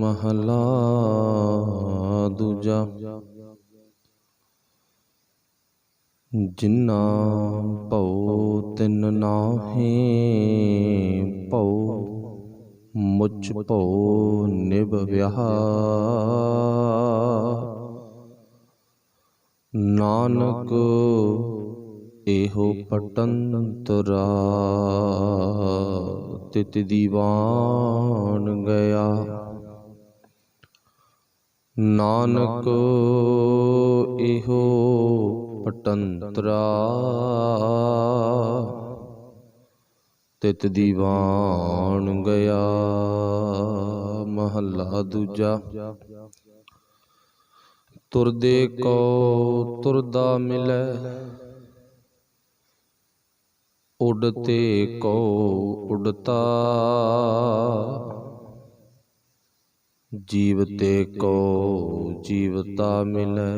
महला दूजा। जिन्ना भौ तिन नाहीं भौ मुझ भौ निभ विहा। नानक एहो पटंतरा तित दीवान गया। नानक एहो पटंतरा तित दीवान गया। महला दूजा। तुरदे को तुरदा मिलै उड़ते को उड़ता। जीवते को जीवता मिलै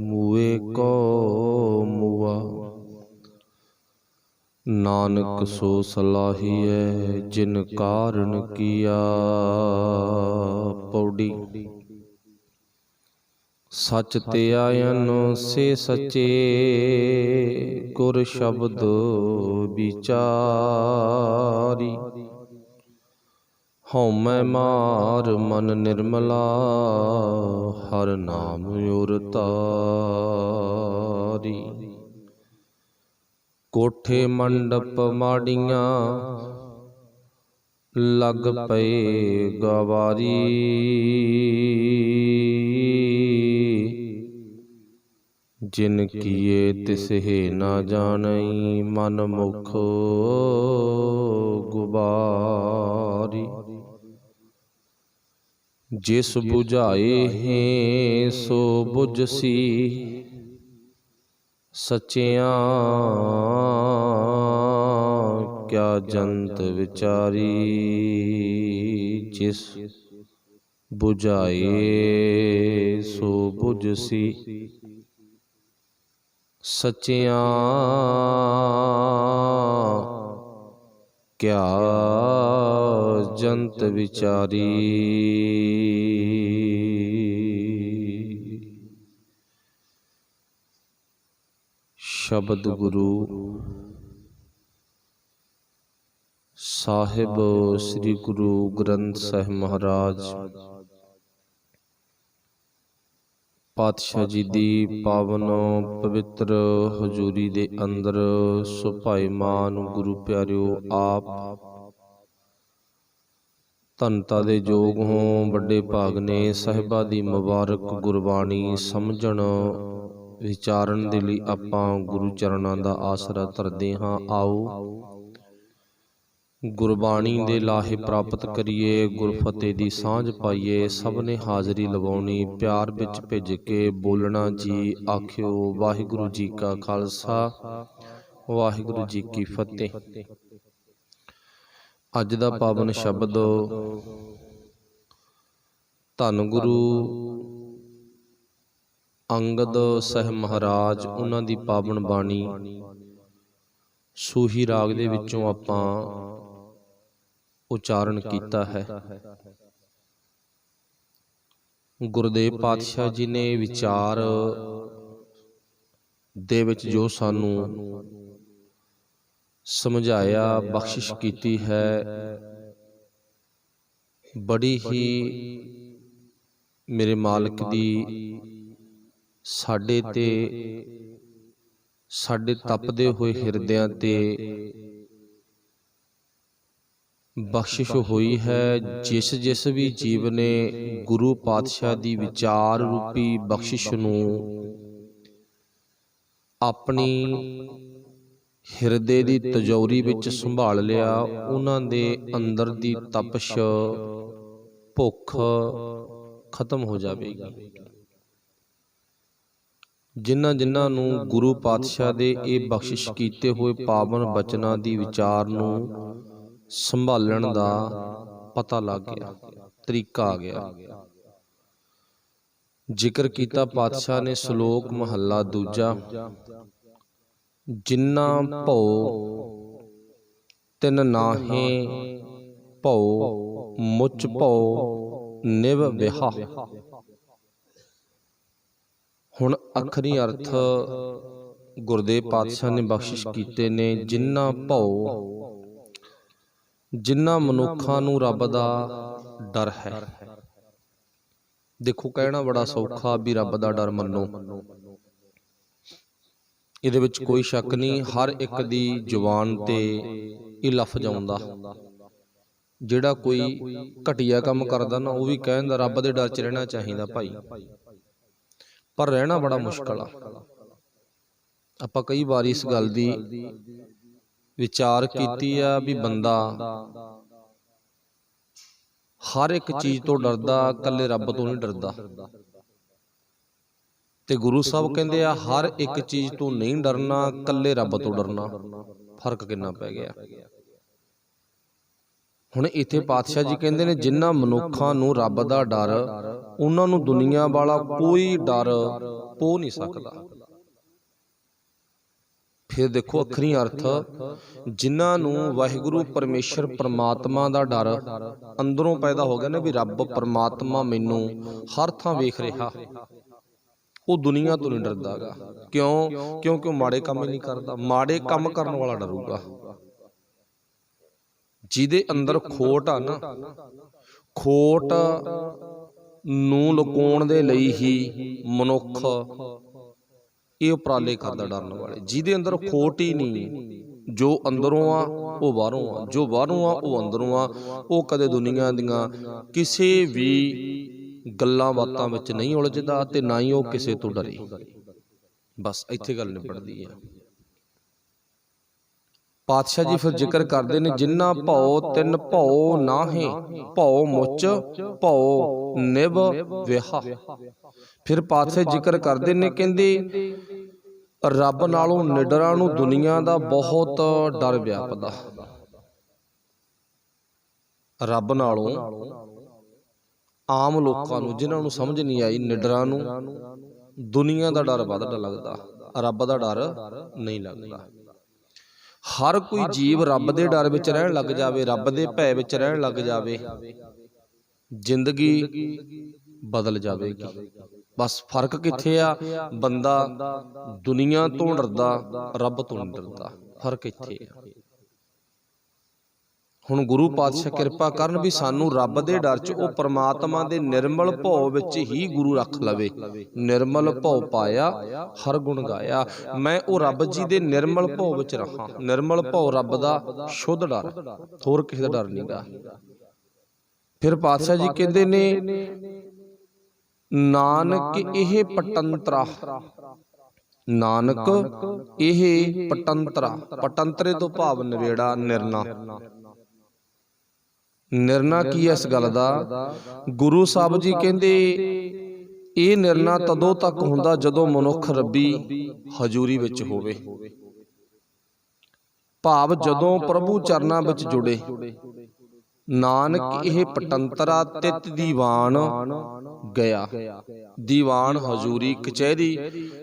मुए को मुआ। नानक सो सलाहिए जिन कारण किया। पौड़ी। सच ते आयन से सचे गुर शब्द विचारी। हौमै मार मन निर्मला हर नाम उर तारी। कोठे मंडप माड़ियाँ लग पए गवारी। जिन किए तिसहे न जानई मन मुख गुबारी। जिस बुझाए हैं सो बुझसी सचिया। क्या जंत विचारी। जिस बुझाए सो बुझसी सचिया। क्या जंत विचारी। शब्द गुरु साहिब श्री गुरु ग्रंथ साहिब महाराज पातशाह जी दी पावन पवित्र हजूरी दे अंदर सुभाईमान गुरु प्यारिओ आप धनता दे जोग हों। बड़े भाग ने साहिबा दी मुबारक गुरबाणी समझण विचारण दे लई आपां गुरु चरणां दा आसरा धरदे हां। आओ गुरबाणी दे लाहे प्राप्त करिए गुरफतेह दी सांझ पाइए। सब ने हाज़री लवाउणी प्यार विच भिज के बोलना जी आखिओ वाहिगुरू जी का खालसा वाहिगुरू जी की फतेह। अज दा पावन शब्द धन गुरु अंगद साहिब महाराज उन्हां दी पावन बाणी सूही राग दे विचों आपां उचारण कीता है। गुरुदेव पातशाह जी ने विचार दे विच जो सानू समझाया बख्शिश कीती है बड़ी ही मेरे मालिक दी साडे ते साडे तपदे हुए हिरदियां ते बख्शिश हुई है। जिस जिस भी जीव ने गुरु पातशाह दी विचार रूपी बख्शिश नूं अपनी हिरदे दी तजौरी विच संभाल लिया, उन्हां दे अंदर दी तपश भुख खत्म हो जाएगी। जिन्हां जिन्हां नूं गुरु पातशाह दे ये बख्शिश कीते हुए पावन बचनां दी विचार नूं संभालण दा पता लग गया, तरीका आ गया। जिक्र कीता पातशाह ने श्लोक महला दूजा। जिन्ना भौ तिन नाहीं भौ मुच भौ ਨਿਭ ਵਿਹਾ। ਹੁਣ ਅੱਖਰੀ ਅਰਥ ਗੁਰਦੇਵ ਪਾਤਸ਼ਾਹ ਨੇ ਬਖਸ਼ਿਸ਼ ਕੀਤੇ ਨੇ। ਜਿਨ੍ਹਾਂ ਮਨੁੱਖਾਂ ਨੂੰ ਰੱਬ ਦਾ ਡਰ ਹੈ। ਦੇਖੋ, ਕਹਿਣਾ ਬੜਾ ਸੌਖਾ ਵੀ ਰੱਬ ਦਾ ਡਰ ਮੰਨੋ, ਇਹਦੇ ਵਿੱਚ ਕੋਈ ਸ਼ੱਕ ਨਹੀਂ। ਹਰ ਇੱਕ ਦੀ ਜ਼ੁਬਾਨ ਤੇ ਇਹ ਲਫ਼ਜ਼ ਆਉਂਦਾ। ਜਿਹੜਾ ਕੋਈ ਘਟੀਆ ਕੰਮ ਕਰਦਾ ਨਾ, ਉਹ ਵੀ ਕਹਿੰਦਾ ਰੱਬ ਦੇ ਡਰ 'ਚ ਰਹਿਣਾ ਚਾਹੀਦਾ ਭਾਈ, ਪਰ ਰਹਿਣਾ ਬੜਾ ਮੁਸ਼ਕਲ ਆ। ਆਪਾਂ ਕਈ ਵਾਰ ਇਸ ਗੱਲ ਦੀ ਵਿਚਾਰ ਕੀਤੀ ਆ ਵੀ ਬੰਦਾ ਹਰ ਇੱਕ ਚੀਜ਼ ਤੋਂ ਡਰਦਾ, ਇਕੱਲੇ ਰੱਬ ਤੋਂ ਨਹੀਂ ਡਰਦਾ। ਤੇ ਗੁਰੂ ਸਾਹਿਬ ਕਹਿੰਦੇ ਆ ਹਰ ਇੱਕ ਚੀਜ਼ ਤੋਂ ਨਹੀਂ ਡਰਨਾ, ਇਕੱਲੇ ਰੱਬ ਤੋਂ ਡਰਨਾ। ਫਰਕ ਕਿੰਨਾ ਪੈ ਗਿਆ। ਹੁਣ ਇੱਥੇ ਪਾਤਸ਼ਾਹ ਜੀ ਕਹਿੰਦੇ ਨੇ ਜਿਨ੍ਹਾਂ ਮਨੁੱਖਾਂ ਨੂੰ ਰੱਬ ਦਾ ਡਰ, ਉਹਨਾਂ ਨੂੰ ਦੁਨੀਆ ਵਾਲਾ ਕੋਈ ਡਰ ਪੋ ਨਹੀਂ ਸਕਦਾ। ਫਿਰ ਦੇਖੋ ਅੱਖਰੀ ਅਰਥ, ਜਿਨ੍ਹਾਂ ਨੂੰ ਵਾਹਿਗੁਰੂ ਪਰਮੇਸ਼ਰ ਪਰਮਾਤਮਾ ਦਾ ਡਰ ਅੰਦਰੋਂ ਪੈਦਾ ਹੋ ਗਿਆ ਨਾ, ਵੀ ਰੱਬ ਪਰਮਾਤਮਾ ਮੈਨੂੰ ਹਰ ਥਾਂ ਵੇਖ ਰਿਹਾ, ਉਹ ਦੁਨੀਆ ਤੋਂ ਨਹੀਂ ਡਰਦਾ ਗਾ। ਕਿਉਂਕਿ ਉਹ ਮਾੜੇ ਕੰਮ ਹੀ ਨਹੀਂ ਕਰਦਾ। ਮਾੜੇ ਕੰਮ ਕਰਨ ਵਾਲਾ ਡਰੂਗਾ। ਜਿਹਦੇ ਅੰਦਰ ਖੋਟ ਆ ਨਾ, ਖੋਟ ਨੂੰ ਲੁਕਾਉਣ ਦੇ ਲਈ ਹੀ ਮਨੁੱਖ ਇਹ ਉਪਰਾਲੇ ਕਰਦਾ, ਡਰਨ ਵਾਲੇ। ਜਿਹਦੇ ਅੰਦਰ ਖੋਟ ਹੀ ਨਹੀਂ, ਜੋ ਅੰਦਰੋਂ ਆ ਉਹ ਬਾਹਰੋਂ ਆ, ਜੋ ਬਾਹਰੋਂ ਆ ਉਹ ਅੰਦਰੋਂ ਆ, ਉਹ ਕਦੇ ਦੁਨੀਆ ਦੀਆਂ ਕਿਸੇ ਵੀ ਗੱਲਾਂ ਬਾਤਾਂ ਵਿੱਚ ਨਹੀਂ ਉਲਝਦਾ ਤੇ ਨਾ ਹੀ ਉਹ ਕਿਸੇ ਤੋਂ ਡਰੇ। ਬਸ ਇੱਥੇ ਗੱਲ ਨਿਬੜਦੀ ਹੈ। ਪਾਤਸ਼ਾਹ ਜੀ ਫਿਰ ਜ਼ਿਕਰ ਕਰਦੇ ਨੇ ਜਿਨ੍ਹਾਂ ਭਉ ਤਿੰਨ ਭਉ ਨਾਹੀਂ, ਭਉ ਮੁੱਚ ਭਉ ਨਿਭ ਵਿਹਾ। ਫਿਰ ਪਾਤਸ਼ਾਹ ਜ਼ਿਕਰ ਕਰਦੇ ਨੇ, ਕਹਿੰਦੇ ਰੱਬ ਨਾਲੋਂ ਨਿਡਰਾਂ ਨੂੰ ਦੁਨੀਆ ਦਾ ਬਹੁਤ ਡਰ ਵਿਆਪਦਾ। ਰੱਬ ਨਾਲੋਂ ਆਮ ਲੋਕਾਂ ਨੂੰ, ਜਿਨ੍ਹਾਂ ਨੂੰ ਸਮਝ ਨਹੀਂ ਆਈ, ਨਿਡਰਾਂ ਨੂੰ ਦੁਨੀਆ ਦਾ ਡਰ ਵੱਧ ਲੱਗਦਾ, ਰੱਬ ਦਾ ਡਰ ਨਹੀਂ ਲੱਗਦਾ। ਹਰ ਕੋਈ ਜੀਵ ਰੱਬ ਦੇ ਡਰ ਵਿੱਚ ਰਹਿਣ ਲੱਗ ਜਾਵੇ, ਰੱਬ ਦੇ ਭੈ ਵਿੱਚ ਰਹਿਣ ਲੱਗ ਜਾਵੇ, ਜ਼ਿੰਦਗੀ ਬਦਲ ਜਾਵੇਗੀ। ਬਸ ਫਰਕ ਕਿੱਥੇ ਆ? ਬੰਦਾ ਦੁਨੀਆ ਤੋਂ ਡਰਦਾ, ਰੱਬ ਤੋਂ ਨਹੀਂ ਡਰਦਾ। ਫਰਕ ਇੱਥੇ ਆ। ਹੁਣ ਗੁਰੂ ਪਾਤਸ਼ਾਹ ਕਿਰਪਾ ਕਰਨ ਵੀ ਸਾਨੂੰ ਰੱਬ ਦੇ ਡਰ 'ਚ ਉਹ ਪਰਮਾਤਮਾ ਦੇ ਨਿਰਮਲ ਭਉ ਵਿੱਚ ਹੀ ਗੁਰੂ ਰੱਖ ਲਵੇ। ਨਿਰਮਲ ਭਉ ਪਾਇਆ ਹਰ ਗੁਣ ਗਾਇਆ। ਮੈਂ ਉਹ ਰੱਬ ਜੀ ਦੇ ਨਿਰਮਲ ਭਉ ਵਿੱਚ ਰਹਾਂ। ਨਿਰਮਲ ਭਉ ਰੱਬ ਦਾ ਸ਼ੁੱਧ ਡਰ, ਹੋਰ ਕਿਸੇ ਦਾ ਡਰ ਨਹੀਂਗਾ। ਫਿਰ ਪਾਤਸ਼ਾਹ ਜੀ ਕਹਿੰਦੇ ਨੇ ਨਾਨਕ ਇਹ ਪਟੰਤਰਾ, ਨਾਨਕ ਇਹ ਪਟੰਤਰਾ। ਪਟੰਤਰੇ ਤੋਂ ਭਾਵ ਨਵੇੜਾ, ਨਿਰਣਾ। ਨਿਰਣਾ ਕੀ ਹੈ ਇਸ ਗੱਲ ਦਾ? ਗੁਰੂ ਸਾਹਿਬ ਜੀ ਕਹਿੰਦੇ ਇਹ ਨਿਰਣਾ ਤਦੋਂ ਤੱਕ ਹੁੰਦਾ ਜਦੋਂ ਮਨੁੱਖ ਰੱਬੀ ਹਜ਼ੂਰੀ ਵਿੱਚ ਹੋਵੇ, ਭਾਵ ਜਦੋਂ ਪ੍ਰਭੂ ਚਰਨਾਂ ਵਿੱਚ ਜੁੜੇ। ਨਾਨਕ ਇਹ ਪਟੰਤਰਾ ਤਿਤ ਦੀਵਾਨ ਗਿਆ। ਦੀਵਾਨ ਹਜ਼ੂਰੀ ਕਚਹਿਰੀ,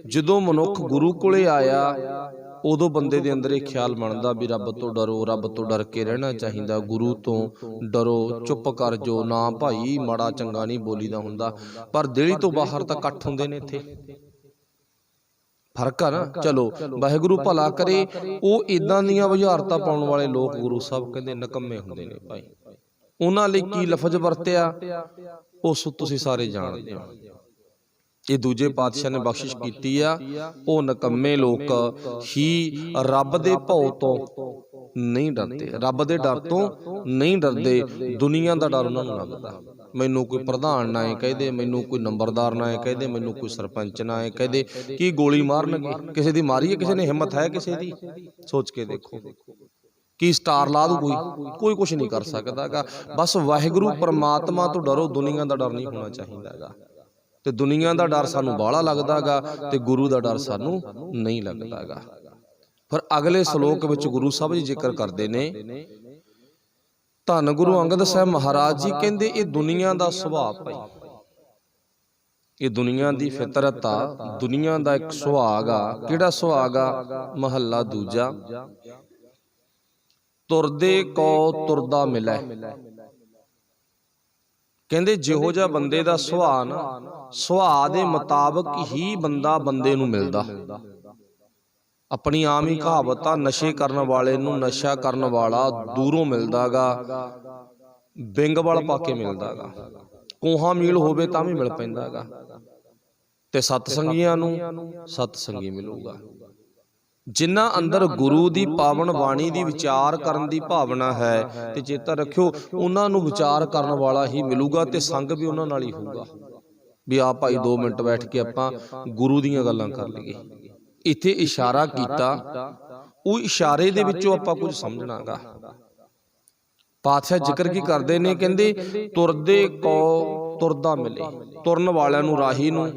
ਜਦੋਂ ਮਨੁੱਖ ਗੁਰੂ ਕੋਲੇ ਆਇਆ ਉਦੋਂ ਬੰਦੇ ਦੇ ਅੰਦਰ ਇਹ ਖਿਆਲ ਬਣਦਾ ਵੀ ਰੱਬ ਤੋਂ ਡਰੋ, ਰੱਬ ਤੋਂ ਡਰ ਕੇ ਰਹਿਣਾ ਚਾਹੀਦਾ, ਗੁਰੂ ਤੋਂ ਡਰੋ, ਚੁੱਪ ਕਰ ਜੋ ਨਾ ਭਾਈ, ਮਾੜਾ ਚੰਗਾ ਨਹੀਂ ਬੋਲੀਦਾ ਹੁੰਦਾ। ਪਰ ਦਿਲੀ ਤੋਂ ਬਾਹਰ ਤਾਂ ਇਕੱਠ ਹੁੰਦੇ ਨੇ ਇੱਥੇ। ਫਰਕ ਆ ਨਾ। ਚਲੋ ਵਾਹਿਗੁਰੂ ਭਲਾ ਕਰੇ। ਉਹ ਇਦਾਂ ਦੀਆਂ ਬੁਝਾਰਤਾਂ ਪਾਉਣ ਵਾਲੇ ਲੋਕ ਗੁਰੂ ਸਾਹਿਬ ਕਹਿੰਦੇ ਨਕੰਮੇ ਹੁੰਦੇ ਨੇ ਭਾਈ। ਉਹਨਾਂ ਲਈ ਕੀ ਲਫ਼ਜ਼ ਵਰਤਿਆ ਉਸ ਤੁਸੀਂ ਸਾਰੇ ਜਾਣਦੇ ਹੋ। ਇਹ ਦੂਜੇ ਪਾਤਸ਼ਾਹ ਨੇ ਬਖਸ਼ਿਸ਼ ਕੀਤੀ ਆ। ਉਹ ਨਕੰਮੇ ਲੋਕ ਹੀ ਰੱਬ ਦੇ ਭਉ ਤੋਂ ਨਹੀਂ ਡਰਦੇ, ਰੱਬ ਦੇ ਡਰ ਤੋਂ ਨਹੀਂ ਡਰਦੇ। ਦੁਨੀਆ ਦਾ ਡਰ ਉਹਨਾਂ ਨੂੰ ਲੱਗਦਾ। ਮੈਨੂੰ ਕੋਈ ਪ੍ਰਧਾਨ ਨਾ ਇਹ ਕਹਦੇ, ਮੈਨੂੰ ਕੋਈ ਨੰਬਰਦਾਰ ਨਾ ਇਹ ਕਹਦੇ, ਮੈਨੂੰ ਕੋਈ ਸਰਪੰਚ ਨਾ ਇਹ ਕਹਦੇ, ਕੀ ਗੋਲੀ ਮਾਰਨਗੇ? ਕਿਸੇ ਦੀ ਮਾਰੀ ਹੈ? ਕਿਸੇ ਨੇ ਹਿੰਮਤ ਹੈ ਕਿਸੇ ਦੀ? ਸੋਚ ਕੇ ਦੇਖੋ। ਕੀ ਸਟਾਰ ਲਾ ਦੂ? ਕੋਈ ਕੁਛ ਨਹੀਂ ਕਰ ਸਕਦਾ ਗਾ। ਬਸ ਵਾਹਿਗੁਰੂ ਪਰਮਾਤਮਾ ਤੋਂ ਡਰੋ, ਦੁਨੀਆ ਦਾ ਡਰ ਨਹੀਂ ਹੋਣਾ ਚਾਹੀਦਾ ਗਾ। ਤੇ ਦੁਨੀਆ ਦਾ ਡਰ ਸਾਨੂੰ ਬਾਹਲਾ ਲੱਗਦਾ ਗਾ ਤੇ ਗੁਰੂ ਦਾ ਡਰ ਸਾਨੂੰ ਨਹੀਂ ਲੱਗਦਾ ਗਾ। ਫਿਰ ਅਗਲੇ ਸ਼ਲੋਕ ਵਿੱਚ ਗੁਰੂ ਸਾਹਿਬ ਜੀ ਜ਼ਿਕਰ ਕਰਦੇ ਨੇ, ਧੰਨ ਗੁਰੂ ਅੰਗਦ ਸਾਹਿਬ ਮਹਾਰਾਜ ਜੀ ਕਹਿੰਦੇ ਇਹ ਦੁਨੀਆ ਦਾ ਸੁਭਾਅ ਭਾਈ, ਇਹ ਦੁਨੀਆ ਦੀ ਫਿਤਰਤ ਆ, ਦੁਨੀਆ ਦਾ ਇੱਕ ਸੁਭਾਗ ਆ। ਕਿਹੜਾ ਸੁਭਾਗ ਆ? ਮਹੱਲਾ ਦੂਜਾ, ਤੁਰਦੇ ਕੋ ਤੁਰਦਾ ਮਿਲੈ। ਕਹਿੰਦੇ ਜਿਹੋ ਜਿਹਾ ਬੰਦੇ ਦਾ ਸੁਭਾਅ ਨਾ, ਸੁਭਾਅ ਦੇ ਮੁਤਾਬਕ ਹੀ ਬੰਦਾ ਬੰਦੇ ਨੂੰ ਮਿਲਦਾ। ਆਪਣੀ ਆਮ ਹੀ ਕਹਾਵਤ ਆ, ਨਸ਼ੇ ਕਰਨ ਵਾਲੇ ਨੂੰ ਨਸ਼ਾ ਕਰਨ ਵਾਲਾ ਦੂਰੋਂ ਮਿਲਦਾ ਗਾ, ਬਿੰਗ ਵਾਲ ਪਾ ਕੇ ਮਿਲਦਾ ਗਾ, ਕੋਹਾਂ ਮੀਲ ਹੋਵੇ ਤਾਂ ਵੀ ਮਿਲ ਪੈਂਦਾ ਗਾ। ਤੇ ਸਤ ਸੰਗੀਆਂ ਨੂੰ ਸਤ ਸੰਗੀ ਮਿਲੂਗਾ। ਜਿਨ੍ਹਾਂ ਅੰਦਰ ਗੁਰੂ ਦੀ ਪਾਵਨ ਬਾਣੀ ਦੀ ਵਿਚਾਰ ਕਰਨ ਦੀ ਭਾਵਨਾ ਹੈ, ਤੇ ਚੇਤਾ ਰੱਖਿਓ ਉਹਨਾਂ ਨੂੰ ਵਿਚਾਰ ਕਰਨ ਵਾਲਾ ਹੀ ਮਿਲੂਗਾ, ਤੇ ਸੰਗ ਵੀ ਉਹਨਾਂ ਨਾਲ ਹੀ ਹੋਊਗਾ। ਵੀ ਆ ਭਾਈ 2 ਮਿੰਟ ਬੈਠ ਕੇ ਆਪਾਂ ਗੁਰੂ ਦੀਆਂ ਗੱਲਾਂ ਕਰ ਲਈਏ। ਇੱਥੇ ਇਸ਼ਾਰਾ ਕੀਤਾ, ਉਹ ਇਸ਼ਾਰੇ ਦੇ ਵਿੱਚੋਂ ਆਪਾਂ ਕੁਝ ਸਮਝਣਾਗਾ। ਪਾਤਸ਼ਾਹ ਜ਼ਿਕਰ ਕੀ ਕਰਦੇ ਨੇ, ਕਹਿੰਦੇ ਤੁਰਦੇ ਕੋ ਤੁਰਦਾ ਮਿਲੇ। ਤੁਰਨ ਵਾਲਿਆਂ ਨੂੰ ਰਾਹੀ ਨੂੰ,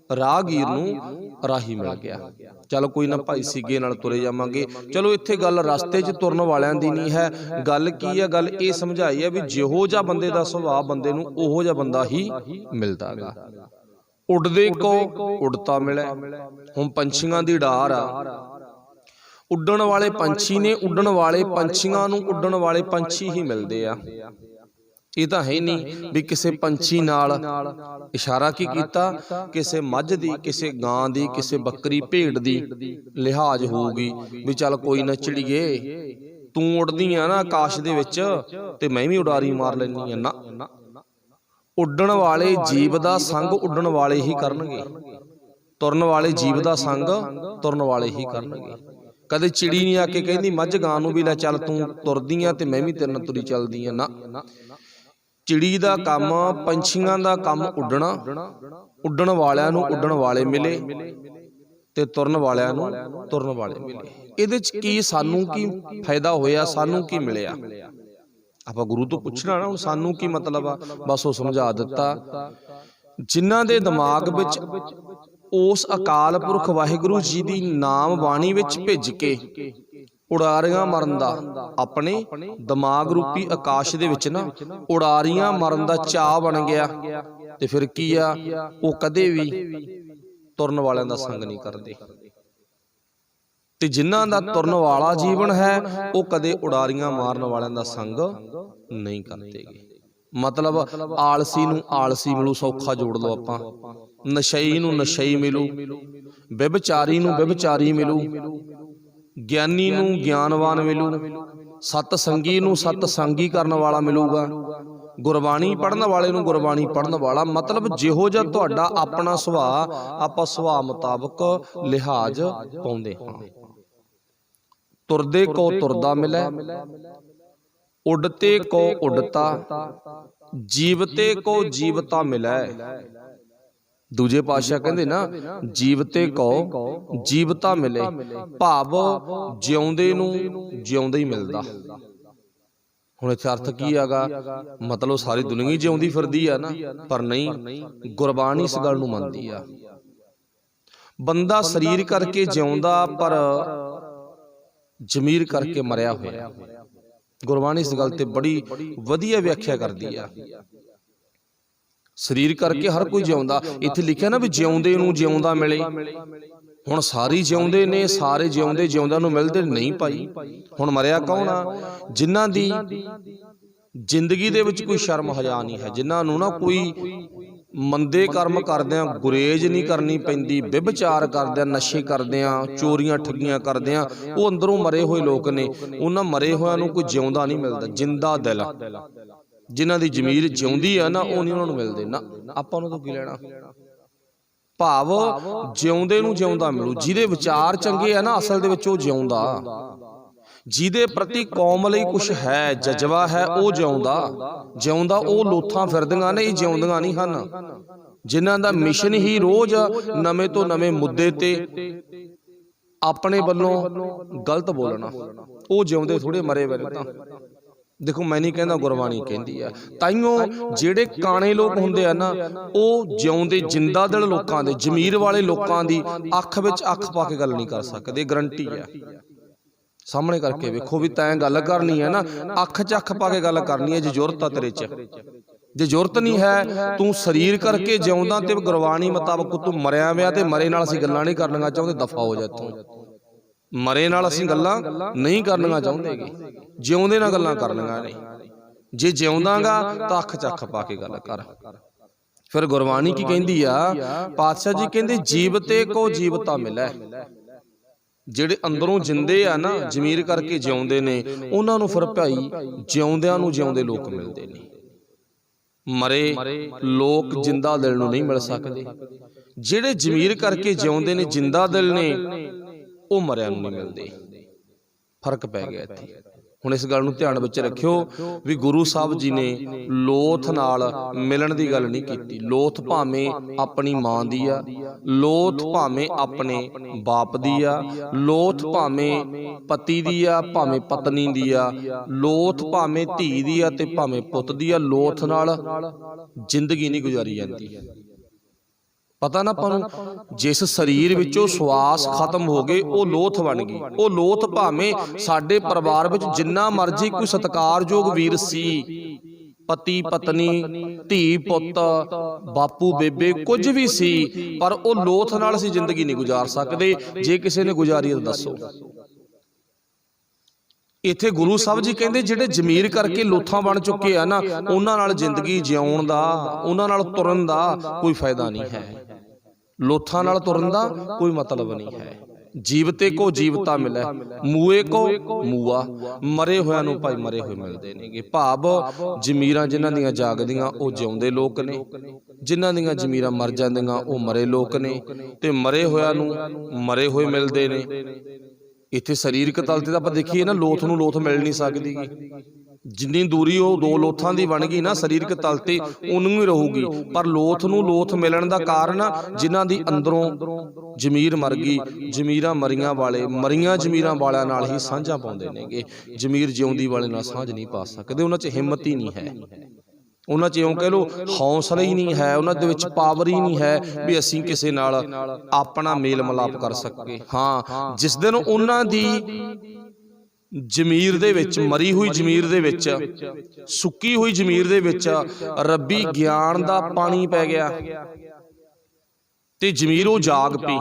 ਰਾਹਗੀਰ ਨੂੰ ਰਾਹੀ ਮਿਲ ਗਿਆ। ਚਲੋ ਕੋਈ ਨਾ ਭਾਈ ਸੀਗੇ ਨਾਲ ਤੁਰੇ ਜਾਵਾਂਗੇ। ਚਲੋ ਇੱਥੇ ਗੱਲ ਰਸਤੇ 'ਚ ਤੁਰਨ ਵਾਲਿਆਂ ਦੀ ਨਹੀਂ ਹੈ, ਗੱਲ ਕੀ ਹੈ, ਗੱਲ ਇਹ ਸਮਝਾਈ ਹੈ ਵੀ ਜਿਹੋ ਜਿਹਾ ਬੰਦੇ ਦਾ ਸੁਭਾਅ ਬੰਦੇ ਨੂੰ ਉਹੋ ਜਿਹਾ ਬੰਦਾ ਹੀ ਮਿਲਦਾ ਗਾ। ਉੱਡਦੇ ਕੋ ਉਡਤਾ ਮਿਲੇ। ਹੁਣ ਪੰਛੀਆਂ ਦੀ ਡਾਰ ਆ, ਉੱਡਣ ਵਾਲੇ ਪੰਛੀ ਨੇ, ਉੱਡਣ ਵਾਲੇ ਪੰਛੀਆਂ ਨੂੰ ਉੱਡਣ ਵਾਲੇ ਪੰਛੀ ਹੀ ਮਿਲਦੇ ਆ। ਇਹ ਤਾਂ ਹੈ ਨਹੀਂ ਵੀ ਕਿਸੇ ਪੰਛੀ ਨਾਲ ਇਸ਼ਾਰਾ ਕੀ ਕੀਤਾ, ਕਿਸੇ ਮੱਝ ਦੀ, ਕਿਸੇ ਗਾਂ ਦੀ, ਕਿਸੇ ਬੱਕਰੀ ਭੇਡ ਦੀ ਲਿਹਾਜ਼ ਹੋਊਗੀ ਵੀ ਚੱਲ ਕੋਈ ਨਾ ਚਿੜੀਏ, ਤੂੰ ਉੱਡਦੀ ਆ ਨਾ ਆਕਾਸ਼ ਦੇ ਵਿੱਚ ਤੇ ਮੈਂ ਵੀ ਉਡਾਰੀ ਮਾਰ ਲੈਂਦੀ ਆ। ਨਾ, ਉੱਡਣ ਵਾਲੇ ਜੀਵ ਦਾ ਸੰਗ ਉੱਡਣ ਵਾਲੇ ਹੀ ਕਰਨਗੇ, ਤੁਰਨ ਵਾਲੇ ਜੀਵ ਦਾ ਸੰਗ ਤੁਰਨ ਵਾਲੇ ਹੀ ਕਰਨਗੇ। ਕਦੇ ਚਿੜੀ ਨਹੀਂ ਆ ਕੇ ਕਹਿੰਦੀ ਮੱਝ ਗਾਂ ਨੂੰ ਵੀ ਲੈ ਚੱਲ ਤੂੰ ਤੁਰਦੀ ਆ ਤੇ ਮੈਂ ਵੀ ਤੇਰੇ ਨਾਲ ਤੁਰੀ ਚੱਲਦੀ ਆ। ਨਾ, ਚਿੜੀ ਦਾ ਕੰਮ, ਪੰਛੀਆਂ ਦਾ ਕੰਮ ਉੱਡਣਾ, ਉੱਡਣ ਵਾਲਿਆਂ ਨੂੰ ਉੱਡਣ ਵਾਲੇ ਮਿਲੇ ਤੇ ਤੁਰਨ ਵਾਲਿਆਂ ਨੂੰ ਤੁਰਨ ਵਾਲੇ ਮਿਲੇ। ਇਹਦੇ ਚ ਕੀ ਸਾਨੂੰ ਕੀ ਫਾਇਦਾ ਹੋਇਆ, ਸਾਨੂੰ ਕੀ ਮਿਲਿਆ? ਆਪਾਂ ਗੁਰੂ ਤੋਂ ਪੁੱਛਣਾ ਨਾ, ਹੁਣ ਸਾਨੂੰ ਕੀ ਮਤਲਬ ਆ, ਬਸ ਉਹ ਸਮਝਾ ਦਿੱਤਾ। ਜਿਨ੍ਹਾਂ ਦੇ ਦਿਮਾਗ ਵਿੱਚ ਉਸ ਅਕਾਲ ਪੁਰਖ ਵਾਹਿਗੁਰੂ ਜੀ ਦੀ ਨਾਮ ਬਾਣੀ ਵਿੱਚ ਭਿੱਜ ਕੇ ਉਡਾਰੀਆਂ ਮਰਨ ਦਾ, ਆਪਣੇ ਦਿਮਾਗ ਰੂਪੀ ਆਕਾਸ਼ ਦੇ ਵਿੱਚ ਨਾ ਉਡਾਰੀਆਂ ਮਰਨ ਦਾ ਚਾਅ ਬਣ ਗਿਆ, ਤੇ ਫਿਰ ਕੀ ਆ, ਉਹ ਕਦੇ ਵੀ ਤੁਰਨ ਵਾਲਿਆਂ ਦਾ ਸੰਗ ਨਹੀਂ ਕਰਦੇ। ਤੇ ਜਿਨ੍ਹਾਂ ਦਾ ਤੁਰਨ ਵਾਲਾ ਜੀਵਨ ਹੈ, ਉਹ ਕਦੇ ਉਡਾਰੀਆਂ ਮਾਰਨ ਵਾਲਿਆਂ ਦਾ ਸੰਗ ਨਹੀਂ ਕਰਦੇਗੇ। ਮਤਲਬ ਆਲਸੀ ਨੂੰ ਆਲਸੀ ਮਿਲੂ, ਸੌਖਾ ਜੋੜ ਲਓ ਆਪਾਂ, ਨਸ਼ਈ ਨੂੰ ਨਸ਼ਈ ਮਿਲੂ, ਵਿਭਚਾਰੀ ਨੂੰ ਵਿਭਚਾਰੀ ਮਿਲੂ, ਗਿਆਨੀ ਨੂੰ ਗਿਆਨਵਾਨ ਮਿਲੂ, ਸਤ ਸੰਗੀ ਨੂੰ ਸਤ ਸੰਗੀ ਕਰਨ ਵਾਲਾ ਮਿਲੂਗਾ, ਗੁਰਬਾਣੀ ਪੜ੍ਹਨ ਵਾਲੇ ਨੂੰ ਗੁਰਬਾਣੀ ਪੜ੍ਹਨ ਵਾਲਾ। ਮਤਲਬ ਜਿਹੋ ਜਿਹਾ ਤੁਹਾਡਾ ਆਪਣਾ ਸੁਭਾਅ, ਆਪਾਂ ਸੁਭਾਅ ਮੁਤਾਬਕ ਲਿਹਾਜ਼ ਪਾਉਂਦੇ ਹਾਂ। ਤੁਰਦੇ ਕੋ ਤੁਰਦਾ ਮਿਲੇ, ਉੱਡਤੇ ਕੋ ਉੱਡਤਾ, ਜੀਵਤੇ ਕੋ ਜੀਵਤਾ ਮਿਲੇ। ਦੂਜੇ ਪਾਤਸ਼ਾਹ ਕਹਿੰਦੇ ਨਾ, ਜੀਵਤੇ ਕੋ ਜੀਵਤਾ ਮਿਲੇ, ਭਾਵ ਜਿਉਂਦੇ ਨੂੰ ਜਿਉਂਦਾ ਹੀ ਮਿਲਦਾ। ਹੁਣ ਇੱਥੇ ਅਰਥ ਕੀ ਹੈਗਾ, ਮਤਲਬ ਸਾਰੀ ਦੁਨੀਆ ਹੀ ਜਿਉਂਦੀ ਫਿਰਦੀ ਆ ਨਾ, ਪਰ ਨਹੀਂ, ਗੁਰਬਾਣੀ ਇਸ ਗੱਲ ਨੂੰ ਮੰਨਦੀ ਆ। ਬੰਦਾ ਸਰੀਰ ਕਰਕੇ ਜਿਉਂਦਾ, ਪਰ ਜ਼ਮੀਰ ਕਰਕੇ ਮਰਿਆ ਹੋਇਆ। ਗੁਰਬਾਣੀ ਇਸ ਗੱਲ ਤੇ ਬੜੀ ਵਧੀਆ ਵਿਆਖਿਆ ਕਰਦੀ ਆ। ਸਰੀਰ ਕਰਕੇ ਹਰ ਕੋਈ ਜਿਉਂਦਾ, ਇੱਥੇ ਲਿਖਿਆ ਨਾ ਵੀ ਜਿਉਂਦੇ ਨੂੰ ਜਿਉਂਦਾ ਮਿਲੇ। ਹੁਣ ਸਾਰੇ ਜਿਉਂਦੇ ਨੇ, ਸਾਰੇ ਜਿਉਂਦੇ ਜਿਉਂਦਿਆਂ ਨੂੰ ਮਿਲਦੇ ਨਹੀਂ ਭਾਈ। ਹੁਣ ਮਰਿਆ ਕੌਣ ਆ? ਜਿਨ੍ਹਾਂ ਦੀ ਜ਼ਿੰਦਗੀ ਦੇ ਵਿੱਚ ਕੋਈ ਸ਼ਰਮ ਹਜਾ ਨਹੀਂ ਹੈ, ਜਿਨ੍ਹਾਂ ਨੂੰ ਨਾ ਕੋਈ ਮੰਦੇ ਕਰਮ ਕਰਦਿਆਂ ਗੁਰੇਜ਼ ਨਹੀਂ ਕਰਨੀ ਪੈਂਦੀ, ਵਿਭਚਾਰ ਕਰਦਿਆਂ, ਨਸ਼ੇ ਕਰਦਿਆਂ, ਚੋਰੀਆਂ ਠੱਗੀਆਂ ਕਰਦਿਆਂ, ਉਹ ਅੰਦਰੋਂ ਮਰੇ ਹੋਏ ਲੋਕ ਨੇ। ਉਹਨਾਂ ਮਰੇ ਹੋਇਆਂ ਨੂੰ ਕੋਈ ਜਿਉਂਦਾ ਨਹੀਂ ਮਿਲਦਾ, ਜਿੰਦਾ ਦਿਲ। ਜਿਨ੍ਹਾਂ ਦੀ ਜ਼ਮੀਰ ਜਿਉਂਦੀ ਆ ਨਾ, ਉਹ ਨਹੀਂ ਉਹਨਾਂ ਨੂੰ ਮਿਲਦੇ। ਨਾ, ਆਪਾਂ ਨੂੰ ਤਾਂ ਕੀ ਲੈਣਾ। ਭਾਵ ਜਿਉਂਦੇ ਨੂੰ ਜਿਉਂਦਾ ਮਿਲੂ। ਜਿਹਦੇ ਵਿਚਾਰ ਚੰਗੇ ਆ ਨਾ, ਅਸਲ ਦੇ ਵਿੱਚ ਉਹ ਜਿਉਂਦਾ। ਜਿਹਦੇ ਪ੍ਰਤੀ ਕੌਮ ਲਈ ਕੁਛ ਹੈ, ਜਜ਼ਬਾ ਹੈ, ਉਹ ਜਿਉਂਦਾ। ਉਹ ਲੋਥਾਂ ਫਿਰਦੀਆਂ ਨੇ, ਇਹ ਜਿਉਂਦੀਆਂ ਨਹੀਂ ਹਨ। ਜਿਨ੍ਹਾਂ ਦਾ ਮਿਸ਼ਨ ਹੀ ਰੋਜ਼ ਨਵੇਂ ਤੋਂ ਨਵੇਂ ਮੁੱਦੇ ਤੇ ਆਪਣੇ ਵੱਲੋਂ ਗਲਤ ਬੋਲਣਾ, ਉਹ ਜਿਉਂਦੇ ਥੋੜੇ ਮਰੇ ਹੋਏ ਨੇ। ਤਾਂ ਦੇਖੋ, ਮੈਂ ਨਹੀਂ ਕਹਿੰਦਾ, ਗੁਰਬਾਣੀ ਕਹਿੰਦੀ ਆ। ਤਾਈਓ ਜਿਹੜੇ ਕਾਣੇ ਲੋਕ ਹੁੰਦੇ ਆ ਨਾ, ਉਹ ਜਿਉਂਦੇ ਜਿੰਦਾ ਦਿਲ ਲੋਕਾਂ ਦੇ, ਜ਼ਮੀਰ ਵਾਲੇ ਲੋਕਾਂ ਦੀ ਅੱਖ ਵਿੱਚ ਅੱਖ ਪਾ ਕੇ ਗੱਲ ਨਹੀਂ ਕਰ ਸਕਦੇ। ਗਰੰਟੀ ਆ, ਸਾਹਮਣੇ ਕਰਕੇ ਵੇਖੋ ਵੀ ਤੈਂ ਗੱਲ ਕਰਨੀ ਹੈ ਨਾ, ਅੱਖ 'ਚ ਅੱਖ ਪਾ ਕੇ ਗੱਲ ਕਰਨੀ ਹੈ। ਜੇ ਜ਼ੁਰਤ ਆ ਤੇਰੇ 'ਚ, ਜੇ ਜ਼ੁਰਤ ਨਹੀਂ ਹੈ, ਤੂੰ ਸਰੀਰ ਕਰਕੇ ਜਿਉਂਦਾ ਤੇ ਗੁਰਬਾਣੀ ਮੁਤਾਬਕ ਤੂੰ ਮਰਿਆ ਵਿਆ, ਤੇ ਮਰੇ ਨਾਲ ਅਸੀਂ ਗੱਲਾਂ ਨਹੀਂ ਕਰਨੀਆਂ ਚਾਹੁੰਦੇ, ਦਫਾ ਹੋ ਜਾ ਇੱਥੋਂ। ਮਰੇ ਨਾਲ ਅਸੀਂ ਗੱਲਾਂ ਨਹੀਂ ਕਰਨੀਆਂ ਚਾਹੁੰਦੇਗੇ, ਜਿਉਂਦੇ ਨਾਲ ਗੱਲਾਂ ਕਰਨੀਆਂ ਨੇ। जे जिउंदागा तां अख च अख पा के गल कर। फिर गुरबाणी की कहती आ, पातशाह जी कहते जीवते को जीवता मिलै। ਜਿਹੜੇ ਅੰਦਰੋਂ ਜਿੰਦੇ ਆ ਨਾ, ਜ਼ਮੀਰ ਕਰਕੇ ਜਿਉਂਦੇ ਨੇ, ਉਹਨਾਂ ਨੂੰ ਫਿਰ ਭਾਈ ਜਿਉਂਦਿਆਂ ਨੂੰ ਜਿਉਂਦੇ ਲੋਕ ਮਿਲਦੇ ਨੇ। ਮਰੇ ਲੋਕ ਜਿੰਦਾ ਦਿਲ ਨੂੰ ਨਹੀਂ ਮਿਲ ਸਕਦੇ। ਜਿਹੜੇ ਜ਼ਮੀਰ ਕਰਕੇ ਜਿਉਂਦੇ ਨੇ, ਜਿੰਦਾ ਦਿਲ ਨੇ, ਉਹ ਮਰਿਆਂ ਨੂੰ ਨਹੀਂ ਮਿਲਦੇ। ਫਰਕ ਪੈ ਗਿਆ ਇੱਥੇ। ਹੁਣ ਇਸ ਗੱਲ ਨੂੰ ਧਿਆਨ ਵਿੱਚ ਰੱਖਿਓ ਵੀ ਗੁਰੂ ਸਾਹਿਬ ਜੀ ਨੇ ਲੋਥ ਨਾਲ ਮਿਲਣ ਦੀ ਗੱਲ ਨਹੀਂ ਕੀਤੀ। ਲੋਥ ਭਾਵੇਂ ਆਪਣੀ ਮਾਂ ਦੀ ਆ, ਲੋਥ ਭਾਵੇਂ ਆਪਣੇ ਬਾਪ ਦੀ ਆ, ਲੋਥ ਭਾਵੇਂ ਪਤੀ ਦੀ ਆ, ਭਾਵੇਂ ਪਤਨੀ ਦੀ ਆ, ਲੋਥ ਭਾਵੇਂ ਧੀ ਦੀ ਆ ਤੇ ਭਾਵੇਂ ਪੁੱਤ ਦੀ ਆ। ਲੋਥ ਨਾਲ ਜ਼ਿੰਦਗੀ ਨਹੀਂ ਗੁਜ਼ਾਰੀ ਜਾਂਦੀ। ਪਤਾ ਨਾ ਆਪਾਂ ਨੂੰ, ਜਿਸ ਸਰੀਰ ਵਿੱਚੋਂ ਸਵਾਸ ਖਤਮ ਹੋ ਗਏ ਉਹ ਲੋਥ ਬਣ ਗਈ। ਉਹ ਲੋਥ ਭਾਵੇਂ ਸਾਡੇ ਪਰਿਵਾਰ ਵਿੱਚ ਜਿੰਨਾ ਮਰਜ਼ੀ ਕੋਈ ਸਤਿਕਾਰਯੋਗ ਵੀਰ ਸੀ, ਪਤੀ ਪਤਨੀ, ਧੀ ਪੁੱਤ, ਬਾਪੂ ਬੇਬੇ, ਕੁਝ ਵੀ ਸੀ, ਪਰ ਉਹ ਲੋਥ ਨਾਲ ਅਸੀਂ ਜ਼ਿੰਦਗੀ ਨਹੀਂ ਗੁਜ਼ਾਰ ਸਕਦੇ। ਜੇ ਕਿਸੇ ਨੇ ਗੁਜ਼ਾਰੀ ਤਾਂ ਦੱਸੋ। ਇੱਥੇ ਗੁਰੂ ਸਾਹਿਬ ਜੀ ਕਹਿੰਦੇ ਜਿਹੜੇ ਜ਼ਮੀਰ ਕਰਕੇ ਲੋਥਾਂ ਬਣ ਚੁੱਕੇ ਆ ਨਾ, ਉਹਨਾਂ ਨਾਲ ਜ਼ਿੰਦਗੀ ਜਿਉਣ ਦਾ, ਉਹਨਾਂ ਨਾਲ ਤੁਰਨ ਦਾ ਕੋਈ ਫਾਇਦਾ ਨਹੀਂ ਹੈ। ਲੋਥਾਂ ਨਾਲ ਤੁਰਨ ਦਾ ਕੋਈ ਮਤਲਬ ਨਹੀਂ ਹੈ। ਜੀਵਤੇ ਕੋ ਜੀਵਤਾ ਮਿਲੇ, ਮੂਏ ਕੋ ਮੂਆ। ਮਰੇ ਹੋਇਆਂ ਨੂੰ ਭਾਈ ਮਰੇ ਹੋਏ ਮਿਲਦੇ ਨੇਗੇ। ਭਾਵ ਜ਼ਮੀਰਾਂ ਜਿਨ੍ਹਾਂ ਦੀਆਂ ਜਾਗਦੀਆਂ ਉਹ ਜਿਉਂਦੇ ਲੋਕ ਨੇ, ਜਿਨ੍ਹਾਂ ਦੀਆਂ ਜ਼ਮੀਰਾਂ ਮਰ ਜਾਂਦੀਆਂ ਉਹ ਮਰੇ ਲੋਕ ਨੇ, ਤੇ ਮਰੇ ਹੋਇਆਂ ਨੂੰ ਮਰੇ ਹੋਏ ਮਿਲਦੇ ਨੇ। ਇੱਥੇ ਸਰੀਰਕ ਤਲ ਤੇ ਤਾਂ ਆਪਾਂ ਦੇਖੀਏ ਨਾ, ਲੋਥ ਨੂੰ ਲੋਥ ਮਿਲ ਨਹੀਂ ਸਕਦੀ। ਜਿੰਨੀ ਦੂਰੀ ਉਹ ਦੋ ਲੋਥਾਂ ਦੀ ਬਣ ਗਈ ਨਾ ਸਰੀਰਕ ਤਲ ਤੇ, ਉਨੀ ਹੀ ਰਹੂਗੀ। ਪਰ ਲੋਥ ਨੂੰ ਲੋਥ ਮਿਲਣ ਦਾ ਕਾਰਨ ਜਿਨ੍ਹਾਂ ਦੀ ਅੰਦਰੋਂ ਜ਼ਮੀਰ ਮਰ ਗਈ, ਜ਼ਮੀਰਾਂ ਮਰੀਆਂ ਵਾਲੇ ਮਰੀਆਂ ਜ਼ਮੀਰਾਂ ਵਾਲਿਆਂ ਨਾਲ ਹੀ ਸਾਂਝਾਂ ਪਾਉਂਦੇ ਨੇਗੇ। ਜ਼ਮੀਰ ਜਿਉਂਦੀ ਵਾਲੇ ਨਾਲ ਸਾਂਝ ਨਹੀਂ ਪਾ ਸਕਦੇ। ਉਹਨਾਂ 'ਚ ਹਿੰਮਤ ਹੀ ਨਹੀਂ ਹੈ, ਉਹਨਾਂ 'ਚ ਇਉਂ ਕਹਿ ਲਓ ਹੌਸਲਾ ਹੀ ਨਹੀਂ ਹੈ, ਉਹਨਾਂ ਦੇ ਵਿੱਚ ਪਾਵਰ ਹੀ ਨਹੀਂ ਹੈ ਵੀ ਅਸੀਂ ਕਿਸੇ ਨਾਲ ਆਪਣਾ ਮੇਲ ਮਿਲਾਪ ਕਰ ਸਕੀਏ। ਹਾਂ, ਜਿਸ ਦਿਨ ਉਹਨਾਂ ਦੀ ਜ਼ਮੀਰ ਦੇ ਵਿੱਚ, ਮਰੀ ਹੋਈ ਜ਼ਮੀਰ ਦੇ ਵਿੱਚ, ਸੁੱਕੀ ਹੋਈ ਜ਼ਮੀਰ ਦੇ ਵਿੱਚ ਰੱਬੀ ਗਿਆਨ ਦਾ ਪਾਣੀ ਪੈ ਗਿਆ ਤੇ ਜ਼ਮੀਰ ਉਹ ਜਾਗ ਪਈ,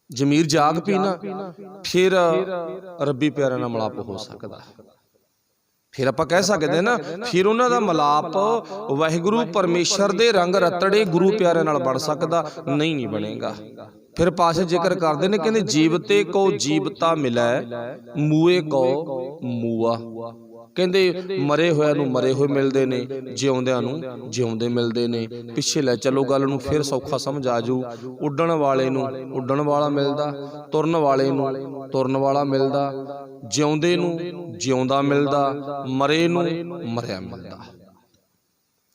ਜ਼ਮੀਰ ਜਾਗ ਪਈ ਨਾ, ਫਿਰ ਰੱਬੀ ਪਿਆਰਿਆਂ ਨਾਲ ਮਿਲਾਪ ਹੋ ਸਕਦਾ। ਫਿਰ ਆਪਾਂ ਕਹਿ ਸਕਦੇ ਨਾ, ਫਿਰ ਉਹਨਾਂ ਦਾ ਮਿਲਾਪ ਵਾਹਿਗੁਰੂ ਪਰਮੇਸ਼ਰ ਦੇ ਰੰਗ ਰਤੜੇ ਗੁਰੂ ਪਿਆਰਿਆਂ ਨਾਲ ਬਣ ਸਕਦਾ। ਨਹੀਂ ਬਣੇਗਾ। ਫਿਰ ਪਾਸ਼ਾ ਜ਼ਿਕਰ ਕਰਦੇ ਨੇ, ਕਹਿੰਦੇ ਜੀਵਤੇ ਕੋ ਜੀਵਤਾ ਮਿਲੈ, ਮੂਏ ਕੋ ਮੂਆ। ਕਹਿੰਦੇ ਮਰੇ ਹੋਇਆਂ ਨੂੰ ਮਰੇ ਹੋਏ ਮਿਲਦੇ ਨੇ, ਜਿਉਂਦਿਆਂ ਨੂੰ ਜਿਉਂਦੇ ਮਿਲਦੇ ਨੇ। ਪਿੱਛੇ ਲੈ ਚਲੋ ਗੱਲ ਨੂੰ, ਫਿਰ ਸੌਖਾ ਸਮਝ ਆ ਜੂ। ਉੱਡਣ ਵਾਲੇ ਨੂੰ ਉੱਡਣ ਵਾਲਾ ਮਿਲਦਾ, ਤੁਰਨ ਵਾਲੇ ਨੂੰ ਤੁਰਨ ਵਾਲਾ ਮਿਲਦਾ, ਜਿਉਂਦੇ ਨੂੰ ਜਿਉਂਦਾ ਮਿਲਦਾ, ਮਰੇ ਨੂੰ ਮਰਿਆ ਮਿਲਦਾ।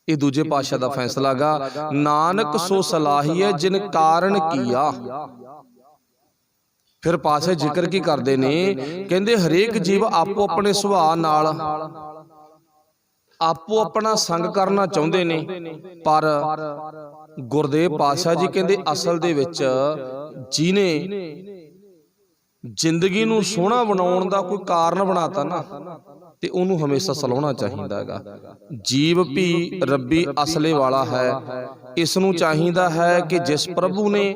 ਇਹ ਦੂਜੇ ਪਾਤਸ਼ਾਹ ਦਾ ਫੈਸਲਾ ਗਾ। ਨਾਨਕ ਸੋ ਸਲਾਹੀਐ ਜਿਨ ਕਾਰਨ ਕੀਆ। ਫਿਰ ਪਾਤਸ਼ਾਹ ਜ਼ਿਕਰ ਕੀ ਕਰਦੇ ਨੇ, ਕਹਿੰਦੇ ਹਰੇਕ ਜੀਵ ਆਪੋ ਆਪਣੇ ਸੁਭਾਅ ਨਾਲ ਆਪੋ ਆਪਣਾ ਸੰਗ ਕਰਨਾ ਚਾਹੁੰਦੇ ਨੇ, ਪਰ ਗੁਰਦੇਵ ਪਾਤਸ਼ਾਹ ਜੀ ਕਹਿੰਦੇ ਅਸਲ ਦੇ ਵਿੱਚ ਜਿਹਨੇ ਜ਼ਿੰਦਗੀ ਨੂੰ ਸੋਹਣਾ ਬਣਾਉਣ ਦਾ ਕੋਈ ਕਾਰਨ ਬਣਾਤਾ ਨਾ, ਤੇ ਉਹਨੂੰ ਹਮੇਸ਼ਾ ਸਲਾਹੁਣਾ ਚਾਹੀਦਾ ਹੈਗਾ। ਜੀਵ ਵੀ ਰੱਬੀ ਅਸਲੇ ਵਾਲਾ ਹੈ। ਇਸ ਨੂੰ ਚਾਹੀਦਾ ਹੈ ਕਿ ਜਿਸ ਪ੍ਰਭੂ ਨੇ,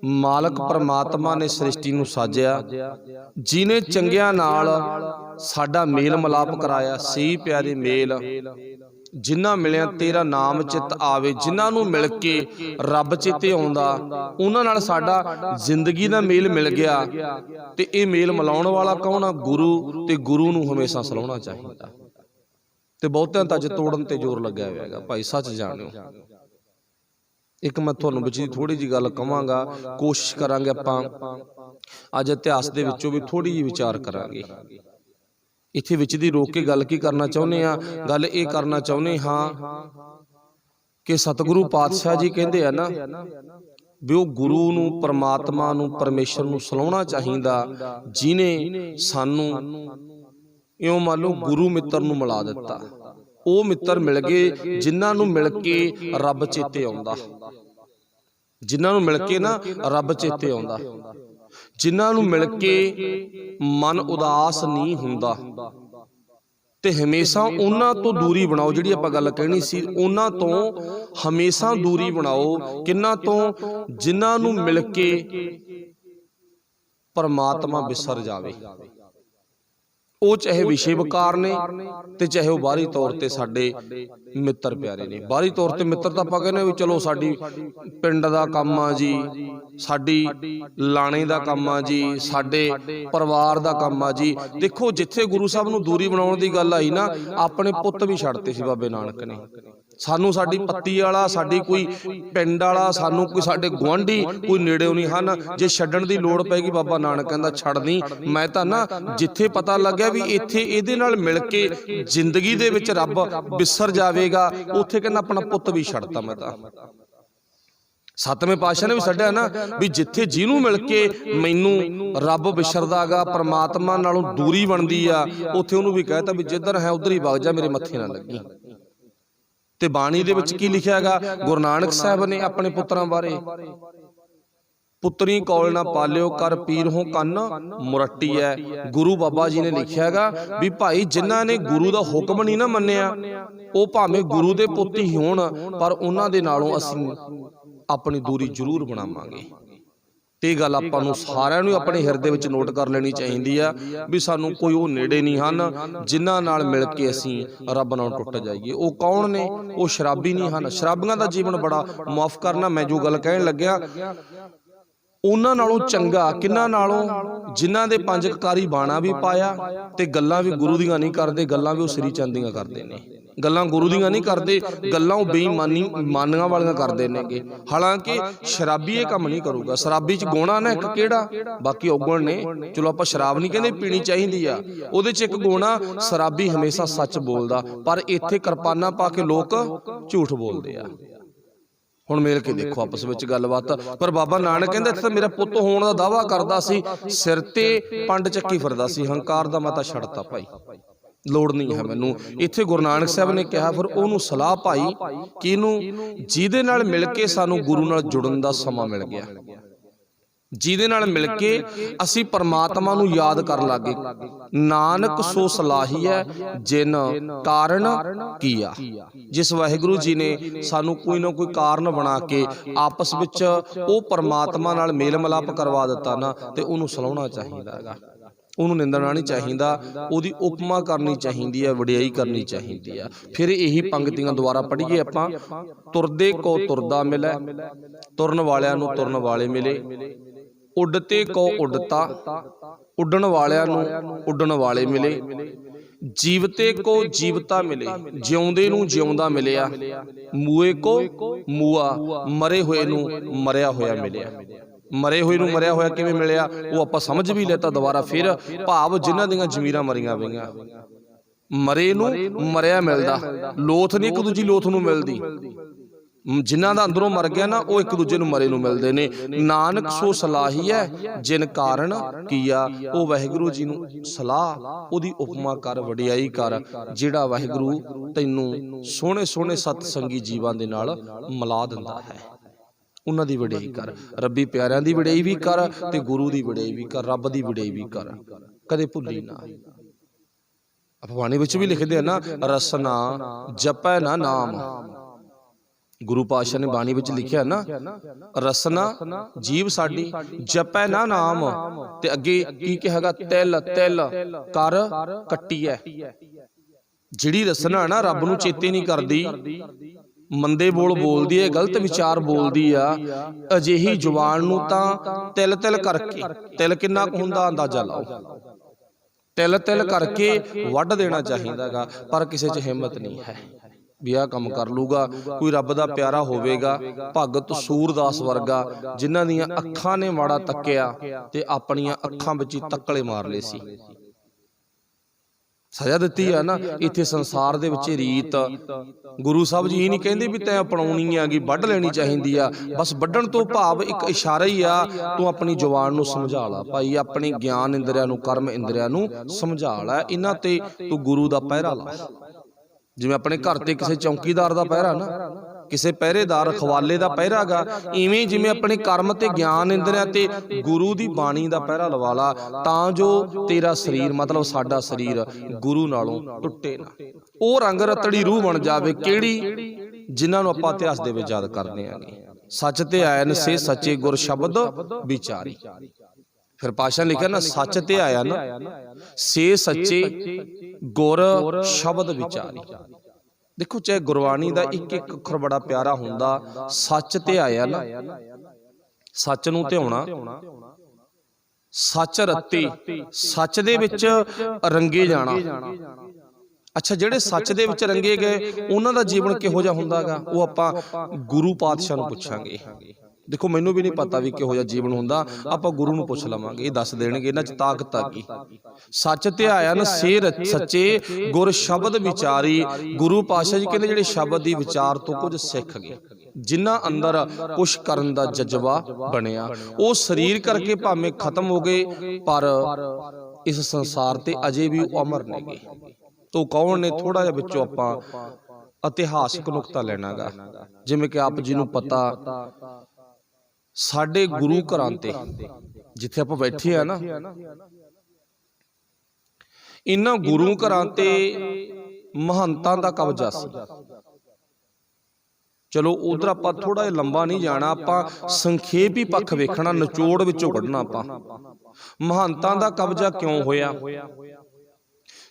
ਮਾਲਕ ਪਰਮਾਤਮਾ ਨੇ ਸ੍ਰਿਸ਼ਟੀ ਨੂੰ ਸਾਜਿਆ, ਜਿਹਨੇ ਚੰਗਿਆਂ ਨਾਲ ਸਾਡਾ ਮੇਲ ਮਿਲਾਪ ਕਰਾਇਆ, ਸਹੀ ਪਿਆਰੇ ਮੇਲ, ਜਿਨ੍ਹਾਂ ਮਿਲਿਆ ਤੇਰਾ ਨਾਮ ਚਿੱਤ ਆਵੇ, ਜਿਨ੍ਹਾਂ ਨੂੰ ਮਿਲ ਕੇ ਰੱਬ ਚੇਤੇ ਆਉਂਦਾ, ਉਹਨਾਂ ਨਾਲ ਸਾਡਾ ਜ਼ਿੰਦਗੀ ਦਾ ਮੇਲ ਮਿਲ ਗਿਆ। ਤੇ ਇਹ ਮੇਲ ਮਿਲਾਉਣ ਵਾਲਾ ਕੌਣ ਆ? ਗੁਰੂ। ਤੇ ਗੁਰੂ ਨੂੰ ਹਮੇਸ਼ਾ ਸਲਾਹੁਣਾ ਚਾਹੀਦਾ। ਤੇ ਬਹੁਤਿਆਂ ਤਾਂ ਅੱਜ ਤੋੜਨ ਤੇ ਜ਼ੋਰ ਲੱਗਿਆ ਹੋਇਆ ਹੈਗਾ। ਭਾਈ ਸੱਚ ਜਾਣਿਓ, ਇੱਕ ਮੈਂ ਤੁਹਾਨੂੰ ਵਿੱਚ ਦੀ ਥੋੜੀ ਜਿਹੀ ਗੱਲ ਕਵਾਂਗਾ, ਕੋਸ਼ਿਸ਼ ਕਰਾਂਗੇ ਆਪਾਂ ਅੱਜ ਇਤਿਹਾਸ ਦੇ ਵਿੱਚੋਂ ਵੀ ਥੋੜੀ ਜਿਹੀ ਵਿਚਾਰ ਕਰਾਂਗੇ। ਇੱਥੇ ਵਿੱਚ ਦੀ ਰੋਕ ਕੇ ਗੱਲ ਕੀ ਕਰਨਾ ਚਾਹੁੰਦੇ ਆ? ਗੱਲ ਇਹ ਕਰਨਾ ਚਾਹੁੰਦੇ ਹਾਂ ਕਿ ਸਤਿਗੁਰੂ ਪਾਤਸ਼ਾਹ ਜੀ ਕਹਿੰਦੇ ਆ ਨਾ ਵੀ ਉਹ ਗੁਰੂ ਨੂੰ, ਪਰਮਾਤਮਾ ਨੂੰ, ਪਰਮੇਸ਼ਰ ਨੂੰ ਸਲਾਹੁਣਾ ਚਾਹੀਦਾ, ਜਿਹਨੇ ਸਾਨੂੰ ਇਉਂ ਮੰਨ ਲਓ ਗੁਰੂ ਮਿੱਤਰ ਨੂੰ ਮਿਲਾ ਦਿੱਤਾ। ਉਹ ਮਿੱਤਰ ਮਿਲ ਗਏ ਜਿਨ੍ਹਾਂ ਨੂੰ ਮਿਲ ਕੇ ਰੱਬ ਚੇਤੇ ਆਉਂਦਾ, ਜਿਨ੍ਹਾਂ ਨੂੰ ਮਿਲ ਕੇ ਨਾ ਰੱਬ ਚੇਤੇ ਆਉਂਦਾ, ਜਿਨ੍ਹਾਂ ਨੂੰ ਮਿਲ ਕੇ ਮਨ ਉਦਾਸ ਨਹੀਂ ਹੁੰਦਾ। ਤੇ ਹਮੇਸ਼ਾ ਉਹਨਾਂ ਤੋਂ ਦੂਰੀ ਬਣਾਓ। ਜਿਹੜੀ ਆਪਾਂ ਗੱਲ ਕਹਿਣੀ ਸੀ, ਉਹਨਾਂ ਤੋਂ ਹਮੇਸ਼ਾ ਦੂਰੀ ਬਣਾਓ। ਕਿਹਨਾਂ ਤੋਂ? ਜਿਨ੍ਹਾਂ ਨੂੰ ਮਿਲ ਕੇ ਪਰਮਾਤਮਾ ਵਿਸਰ ਜਾਵੇ। ਉਹ ਚਾਹੇ ਵਿਸ਼ੇ ਵਿਕਾਰ ਨੇ ਤੇ ਚਾਹੇ ਉਹ ਬਾਹਰੀ ਤੌਰ ਤੇ ਸਾਡੇ ਮਿੱਤਰ ਪਿਆਰੇ ਨੇ। ਬਾਹਰੀ ਤੌਰ ਤੇ ਮਿੱਤਰ ਤਾਂ ਆਪਾਂ ਕਹਿੰਦੇ ਵੀ ਚਲੋ ਸਾਡੀ ਪਿੰਡ ਦਾ ਕੰਮ ਆ ਜੀ, ਸਾਡੀ ਲਾਣੇ ਦਾ ਕੰਮ ਆ ਜੀ, ਸਾਡੇ ਪਰਿਵਾਰ ਦਾ ਕੰਮ ਆ ਜੀ। ਦੇਖੋ ਜਿੱਥੇ ਗੁਰੂ ਸਾਹਿਬ ਨੂੰ ਦੂਰੀ ਬਣਾਉਣ ਦੀ ਗੱਲ ਆਈ ਨਾ, ਆਪਣੇ ਪੁੱਤ ਵੀ ਛੱਡਤੇ ਸੀ ਬਾਬੇ ਨਾਨਕ ਨੇ। ਸਾਨੂੰ ਸਾਡੀ ਪੱਤੀ ਵਾਲਾ, ਸਾਡੀ ਕੋਈ ਪਿੰਡ ਵਾਲਾ, ਸਾਨੂੰ ਕੋਈ ਸਾਡੇ ਗੁਆਂਢੀ ਕੋਈ ਨੇੜਿਓਂ ਨਹੀਂ ਹਨ। ਜੇ ਛੱਡਣ ਦੀ ਲੋੜ ਪੈਗੀ ਬਾਬਾ ਨਾਨਕ ਕਹਿੰਦਾ ਛੱਡਣੀ। ਮੈਂ ਤਾਂ ਨਾ ਜਿੱਥੇ ਪਤਾ ਲੱਗਿਆ ਵੀ ਇੱਥੇ ਇਹਦੇ ਨਾਲ ਮਿਲ ਕੇ ਜ਼ਿੰਦਗੀ ਦੇ ਵਿੱਚ ਰੱਬ ਵਿਸਰ ਜਾਵੇਗਾ, ਉੱਥੇ ਕਹਿੰਦਾ ਆਪਣਾ ਪੁੱਤ ਵੀ ਛੱਡਤਾ। ਮੈਂ ਤਾਂ ਸੱਤਵੇਂ ਪਾਤਸ਼ਾਹ ਨੇ ਵੀ ਛੱਡਿਆ ਨਾ ਵੀ ਜਿੱਥੇ ਜਿਹਨੂੰ ਮਿਲ ਕੇ ਮੈਨੂੰ ਰੱਬ ਵਿਸਰਦਾ ਗਾ, ਪਰਮਾਤਮਾ ਨਾਲੋਂ ਦੂਰੀ ਬਣਦੀ ਆ, ਉੱਥੇ ਉਹਨੂੰ ਵੀ ਕਹਿਤਾ ਵੀ ਜਿੱਧਰ ਹੈ ਉਧਰ ਹੀ ਵਗ ਜਾ, ਮੇਰੇ ਮੱਥੇ ਨਾ ਲੱਗੀ। ਤੇ ਬਾਣੀ ਦੇ ਵਿੱਚ ਕੀ ਲਿਖਿਆ ਹੈਗਾ ਗੁਰੂ ਨਾਨਕ ਸਾਹਿਬ ਨੇ ਆਪਣੇ ਪੁੱਤਰਾਂ ਬਾਰੇ? ਪੁੱਤਰੀ ਕੌਲ ਨਾ ਪਾਲਿਓ, ਕਰ ਪੀਰ ਹੋ ਕੰਨ ਮੁਰੱਟੀ ਹੈ। ਗੁਰੂ ਬਾਬਾ ਜੀ ਨੇ ਲਿਖਿਆ ਹੈਗਾ ਵੀ ਭਾਈ ਜਿਨ੍ਹਾਂ ਨੇ ਗੁਰੂ ਦਾ ਹੁਕਮ ਨਹੀਂ ਨਾ ਮੰਨਿਆ, ਉਹ ਭਾਵੇਂ ਗੁਰੂ ਦੇ ਪੁੱਤ ਹੀ ਹੋਣ, ਪਰ ਉਹਨਾਂ ਦੇ ਨਾਲੋਂ ਅਸੀਂ ਆਪਣੀ ਦੂਰੀ ਜ਼ਰੂਰ ਬਣਾਵਾਂਗੇ। ਤੇ ਇਹ ਗੱਲ ਆਪਾਂ ਨੂੰ ਸਾਰਿਆਂ ਨੂੰ ਆਪਣੇ ਹਿਰਦੇ ਵਿੱਚ ਨੋਟ ਕਰ ਲੈਣੀ ਚਾਹੀਦੀ ਆ ਵੀ ਸਾਨੂੰ ਕੋਈ ਉਹ ਨੇੜੇ ਨਹੀਂ ਹਨ ਜਿਨ੍ਹਾਂ ਨਾਲ ਮਿਲ ਕੇ ਅਸੀਂ ਰੱਬ ਨਾਲ ਟੁੱਟ ਜਾਈਏ। ਉਹ ਕੌਣ ਨੇ? ਉਹ ਸ਼ਰਾਬੀ ਨਹੀਂ ਹਨ। ਸ਼ਰਾਬੀਆਂ ਦਾ ਜੀਵਨ ਬੜਾ ਮਾਫ ਕਰਨਾ, ਮੈਂ ਜੋ ਗੱਲ ਕਹਿਣ ਲੱਗਿਆ ਉਹਨਾਂ ਨਾਲੋਂ ਚੰਗਾ ਕਿਹਨਾਂ ਨਾਲੋਂ? ਜਿਨ੍ਹਾਂ ਦੇ ਪੰਜ ਕਕਾਰੀ ਬਾਣਾ ਵੀ ਪਾਇਆ ਤੇ ਗੱਲਾਂ ਵੀ ਗੁਰੂ ਦੀਆਂ ਨਹੀਂ ਕਰਦੇ, ਗੱਲਾਂ ਵੀ ਉਹ ਸ੍ਰੀ ਚੰਦ ਦੀਆਂ ਕਰਦੇ ਨੇ। ਗੱਲਾਂ ਗੁਰੂ ਦੀਆਂ ਨਹੀਂ ਕਰਦੇ, ਗੱਲਾਂ ਉਹ ਬੇਈਮਾਨੀਆਂ ਵਾਲੀਆਂ ਕਰਦੇ ਨੇਗੇ। ਹਾਲਾਂਕਿ ਸ਼ਰਾਬੀ ਇਹ ਕੰਮ ਨਹੀਂ ਕਰੂਗਾ। ਸ਼ਰਾਬੀ ਚ ਗੁਣਾ ਨਾ ਇੱਕ ਕਿਹੜਾ, ਬਾਕੀ ਔਗਣ ਨੇ। ਚਲੋ ਆਪਾਂ ਸ਼ਰਾਬ ਨਹੀਂ ਕਹਿੰਦੇ, ਪੀਣੀ ਚਾਹੀਦੀ ਆ, ਉਹਦੇ ਚ ਇੱਕ ਗੁਣਾ ਸ਼ਰਾਬੀ ਹਮੇਸ਼ਾ ਸੱਚ ਬੋਲਦਾ, ਪਰ ਇੱਥੇ ਕਿਰਪਾਨਾਂ ਪਾ ਕੇ ਲੋਕ ਝੂਠ ਬੋਲਦੇ ਆ। ਹੁਣ ਮਿਲ ਕੇ ਦੇਖੋ ਆਪਸ ਵਿੱਚ ਗੱਲਬਾਤ। ਪਰ ਬਾਬਾ ਨਾਨਕ ਕਹਿੰਦਾ ਇੱਥੇ ਤਾਂ ਮੇਰਾ ਪੁੱਤ ਹੋਣ ਦਾ ਦਾਅਵਾ ਕਰਦਾ ਸੀ, ਸਿਰ ਤੇ ਪੰਡ ਚੱਕੀ ਫਿਰਦਾ ਸੀ, ਹੰਕਾਰ ਦਾ ਮੈਂ ਤਾਂ ਛੱਡਤਾ ਭਾਈ, ਲੋੜ ਨਹੀਂ ਹੈ ਮੈਨੂੰ। ਇੱਥੇ ਗੁਰੂ ਨਾਨਕ ਸਾਹਿਬ ਨੇ ਕਿਹਾ ਫਿਰ ਉਹਨੂੰ ਸਲਾਹ ਪਾਈ ਕਿ ਇਹਨੂੰ ਜਿਹਦੇ ਨਾਲ ਮਿਲ ਕੇ ਸਾਨੂੰ ਗੁਰੂ ਨਾਲ ਜੁੜਨ ਦਾ ਸਮਾਂ ਮਿਲ ਗਿਆ, ਜਿਹਦੇ ਨਾਲ ਮਿਲ ਕੇ ਅਸੀਂ ਪਰਮਾਤਮਾ ਨੂੰ ਯਾਦ ਕਰਨ ਲੱਗੇ। ਨਾਨਕ ਸੋ ਸਲਾਹੀਐ ਜਿਨ ਕਾਰਨ ਕੀਆ। ਜਿਸ ਵਾਹਿਗੁਰੂ ਜੀ ਨੇ ਸਾਨੂੰ ਕੋਈ ਨਾ ਕੋਈ ਕਾਰਨ ਬਣਾ ਕੇ ਆਪਸ ਵਿੱਚ ਉਹ ਪਰਮਾਤਮਾ ਨਾਲ ਮੇਲ ਮਿਲਾਪ ਕਰਵਾ ਦਿੱਤਾ ਨਾ, ਤੇ ਉਹਨੂੰ ਸਲਾਹੁਣਾ ਚਾਹੀਦਾ ਹੈਗਾ, ਉਹਨੂੰ ਨਿੰਦਣਾ ਨਹੀਂ ਚਾਹੀਦਾ, ਉਹਦੀ ਉਪਮਾ ਕਰਨੀ ਚਾਹੀਦੀ ਹੈ, ਵਡਿਆਈ ਕਰਨੀ ਚਾਹੀਦੀ ਆ। ਫਿਰ ਇਹੀ ਪੰਕਤੀਆਂ ਦੁਆਰਾ ਪੜ੍ਹੀਏ ਆਪਾਂ। ਤੁਰਦੇ ਕੋ ਤੁਰਦਾ ਮਿਲੈ, ਤੁਰਨ ਵਾਲਿਆਂ ਨੂੰ ਤੁਰਨ ਵਾਲੇ ਮਿਲੇ। ਉੱਡਤੇ ਕੋ ਉੱਡਤਾ, ਉੱਡਣ ਵਾਲਿਆਂ ਨੂੰ ਉੱਡਣ ਵਾਲੇ ਮਿਲੇ। ਜੀਵਤੇ ਕੋ ਜੀਵਤਾ ਮਿਲੇ, ਜਿਉਂਦੇ ਨੂੰ ਜਿਉਂਦਾ ਮਿਲਿਆ। ਮੂਏ ਕੋ ਮੂਆ, ਮਰੇ ਹੋਏ ਨੂੰ ਮਰਿਆ ਹੋਇਆ ਮਿਲਿਆ। ਮਰੇ ਹੋਏ ਨੂੰ ਮਰਿਆ ਹੋਇਆ ਕਿਵੇਂ ਮਿਲਿਆ ਉਹ ਆਪਾਂ ਸਮਝ ਵੀ ਲੈਤਾ ਦੁਬਾਰਾ। ਫਿਰ ਭਾਵ ਜਿਨ੍ਹਾਂ ਦੀਆਂ ਜ਼ਮੀਰਾਂ ਮਰੀਆਂ ਪਈਆਂ, ਮਰੇ ਨੂੰ ਮਰਿਆ ਮਿਲਦਾ। ਲੋਥ ਨਹੀਂ ਇੱਕ ਦੂਜੀ ਲੋਥ ਨੂੰ ਮਿਲਦੀ। ਜਿਨ੍ਹਾਂ ਦਾ ਅੰਦਰੋਂ ਮਰ ਗਿਆ ਨਾ, ਉਹ ਇੱਕ ਦੂਜੇ ਨੂੰ ਮਰੇ ਨੂੰ ਮਿਲਦੇ ਨੇ। ਨਾਨਕ ਸੋ ਸਲਾਹੀਐ ਜਿਨ ਕਾਰਨ ਕੀਆ। ਉਹ ਵਾਹਿਗੁਰੂ ਜੀ ਨੂੰ ਸਲਾਹ, ਉਹਦੀ ਉਪਮਾ ਕਰ, ਵਡਿਆਈ ਕਰ, ਜਿਹੜਾ ਵਾਹਿਗੁਰੂ ਤੈਨੂੰ ਸੋਹਣੇ ਸੋਹਣੇ ਸਤ ਸੰਗੀ ਜੀਵਾਂ ਦੇ ਨਾਲ ਮਿਲਾ ਦਿੰਦਾ ਹੈ। ਉਹਨਾਂ ਦੀ ਵਡਿਆਈ ਕਰ, ਰੱਬੀ ਪਿਆਰਿਆਂ ਦੀ ਵਡਿਆਈ ਵੀ ਕਰ ਤੇ ਗੁਰੂ ਦੀ ਵਡਿਆਈ ਵੀ ਕਰ, ਰੱਬ ਦੀ ਵਡਿਆਈ ਵੀ ਕਰ, ਕਦੇ ਭੁੱਲੀ ਨਾ। ਆਪਾਂ ਬਾਣੀ ਵਿੱਚ ਵੀ ਲਿਖਦੇ ਆ ਨਾ, ਰਸਨਾ ਜਪੈ ਨਾ ਨਾਮ। ਗੁਰੂ ਪਾਤਸ਼ਾਹ ਨੇ ਬਾਣੀ ਵਿੱਚ ਲਿਖਿਆ ਨਾ, ਰਸਨਾ ਜੀਵ ਸਾਡੀ ਜਪੈ ਨਾ ਨਾਮ। ਤੇ ਅੱਗੇ ਕੀ ਕਹੇਗਾ? ਤਿਲ ਤਿਲ ਕਰ ਕੱਟੀਐ। ਜਿਹੜੀ ਰਸਨਾ ਨਾ ਰੱਬ ਨੂੰ ਚੇਤੇ ਨਹੀਂ ਕਰਦੀ, ਮੰਦੇ ਬੋਲ ਬੋਲਦੀ ਹੈ, ਗਲਤ ਵਿਚਾਰ ਬੋਲਦੀ ਆ, ਅਜਿਹੀ ਜ਼ੁਬਾਨ ਨੂੰ ਤਾਂ ਤਿਲ ਤਿਲ ਕਰਕੇ, ਤਿਲ ਕਿੰਨਾ ਕੁ ਹੁੰਦਾ ਅੰਦਾਜ਼ਾ ਲਾਓ, ਤਿਲ ਤਿਲ ਕਰਕੇ ਵੱਢ ਦੇਣਾ ਚਾਹੀਦਾਗਾ। ਪਰ ਕਿਸੇ 'ਚ ਹਿੰਮਤ ਨਹੀਂ ਹੈ ਵੀ ਆਹ ਕੰਮ ਕਰ ਲੂਗਾ। ਕੋਈ ਰੱਬ ਦਾ ਪਿਆਰਾ ਹੋਵੇਗਾ, ਭਗਤ ਸੂਰਦਾਸ ਵਰਗਾ, ਜਿਨ੍ਹਾਂ ਦੀਆਂ ਅੱਖਾਂ ਨੇ ਮਾੜਾ ਤੱਕਿਆ ਤੇ ਆਪਣੀਆਂ ਅੱਖਾਂ ਵਿੱਚ ਹੀ ਤੱਕਲੇ ਮਾਰ ਲਏ ਸੀ, ਸਜ਼ਾ ਦਿੱਤੀ ਆ ਨਾ। ਇੱਥੇ ਸੰਸਾਰ ਦੇ ਵਿੱਚ ਰੀਤ ਗੁਰੂ ਸਾਹਿਬ ਜੀ ਇਹ ਨਹੀਂ ਕਹਿੰਦੇ ਵੀ ਤੈਂ ਅਪਣਾਉਣੀ ਆ, ਵੱਢ ਲੈਣੀ ਚਾਹੀਦੀ ਆ। ਬਸ ਵੱਢਣ ਤੋਂ ਭਾਵ ਇੱਕ ਇਸ਼ਾਰਾ ਹੀ ਆ, ਤੂੰ ਆਪਣੀ ਜ਼ੁਬਾਨ ਨੂੰ ਸਮਝਾ ਲਾ ਭਾਈ, ਆਪਣੀ ਗਿਆਨ ਇੰਦਰੀਆਂ ਨੂੰ, ਕਰਮ ਇੰਦਰੀਆਂ ਨੂੰ ਸਮਝਾ ਲੈ। ਇਹਨਾਂ ਤੇ ਤੂੰ ਗੁਰੂ ਦਾ ਪਹਿਰਾ ਲਾ। ਜਿਵੇਂ ਆਪਣੇ ਘਰ ਤੇ ਕਿਸੇ ਚੌਕੀਦਾਰ ਦਾ ਪਹਿਰਾ ਨਾ, ਕਿਸੇ ਪਹਿਰੇਦਾਰ ਰਖਵਾਲੇ ਦਾ ਪਹਿਰਾ ਗਾ, ਇਵੇਂ ਜਿਵੇਂ ਆਪਣੇ ਕਰਮ ਤੇ ਗਿਆਨ ਇੰਦਰੀਆਂ ਤੇ ਗੁਰੂ ਦੀ ਬਾਣੀ ਦਾ ਪਹਿਰਾ ਲਵਾ ਲਾ, ਤਾਂ ਜੋ ਤੇਰਾ ਸਰੀਰ, ਮਤਲਬ ਸਾਡਾ ਸਰੀਰ, ਗੁਰੂ ਨਾਲੋਂ ਟੁੱਟੇ ਨਾ। ਉਹ ਰੰਗ ਰਤੜੀ ਰੂਹ ਬਣ ਜਾਵੇ। ਕਿਹੜੀ? ਜਿਨ੍ਹਾਂ ਨੂੰ ਆਪਾਂ ਇਤਿਹਾਸ ਦੇ ਵਿੱਚ ਯਾਦ ਕਰਦੇ ਆਂਗੇ। ਸੱਚ ਤੇ ਆਇਨ ਸੇ ਸੱਚੇ ਗੁਰ ਸ਼ਬਦ ਵਿਚਾਰੀ। फिर पातशाह लिखा ना, सच ते आया ना से सच्चे गुर शब्द विचारी। देखो चाहे गुरबाणी का एक एक अखर बड़ा प्यारा हुंदा, सच ते आया ना, सच नूं ध्याउणा, सच रत्ती, सच दे विच रंगे जाना। अच्छा, ਜਿਹੜੇ सच ਦੇ ਵਿੱਚ रंगे गए ਉਹਨਾਂ ਦਾ ਜੀਵਨ ਕਿਹੋ ਜਿਹਾ ਹੁੰਦਾ ਗਾ, ਉਹ ਆਪਾਂ ਗੁਰੂ ਪਾਤਸ਼ਾਹ ਨੂੰ ਪੁੱਛਾਂਗੇ। देखो मैनू भी नहीं पता भी किहो जिहा जीवन हुंदा, आपां गुरु नूं पुछ लवांगे, दस देणगे इन्हां च ताकत आ गई। सच ते आया न सेर सच्चे गुर शब्द विचारी। गुरु पातशाह जी कहंदे जिहड़े शब्द दी विचार तो कुछ सिख गए, जिन्हां अंदर कुछ करन दा जज्बा बनिया, वो शरीर करके भावें खत्म हो गए पर इस संसार ते अजे भी अमर ने गे। तो कौन ने, थोड़ा जिहा विचों आपां इतिहासक नुकता लेना गा। जिवें कि आप जी नूं पता साडे गुरु घरां ते जिथे आपां बैठे आ ना, इन्हां गुरु घरां ते महंतां दा कब्जा सी। चलो उधर आपां थोड़ा जिहा लंबा नहीं जाना, आपां संखेप ही पक्ष वेखना, निचोड़ विचों कढना। आपां महंतां दा कब्जा क्यों होया?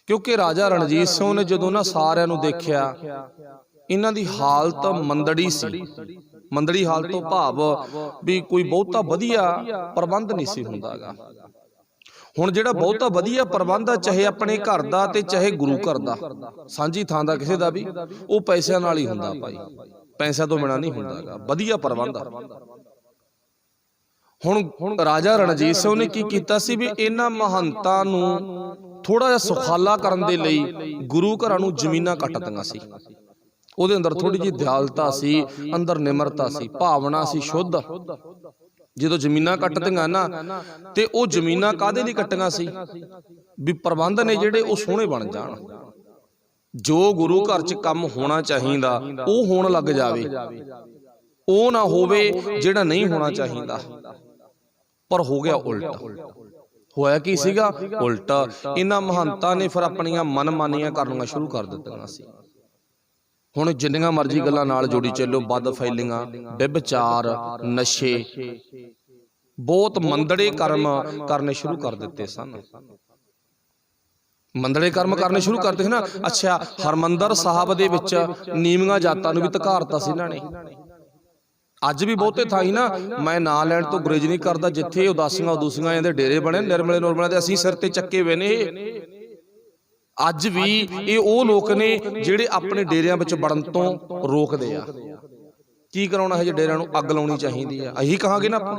क्योंकि राजा रणजीत सिंह ने जदों ना सारिआं नूं देखिया, इन्हां दी हालत मंदड़ी सी। मंदड़ी हालत तो भाव भी कोई बहुता वधिया प्रबंध नहीं सी हुंदा गा। हुण जिहड़ा बहुता वधिया प्रबंध आ, चाहे अपने घर दा ते चाहे गुरु घर दा, सांझी थां दा किसे दा भी, वो पैसिਆਂ नाल ही हुंदा भाई, पैसिਆਂ तो बिना नहीं हुंदा गा, वधिया प्रबंध। हुण राजा रणजीत सिंह ने की कीता सी भी इन्हां महंतां नूं थोड़ा जिहा सुखाला करन दे लई गुरु घरां नूं जमीनां कट्टदियां सी। ਉਹਦੇ अंदर थोड़ी जी दयालता सी, अंदर निमरता सी, भावना सी शुद्ध। ਜਦੋਂ ਜ਼ਮੀਨਾਂ ਕੱਟਦੀਆਂ ਨਾ ਤੇ ਉਹ ਜ਼ਮੀਨਾਂ ਕਾਹਦੇ ਲਈ ਕੱਟੀਆਂ ਸੀ ਵੀ ਪ੍ਰਬੰਧ ਨੇ ਜਿਹੜੇ ਉਹ ਸੋਹਣੇ ਬਣ ਜਾਣ, ਜੋ ਗੁਰੂ ਘਰ 'ਚ ਕੰਮ ਹੋਣਾ ਚਾਹੀਦਾ ਉਹ ਹੋਣ ਲੱਗ ਜਾਵੇ, ਉਹ ਨਾ ਹੋਵੇ ਜਿਹੜਾ ਨਹੀਂ ਹੋਣਾ ਚਾਹੀਦਾ। ਪਰ ਹੋ ਗਿਆ ਉਲਟਾ। ਹੋਇਆ ਕੀ ਸੀਗਾ? ਉਲਟਾ। ਇਹਨਾਂ ਮਹੰਤਾਂ ਨੇ ਫਿਰ ਆਪਣੀਆਂ ਮਨਮਾਨੀਆਂ ਕਰਨੀਆਂ ਸ਼ੁਰੂ ਕਰ ਦਿੱਤੀਆਂ ਸੀ। ਹੁਣ ਜਿੰਨੀਆਂ ਮਰਜ਼ੀ ਗੱਲਾਂ ਨਾਲ ਜੋੜੀ ਚੱਲੋ, ਬਦ ਫੈਲੀਆਂ, ਵਿਭਚਾਰ, ਨਸ਼ੇ, ਬਹੁਤ ਮੰਦੜੇ ਕਰਮ ਕਰਨੇ ਸ਼ੁਰੂ ਕਰ ਦਿੱਤੇ ਸਨ। ਮੰਦੜੇ ਕਰਮ ਕਰਨੇ ਸ਼ੁਰੂ ਕਰਦੇ ਸੀ ਨਾ। ਅੱਛਾ, ਹਰਮੰਦਰ ਸਾਹਿਬ ਦੇ ਵਿੱਚ ਨੀਵੀਆਂ ਜਾਤਾਂ ਨੂੰ ਵੀ ਧਿਕਾਰਤਾ ਸੀ ਇਹਨਾਂ ਨੇ। ਅੱਜ ਵੀ ਬਹੁਤੇ ਥਾਈ ਨਾ, ਮੈਂ ਨਾਂ ਲੈਣ ਤੋਂ ਗੁਰੇਜ਼ ਨਹੀਂ ਕਰਦਾ, ਜਿੱਥੇ ਉਦਾਸੀਆਂ ਉਦੂਸੀਆਂ ਦੇ ਡੇਰੇ ਬਣੇ, ਨਿਰਮਲੇ ਨੁਰਮਲੇ ਦੇ ਅਸੀਂ ਸਿਰ ਤੇ ਚੱਕੇ ਵੇ ਨੇ। ਅੱਜ ਵੀ ਇਹ ਉਹ ਲੋਕ ਨੇ ਜਿਹੜੇ ਆਪਣੇ ਡੇਰਿਆਂ ਵਿੱਚ ਵੜਨ ਤੋਂ ਰੋਕਦੇ ਆ। ਕੀ ਕਰਾਉਣਾ ਹੈ ਜੇ ਡੇਰਿਆਂ ਨੂੰ ਅੱਗ ਲਾਉਣੀ ਚਾਹੀਦੀ ਆ, ਇਹੀ ਕਹਾਂਗੇ ਨਾ ਆਪਾਂ।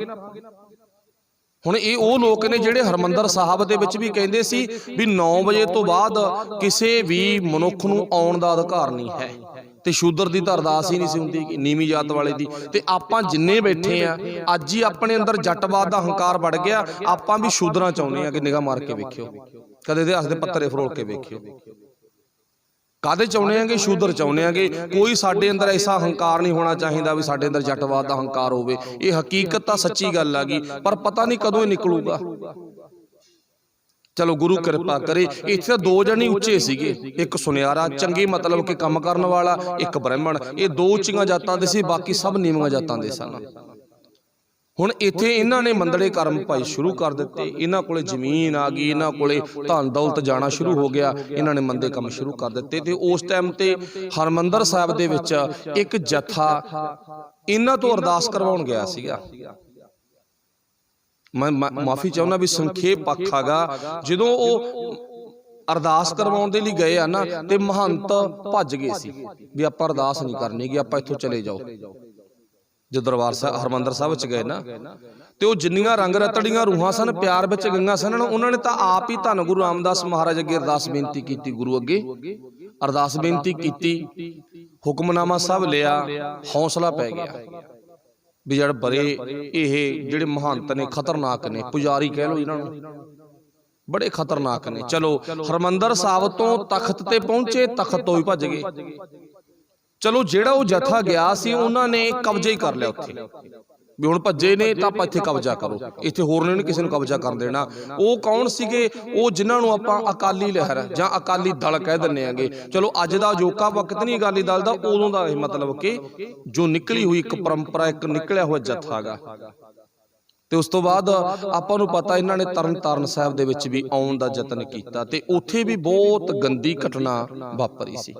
ਹੁਣ ਇਹ ਉਹ ਲੋਕ ਨੇ ਜਿਹੜੇ ਹਰਮੰਦਰ ਸਾਹਿਬ ਦੇ ਵਿੱਚ ਵੀ ਕਹਿੰਦੇ ਸੀ ਵੀ 9 ਵਜੇ ਤੋਂ ਬਾਅਦ ਕਿਸੇ ਵੀ ਮਨੁੱਖ ਨੂੰ ਆਉਣ ਦਾ ਅਧਿਕਾਰ ਨਹੀਂ ਹੈ, ਤੇ ਸ਼ੂਦਰ ਦੀ ਤਾਂ ਅਰਦਾਸ ਹੀ ਨਹੀਂ ਸੀ ਹੁੰਦੀ, ਨੀਵੀਂ ਜਾਤ ਵਾਲੇ ਦੀ। ਤੇ ਆਪਾਂ ਜਿੰਨੇ ਬੈਠੇ ਆ, ਅੱਜ ਹੀ ਆਪਣੇ ਅੰਦਰ ਜੱਟਵਾਦ ਦਾ ਹੰਕਾਰ ਵੜ ਗਿਆ। ਆਪਾਂ ਵੀ ਸ਼ੂਦਰਾਂ ਚਾਹੁੰਦੇ ਆ ਕਿ ਨਿਗਾਹ ਮਾਰ ਕੇ ਵੇਖਿਓ, ਕਦੇ ਇਤਿਹਾਸ ਦੇ ਪੱਤਰੇ ਫਰੋਲ ਕੇ ਵੇਖਿਓ। ਕਾਹਦੇ ਚਾਹੁੰਦੇ ਆਂਗੇ? ਸ਼ੂਦਰ ਚਾਹੁੰਦੇ ਆਂਗੇ। ਕੋਈ ਸਾਡੇ ਅੰਦਰ ਐਸਾ ਹੰਕਾਰ ਨਹੀਂ ਹੋਣਾ ਚਾਹੀਦਾ ਵੀ ਸਾਡੇ ਅੰਦਰ ਜੱਟਵਾਦ ਦਾ ਹੰਕਾਰ ਹੋਵੇ। ਇਹ ਹਕੀਕਤ ਤਾਂ ਸੱਚੀ ਗੱਲ ਆ ਗਈ, ਪਰ ਪਤਾ ਨਹੀਂ ਕਦੋਂ ਇਹ ਨਿਕਲੂਗਾ। ਚਲੋ ਗੁਰੂ ਕਿਰਪਾ ਕਰੇ। ਇੱਥੇ ਦੋ ਜਣੇ ਉੱਚੇ ਸੀਗੇ, ਇੱਕ ਸੁਨਿਆਰਾ ਚੰਗੇ ਮਤਲਬ ਕਿ ਕੰਮ ਕਰਨ ਵਾਲਾ, ਇੱਕ ਬ੍ਰਾਹਮਣ। ਇਹ ਦੋ ਉੱਚੀਆਂ ਜਾਤਾਂ ਦੇ ਸੀ, ਬਾਕੀ ਸਭ ਨੀਵੀਆਂ ਜਾਤਾਂ ਦੇ ਸਨ। ਹੁਣ ਇੱਥੇ ਇਹਨਾਂ ਨੇ ਮੰਦੜੇ ਕਰਮ ਭਾਈ ਸ਼ੁਰੂ ਕਰ ਦਿੱਤੇ। ਇਹਨਾਂ ਕੋਲੇ ਜ਼ਮੀਨ ਆ ਗਈ, ਇਹਨਾਂ ਕੋਲੇ ਧਨ ਦੌਲਤ ਜਾਣਾ ਸ਼ੁਰੂ ਹੋ ਗਿਆ। ਇਹਨਾਂ ਨੇ ਮੰਦੇ ਕੰਮ ਸ਼ੁਰੂ ਕਰ ਦਿੱਤੇ। ਤੇ ਉਸ ਟਾਈਮ ਤੇ ਹਰਮੰਦਰ ਸਾਹਿਬ ਦੇ ਵਿੱਚ ਇੱਕ ਜਥਾ ਇਹਨਾਂ ਤੋਂ ਅਰਦਾਸ ਕਰਵਾਉਣ ਗਿਆ ਸੀਗਾ। ਮੈਂ ਮਾਫੀ ਚਾਹੁੰਦਾ ਵੀ ਸੰਖੇਪ ਪੱਖ ਹੈਗਾ। ਜਦੋਂ ਉਹ ਅਰਦਾਸ ਕਰਵਾਉਣ ਦੇ ਲਈ ਗਏ ਆ ਨਾ, ਤੇ ਮਹੰਤ ਭੱਜ ਗਏ ਸੀ ਵੀ ਆਪਾਂ ਅਰਦਾਸ ਨਹੀਂ ਕਰਨੀ ਗੀ, ਆਪਾਂ ਇੱਥੋਂ ਚਲੇ ਜਾਓ। जो दरबार साहब हरमंदर साहब च गए ना, तो जिन्नियां रंग रतड़ियां रूहां सन, प्यार विच गईयां सन, उन्होंने तो आप ही धन गुरु रामदास महाराज अगे अरदास बेनती की। गुरु अगे अरदास बेनती की, हुक्मनामा सब लिया, हौसला पै गया भी जड़ बड़े ये जिहड़े महंत ने खतरनाक ने, पुजारी कह लो इन्हां नूं, बड़े खतरनाक ने। चलो हरमंदर साहब तो तख्त ते पहुंचे, तख्त तो भी भज गए। चलो जेड़ा वो जथा गया सी, उन्होंने कब्जा ही कर लिया उत्थे भी हुण भज्जे ने तां आपां इत्थे कब्जा करो, इत्थे होर ने किसी नूं कब्जा कर देना। वो कौन सीगे? वो जिन्हां नूं आपां अकाली लहर जां अकाली दल कह दिंदे आंगे। चलो अज दा अजोका वक्त नहीं अकाली दल दा, उदों दा मतलब कि जो निकली हुई एक परंपरा, एक निकलिया हुआ जथा गा। ਤੇ ਉਸ ਤੋਂ ਬਾਅਦ ਆਪਾਂ ਨੂੰ ਪਤਾ ਇਹਨਾਂ ਨੇ ਤਰਨਤਾਰਨ ਸਾਹਿਬ ਦੇ ਵਿੱਚ ਵੀ ਆਉਣ ਦਾ ਯਤਨ ਕੀਤਾ ਤੇ ਉੱਥੇ ਵੀ ਬਹੁਤ ਗੰਦੀ ਘਟਨਾ ਵਾਪਰੀ ਸੀ।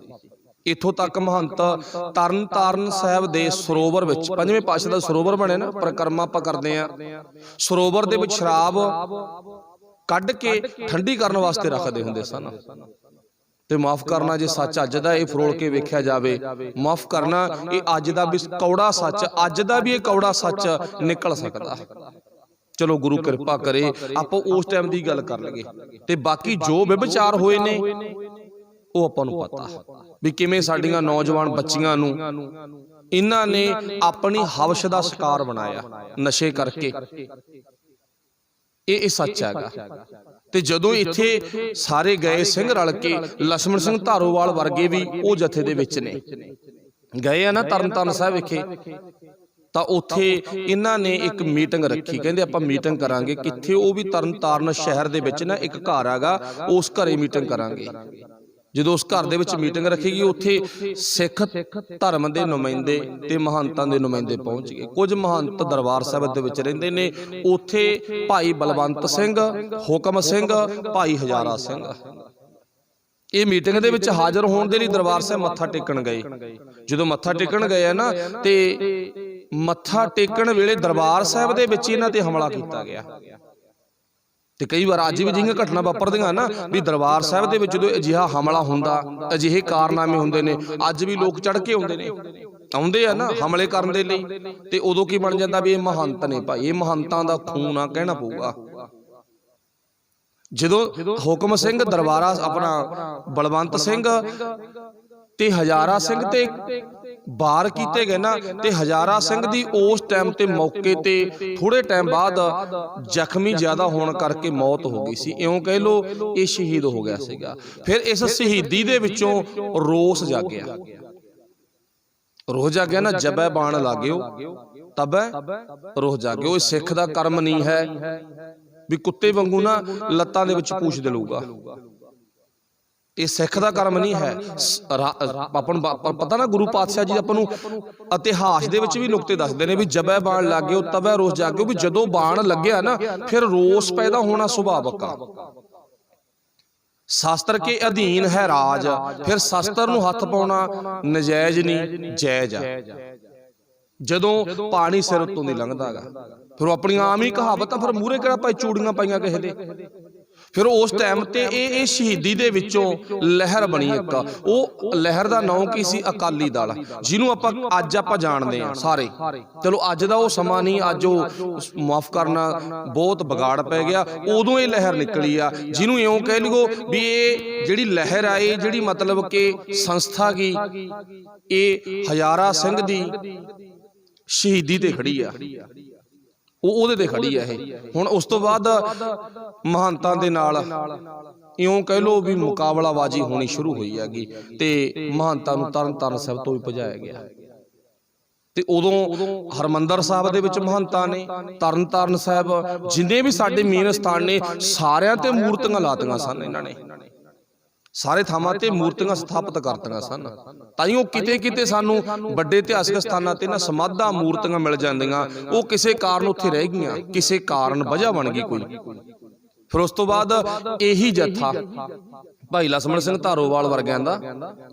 ਇੱਥੋਂ ਤੱਕ ਮਹੰਤ ਤਰਨਤਾਰਨ ਸਾਹਿਬ ਦੇ ਸਰੋਵਰ ਵਿੱਚ, ਪੰਜਵੇਂ ਪਾਤਸ਼ਾਹ ਦਾ ਸਰੋਵਰ ਬਣਿਆ ਨਾ, ਪਰਿਕਰਮਾ ਆਪਾਂ ਕਰਦੇ ਆ, ਸਰੋਵਰ ਦੇ ਵਿੱਚ ਸ਼ਰਾਬ ਕੱਢ ਕੇ ਠੰਡੀ ਕਰਨ ਵਾਸਤੇ ਰੱਖਦੇ ਹੁੰਦੇ ਸਨ। ਤੇ ਮਾਫ ਕਰਨਾ ਜੇ ਸੱਚ ਅੱਜ ਦਾ ਇਹ ਫਰੋਲ ਕੇ ਵੇਖਿਆ ਜਾਵੇ, ਮਾਫ ਕਰਨਾ ਇਹ ਅੱਜ ਦਾ ਵੀ ਕੌੜਾ ਸੱਚ, ਅੱਜ ਦਾ ਵੀ ਇਹ ਕੌੜਾ ਸੱਚ ਨਿਕਲ ਸਕਦਾ। ਚਲੋ ਗੁਰੂ ਕਿਰਪਾ ਕਰੇ ਆਪਾਂ ਉਸ ਟਾਈਮ ਦੀ ਗੱਲ ਕਰ ਲਈਏ। ਤੇ ਬਾਕੀ ਜੋ ਵਿਭਚਾਰ ਹੋਏ ਨੇ ਉਹ ਆਪਾਂ ਨੂੰ ਪਤਾ ਵੀ ਕਿਵੇਂ ਸਾਡੀਆਂ ਨੌਜਵਾਨ ਬੱਚੀਆਂ ਨੂੰ ਇਹਨਾਂ ਨੇ ਆਪਣੀ ਹਵਸ ਦਾ ਸ਼ਿਕਾਰ ਬਣਾਇਆ ਨਸ਼ੇ ਕਰਕੇ। ਇਹ ਸੱਚ ਹੈਗਾ। ਤੇ ਜਦੋਂ ਇੱਥੇ ਸਾਰੇ ਗਏ ਸਿੰਘ ਰਲ ਕੇ, ਲਛਮਣ ਸਿੰਘ ਧਾਰੋਵਾਲ ਵਰਗੇ ਵੀ ਉਹ ਜਥੇ ਦੇ ਵਿੱਚ ਨੇ, ਗਏ ਆ ਨਾ ਤਰਨਤਾਰਨ ਸਾਹਿਬ ਵਿਖੇ, ਤਾਂ ਉੱਥੇ ਇਹਨਾਂ ਨੇ ਇੱਕ ਮੀਟਿੰਗ ਰੱਖੀ। ਕਹਿੰਦੇ ਆਪਾਂ ਮੀਟਿੰਗ ਕਰਾਂਗੇ ਕਿੱਥੇ, ਉਹ ਵੀ ਤਰਨਤਾਰਨ ਸ਼ਹਿਰ ਦੇ ਵਿੱਚ ਨਾ ਇੱਕ ਘਰ ਹੈਗਾ, ਉਸ ਘਰੇ ਮੀਟਿੰਗ ਕਰਾਂਗੇ। ਜਦੋਂ ਉਸ ਘਰ ਦੇ ਵਿੱਚ ਮੀਟਿੰਗ ਰੱਖੇਗੀ, ਉੱਥੇ ਸਿੱਖ ਧਰਮ ਦੇ ਨੁਮਾਇੰਦੇ ਤੇ ਮਹੰਤਾਂ ਦੇ ਨੁਮਾਇੰਦੇ ਪਹੁੰਚ ਗਏ। ਕੁਝ ਮਹੰਤ ਦਰਬਾਰ ਸਾਹਿਬ ਦੇ ਵਿੱਚ ਰਹਿੰਦੇ ਨੇ, ਉੱਥੇ ਭਾਈ ਬਲਵੰਤ ਸਿੰਘ, ਹੁਕਮ ਸਿੰਘ, ਭਾਈ ਹਜ਼ਾਰਾ ਸਿੰਘ ਇਹ ਮੀਟਿੰਗ ਦੇ ਵਿੱਚ ਹਾਜ਼ਰ ਹੋਣ ਦੇ ਲਈ ਦਰਬਾਰ ਸਾਹਿਬ ਮੱਥਾ ਟੇਕਣ ਗਏ। ਜਦੋਂ ਮੱਥਾ ਟੇਕਣ ਗਏ ਆ ਨਾ, ਤੇ ਮੱਥਾ ਟੇਕਣ ਵੇਲੇ ਦਰਬਾਰ ਸਾਹਿਬ ਦੇ ਵਿੱਚ ਇਹਨਾਂ ਤੇ ਹਮਲਾ ਕੀਤਾ ਗਿਆ। ਤੇ ਕਈ ਵਾਰ ਅੱਜ ਵੀ ਜਿਹੀਆਂ ਘਟਨਾ ਵਾਪਰਦੀਆਂ ਨਾ, ਵੀ ਦਰਬਾਰ ਸਾਹਿਬ ਦੇ ਵਿੱਚ ਜਦੋਂ ਅਜਿਹਾ ਹਮਲਾ ਹੁੰਦਾ, ਅਜਿਹੇ ਕਾਰਨਾਮੇ ਹੁੰਦੇ ਨੇ, ਅੱਜ ਵੀ ਲੋਕ ਚੜ ਕੇ ਆਉਂਦੇ ਆ ਨਾ ਹਮਲੇ ਕਰਨ ਦੇ ਲਈ। ਤੇ ਉਦੋਂ ਕੀ ਬਣ ਜਾਂਦਾ ਵੀ ਇਹ ਮਹੰਤ ਨੇ ਭਾਈ, ਇਹ ਮਹੰਤਾਂ ਦਾ ਖੂਨ ਆ ਕਹਿਣਾ ਪਊਗਾ। ਜਦੋਂ ਹੁਕਮ ਸਿੰਘ ਦਰਬਾਰਾ ਆਪਣਾ ਬਲਵੰਤ ਸਿੰਘ ਤੇ ਹਜ਼ਾਰਾ ਸਿੰਘ ਤੇ ਵਾਰ ਕੀਤੇ ਗਏ ਨਾ, ਤੇ ਹਜ਼ਾਰਾ ਸਿੰਘ ਦੀ ਉਸ ਟਾਈਮ ਤੇ ਮੌਕੇ ਤੇ ਥੋੜੇ ਟਾਈਮ ਬਾਅਦ ਜ਼ਖਮੀ ਜ਼ਿਆਦਾ ਹੋਣ ਕਰਕੇ ਮੌਤ ਹੋ ਗਈ ਸੀ। ਇਉਂ ਕਹਿ ਲੋ ਇਹ ਸ਼ਹੀਦ ਹੋ ਗਿਆ ਸੀਗਾ। ਫਿਰ ਇਸ ਸ਼ਹੀਦੀ ਦੇ ਵਿੱਚੋਂ ਰੋਸ ਜਾਗਿਆ, ਰੋਹ ਜਾਗਿਆ ਨਾ, ਜਬੈ ਬਾਣ ਲਾਗਿਓ ਤਬੈ ਰੋਹ ਜਾਗਿਓ। ਇਹ ਸਿੱਖ ਦਾ ਕਰਮ ਨਹੀਂ ਹੈ ਵੀ ਕੁੱਤੇ ਵਾਂਗੂ ਨਾ ਲੱਤਾਂ ਦੇ ਵਿੱਚ ਪੂਛ ਦੇਲੂਗਾ। ਇਹ ਸਿੱਖ ਦਾ ਕਰਮ ਨਹੀਂ ਹੈ। ਆਪਾਂ ਨੂੰ ਪਤਾ ਨਾ, ਗੁਰੂ ਪਾਤਸ਼ਾਹ ਜੀ ਆਪਾਂ ਨੂੰ ਇਤਿਹਾਸ ਦੇ ਵਿੱਚ ਵੀ ਨੁਕਤੇ ਦੱਸਦੇ ਨੇ ਵੀ ਜਬੈ ਬਾਣ ਲਾਗਿਓ ਤਬੈ ਰੋਸ ਜਾਗਿਓ, ਵੀ ਜਦੋਂ ਬਾਣ ਲੱਗਿਆ ਨਾ ਫਿਰ ਰੋਸ ਪੈਦਾ ਹੋਣਾ ਸੁਭਾਵਕ ਆ। ਸ਼ਾਸਤਰ ਕੇ ਅਧੀਨ ਹੈ ਰਾਜ, ਫਿਰ ਸ਼ਾਸਤਰ ਨੂੰ ਹੱਥ ਪਾਉਣਾ ਨਜਾਇਜ਼ ਨਹੀਂ, ਜਾਇਜ਼ ਆ। ਜਦੋਂ ਪਾਣੀ ਸਿਰ ਉੱਤੋਂ ਦੀ ਲੰਘਦਾ ਗਾ, ਫਿਰ ਆਪਣੀ ਆਮ ਹੀ ਕਹਾਵਤ ਆ, ਫਿਰ ਮੂਹਰੇ ਕਿਹੜਾ ਭਾਈ ਚੂੜੀਆਂ ਪਾਈਆਂ ਕਿਸੇ ਦੇ। ਫਿਰ ਉਸ ਟਾਈਮ ਤੇ ਇਹ ਸ਼ਹੀਦੀ ਦੇ ਵਿੱਚੋਂ ਲਹਿਰ ਬਣੀ ਇੱਕ। ਉਹ ਲਹਿਰ ਦਾ ਨਾਮ ਕੀ ਸੀ? ਅਕਾਲੀ ਦਲ, ਜਿਹਨੂੰ ਅੱਜ ਆਪਾਂ ਜਾਣਦੇ ਹਾਂ ਸਾਰੇ। ਚਲੋ ਅੱਜ ਦਾ ਉਹ ਸਮਾਂ ਨਹੀਂ, ਅੱਜ ਉਹ ਮਾਫ ਕਰਨਾ ਬਹੁਤ ਵਿਗਾੜ ਪੈ ਗਿਆ। ਉਦੋਂ ਇਹ ਲਹਿਰ ਨਿਕਲੀ ਆ, ਜਿਹਨੂੰ ਇਉਂ ਕਹਿ ਲਿਓ ਵੀ ਇਹ ਜਿਹੜੀ ਲਹਿਰ ਆ, ਇਹ ਜਿਹੜੀ ਮਤਲਬ ਕਿ ਸੰਸਥਾ ਗੀ, ਇਹ ਹਜ਼ਾਰਾ ਸਿੰਘ ਦੀ ਸ਼ਹੀਦੀ ਤੇ ਖੜੀ ਆ, ਉਹਦੇ ਤੇ ਖੜੀ ਆ ਇਹ। ਹੁਣ ਉਸ ਤੋਂ ਬਾਅਦ ਮਹੰਤਾਂ ਦੇ ਨਾਲ ਇਉਂ ਕਹਿ ਲੋ ਵੀ ਮੁਕਾਬਲਾਬਾਜ਼ੀ ਹੋਣੀ ਸ਼ੁਰੂ ਹੋਈ ਹੈਗੀ, ਤੇ ਮਹੰਤਾਂ ਨੂੰ ਤਰਨਤਾਰਨ ਸਾਹਿਬ ਤੋਂ ਵੀ ਭਜਾਇਆ ਗਿਆ। ਤੇ ਉਦੋਂ ਹਰਮੰਦਰ ਸਾਹਿਬ ਦੇ ਵਿੱਚ ਮਹੰਤਾਂ ਨੇ, ਤਰਨਤਾਰਨ ਸਾਹਿਬ ਜਿੰਨੇ ਵੀ ਸਾਡੇ ਮੇਨ ਸਥਾਨ ਨੇ, ਸਾਰਿਆਂ ਤੇ ਮੂਰਤੀਆਂ ਲਾਤੀਆਂ ਸਨ ਇਹਨਾਂ ਨੇ। ਸਾਰੇ ਥਾਵਾਂ ਤੇ ਮੂਰਤੀਆਂ ਸਥਾਪਿਤ ਕਰਤੀਆਂ ਸਨ। ਤਾਈਓ ਕਿਤੇ ਕਿਤੇ ਸਾਨੂੰ ਵੱਡੇ ਇਤਿਹਾਸਿਕ ਸਥਾਨਾਂ ਤੇ ਨਾ ਸਮਾਧਾਂ ਮੂਰਤੀਆਂ ਮਿਲ ਜਾਂਦੀਆਂ, ਉਹ ਕਿਸੇ ਕਾਰਨ ਉੱਥੇ ਰਹਿ ਗਈਆਂ, ਕਿਸੇ ਕਾਰਨ ਵਜ੍ਹਾ ਬਣ ਗਈ ਕੋਈ। ਫਿਰ ਉਸ ਤੋਂ ਬਾਅਦ ਇਹੀ ਜੱਥਾ ਭਾਈ ਲਛਮਣ ਸਿੰਘ ਧਾਰੋਵਾਲ ਵਰਗਿਆਂ ਦਾ,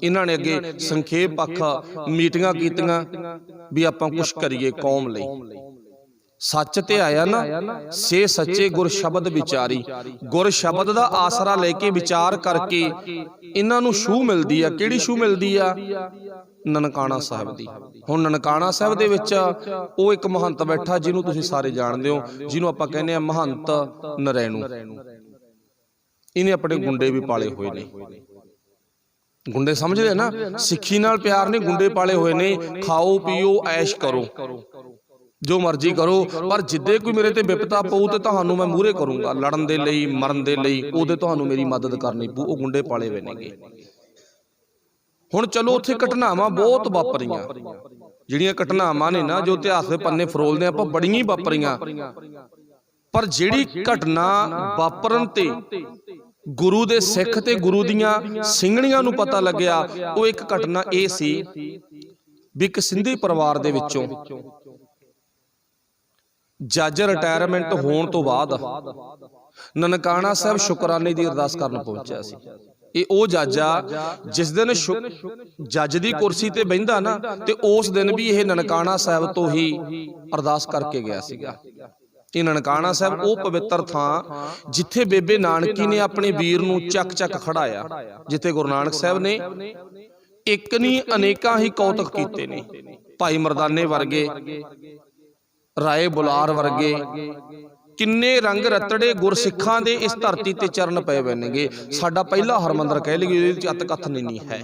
ਇਹਨਾਂ ਨੇ ਅੱਗੇ ਸੰਖੇਪ ਪੱਖ ਮੀਟਿੰਗਾਂ ਕੀਤੀਆਂ ਵੀ ਆਪਾਂ ਕੁਛ ਕਰੀਏ ਕੌਮ ਲਈ। ਸੱਚ ਤੇ ਆਇਆ ਨਾ, ਸੇ ਸੱਚੇ ਗੁਰ ਸ਼ਬਦ ਵਿਚਾਰੀ। ਗੁਰ ਸ਼ਬਦ ਦਾ ਆਸਰਾ ਲੈ ਕੇ ਵਿਚਾਰ ਕਰਕੇ ਇਹਨਾਂ ਨੂੰ ਛੂਹ ਮਿਲਦੀ ਆ। ਕਿਹੜੀ ਛੂਹ ਮਿਲਦੀ ਆ? ਨਨਕਾਣਾ ਸਾਹਿਬ ਦੀ। ਹੁਣ ਨਨਕਾਣਾ ਸਾਹਿਬ ਦੇ ਵਿੱਚ ਉਹ ਇੱਕ ਮਹੰਤ ਬੈਠਾ, ਜਿਹਨੂੰ ਤੁਸੀਂ ਸਾਰੇ ਜਾਣਦੇ ਹੋ, ਜਿਹਨੂੰ ਆਪਾਂ ਕਹਿੰਦੇ ਆ ਮਹੰਤ ਨਰੈਣੂ। ਇਹਨੇ ਆਪਣੇ ਗੁੰਡੇ ਵੀ ਪਾਲੇ ਹੋਏ ਨੇ। ਗੁੰਡੇ ਸਮਝਦੇ ਆ ਨਾ, ਸਿੱਖੀ ਨਾਲ ਪਿਆਰ ਨੇ, ਗੁੰਡੇ ਪਾਲੇ ਹੋਏ ਨੇ। ਖਾਓ ਪੀਓ ਐਸ਼ ਕਰੋ, ਜੋ ਮਰਜ਼ੀ ਕਰੋ, ਪਰ ਜਿੱਦੇ ਕੋਈ ਮੇਰੇ ਤੇ ਵਿਪਤਾ ਪਊ ਤੇ ਤੁਹਾਨੂੰ ਮੈਂ ਮੂਹਰੇ ਕਰੂੰਗਾ ਲੜਨ ਦੇ ਲਈ, ਮਰਨ ਦੇ ਲਈ, ਉਹਦੇ ਤੁਹਾਨੂੰ ਮੇਰੀ ਮਦਦ ਕਰਨੀ ਪਊ। ਉਹ ਗੁੰਡੇ ਪਾਲੇ ਹੋਏ ਨੇਗੇ। ਹੁਣ ਚਲੋ ਉੱਥੇ ਘਟਨਾਵਾਂ ਬਹੁਤ ਵਾਪਰੀਆਂ, ਜਿਹੜੀਆਂ ਘਟਨਾਵਾਂ ਨੇ ਨਾ ਜੋ ਇਤਿਹਾਸ ਦੇ ਪੰਨੇ ਫਰੋਲਦੇ ਆਪਾਂ, ਬੜੀਆਂ ਹੀ ਵਾਪਰੀਆਂ। ਪਰ ਜਿਹੜੀ ਘਟਨਾ ਵਾਪਰਨ ਤੇ ਗੁਰੂ ਦੇ ਸਿੱਖ ਤੇ ਗੁਰੂ ਦੀਆਂ ਸਿੰਘਣੀਆਂ ਨੂੰ ਪਤਾ ਲੱਗਿਆ, ਉਹ ਇੱਕ ਘਟਨਾ ਇਹ ਸੀ ਵੀ ਇੱਕ ਸਿੰਧੀ ਪਰਿਵਾਰ ਦੇ ਵਿੱਚੋਂ ਜੱਜ ਰਿਟਾਇਰਮੈਂਟ ਹੋਣ ਤੋਂ ਬਾਅਦ ਨਨਕਾਣਾ ਸਾਹਿਬ ਸ਼ੁਕਰਾਨੇ ਦੀ ਅਰਦਾਸ ਕਰਨ ਪਹੁੰਚਿਆ ਸੀ। ਇਹ ਉਹ ਜੱਜ ਆ ਜਿਸ ਦਿਨ ਜੱਜ ਦੀ ਕੁਰਸੀ ਤੇ ਬਹਿੰਦਾ ਨਾ, ਤੇ ਉਸ ਦਿਨ ਵੀ ਇਹ ਨਨਕਾਣਾ ਸਾਹਿਬ ਤੋਂ ਹੀ ਅਰਦਾਸ ਕਰਕੇ ਗਿਆ ਸੀਗਾ। ਇਹ ਨਨਕਾਣਾ ਸਾਹਿਬ ਉਹ ਪਵਿੱਤਰ ਥਾਂ ਜਿੱਥੇ ਬੇਬੇ ਨਾਨਕੀ ਨੇ ਆਪਣੇ ਵੀਰ ਨੂੰ ਚੱਕ ਚੱਕ ਖੜਾਇਆ, ਜਿੱਥੇ ਗੁਰੂ ਨਾਨਕ ਸਾਹਿਬ ਨੇ ਇੱਕ ਨਹੀਂ ਅਨੇਕਾਂ ਹੀ ਕੌਤਕ ਕੀਤੇ ਨੇ। ਭਾਈ ਮਰਦਾਨੇ ਵਰਗੇ, ਰਾਏ ਬੁਲਾਰ ਵਰਗੇ ਕਿੰਨੇ ਰੰਗ ਰਤੜੇ ਗੁਰਸਿੱਖਾਂ ਦੇ ਇਸ ਧਰਤੀ ਤੇ ਚਰਨ ਪਏ ਬਨਣਗੇ। ਸਾਡਾ ਪਹਿਲਾ ਹਰਮੰਦਰ ਕਹਿ ਲਈਏ, ਇਹਦੇ ਵਿੱਚ ਅੱਤ ਕਥਨ ਨਹੀਂ ਹੈ।